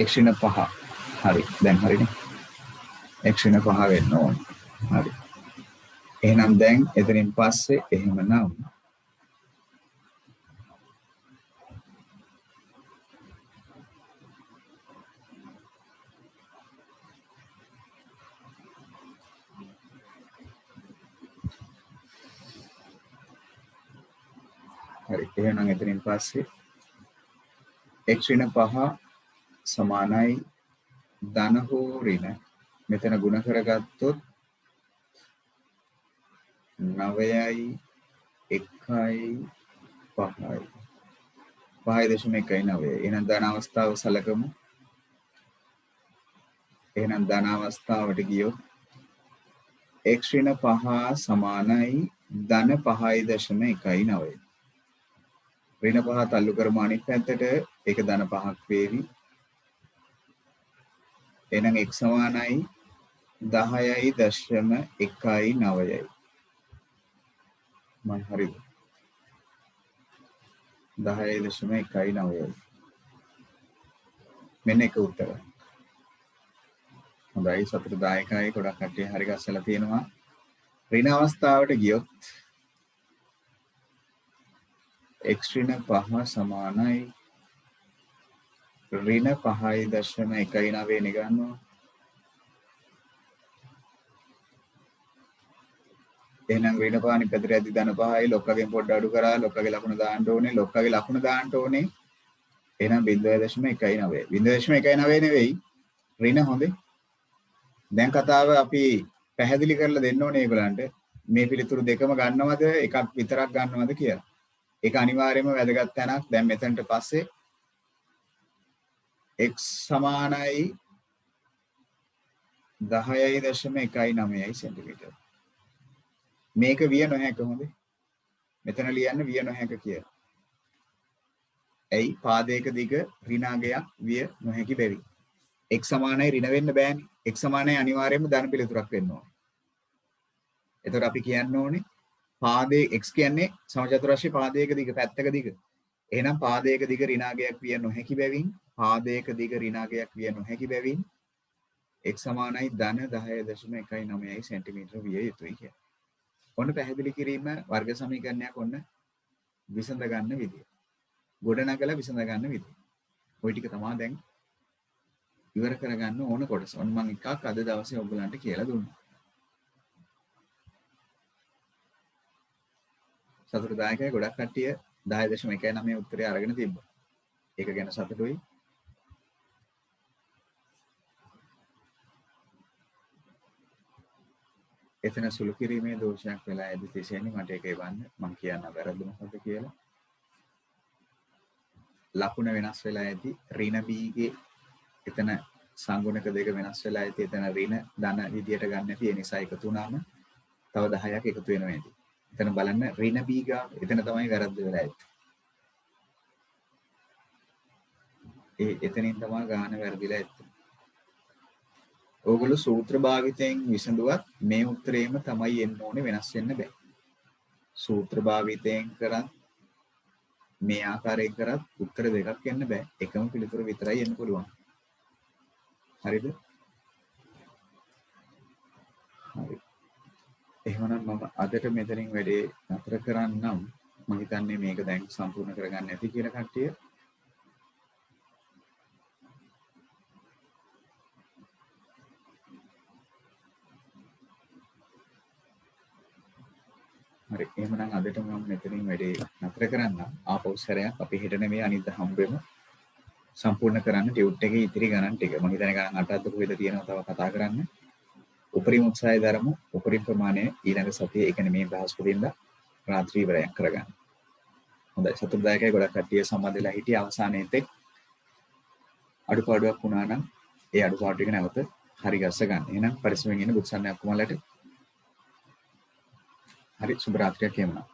x ඍණ 5. හරි. දැන් හරිනේ. x ඍණ 5 වෙන්න ඕනේ. හරි. එහෙනම් දැන් එතනින් පස්සේ එහෙමනම් හරි. එහෙනම් එතනින් පස්සේ x ඍණ 5 සමානයි ධන හෝ ඍණ මෙතන ගුණ කරගත්තොත් 9යි 1යි 5යි 5.19. එහෙනම් ධන අවස්ථාව සලකමු. එහෙනම් ධන අවස්ථාවට ගියොත් x ඍණ 5 සමානයි ධන 5.19. ඍණ 5 තල්ලු කරමු අනිත් පැත්තට ඒක ධන 5ක් වේවි. එහෙනම් x සමානයි 10.19. මම හරිද? 10.19. මෙන්න එක උත්තරය. හොඳයි සතුටුදායකයි ගොඩක් කට්ටිය හරි ගස්සලා තියෙනවා. ඍණ අවස්ථාවට ගියොත් x ඍණ 5 සමානයි ඍණ 5.19 ගන්නවා. එහෙනම් ඍණ 5 අනිත් පැත්තට ඇද්දි ධන 5යි ලොක්කගෙන් පොඩ්ඩ අඩු කරා ලොක්කගේ ලකුණ දාන්න ඕනේ. ලොක්කගේ ලකුණ දාන්න ඕනේ. එහෙනම් 0.19. 0.19 නෙවෙයි ඍණ හොඳේ. දැන් කතාව අපි පැහැදිලි කරලා දෙන්න ඕනේ ඒගොල්ලන්ට මේ පිළිතුරු දෙකම ගන්නවද එකක් විතරක් ගන්නවද කියලා. ඒක අනිවාර්යයෙන්ම වැදගත් තැනක්. දැන් මෙතනට පස්සේ x සමානයි 10.19 සෙන්ටිමීටර්. මේක විය නොහැක හොඳේ. මෙතන ලියන්න විය නොහැක කියලා. ඇයි පාදයක දිග ඍණාගයක් විය නොහැකි බැරි. x සමානයි ඍණ වෙන්න බෑනේ. x සමානයි අනිවාර්යයෙන්ම ධන පිළිතුරක් වෙන්න ඕනේ. එතකොට අපි කියන්න ඕනේ පාදයේ x කියන්නේ සමචතුරස්‍රයේ පාදයක දිග පැත්තක දිග. එහෙනම් පාදයක දිග ඍණාගයක් විය නොහැකි බැවින් පාදයක දිග ඍණාගයක් විය නොහැකි බැවින් x සමානයි ධන 10.19 සෙන්ටිමීටර විය යුතුයි කියලා. ඔන්න පැහැදිලි කිරීම වර්ග සමීකරණයක් ඔන්න විසඳ ගන්න විදිය. ගොඩනගලා විසඳ ගන්න විදිය. ওই ටික තමයි දැන් ඉවර කරගන්න ඕන කොටස. ඔන්න මම එකක් අද දවසේ ඔයගලන්ට කියලා දුන්නා. සතුටුදායකයි ගොඩක් කට්ටිය 10.19 උත්තරය අරගෙන තිබ්බා. ඒක ගැන සතුටුයි. එතන සුළු කිරීමේ දෝෂයක් වෙලා ඇති තිසෙන්නේ මට ඒක එවන්න මම කියන්න වැරද්ද මොකද කියලා. ලකුණ වෙනස් වෙලා ඇති ඍණ b ගේ එතන සංගුණක දෙක වෙනස් වෙලා ඇති එතන ඍණ ධන විදියට ගන්න නැති ඒ නිසා එකතු වුණාම තව 10ක් එකතු වෙනවා ඇති. එතන බලන්න ඍණ b ගාව එතන තමයි වැරද්ද වෙලා ඇත්තේ. එතනින් තමයි ගාන වැරදිලා ඇත්තේ. ඕගොල්ලෝ සූත්‍ර භාවිතයෙන් විසඳුවත් මේ උත්තරේම තමයි එන්න ඕනේ වෙනස් වෙන්න බෑ. සූත්‍ර භාවිතයෙන් කරත් මේ ආකාරයෙන් කරත් උත්තර දෙකක් එන්න බෑ. එකම පිළිතුර විතරයි එන්න පුළුවන්. හරිද? හරි. එහෙනම් මම අදට මෙතනින් වැඩේ නතර කරන්නම්. මම හිතන්නේ මේක දැන් සම්පූර්ණ කරගන්න ඇති කියලා කට්ටිය. හරි එහෙනම් අදට මම මෙතනින් වැඩේ නතර කරන්නම්. ආපහු සැරයක් අපි හෙට නෙමෙයි අනිද්දා හම්බෙමු. සම්පූර්ණ කරන්න ටියුට් එකේ ඉතිරි ගණන් ටික. මම හිතන්නේ ගණන් 8ක් දුක විතර තියෙනවා තව කතා කරන්න. උපරිම උත්සාහය දරමු. උපරිම ප්‍රමාණය ඊළඟ සතියේ ඒ කියන්නේ මේ බ්‍රහස්පතින්දා රාත්‍රී ඉවරයක් කරගන්න. හොඳයි සතුටුදායකයි ගොඩක් කට්ටිය සම්බන්ධ වෙලා හිටිය අවසානයේ තෙක් අඩුපාඩුවක් වුණා නම් ඒ අඩුපාඩු ටික නැවත හරි ගස්ස ගන්න. එහෙනම් පරිස්සමෙන් ඉන්න බුත්සන්නයක් කුමලට. හරි සුබ රාත්‍රියක් කියමුනා.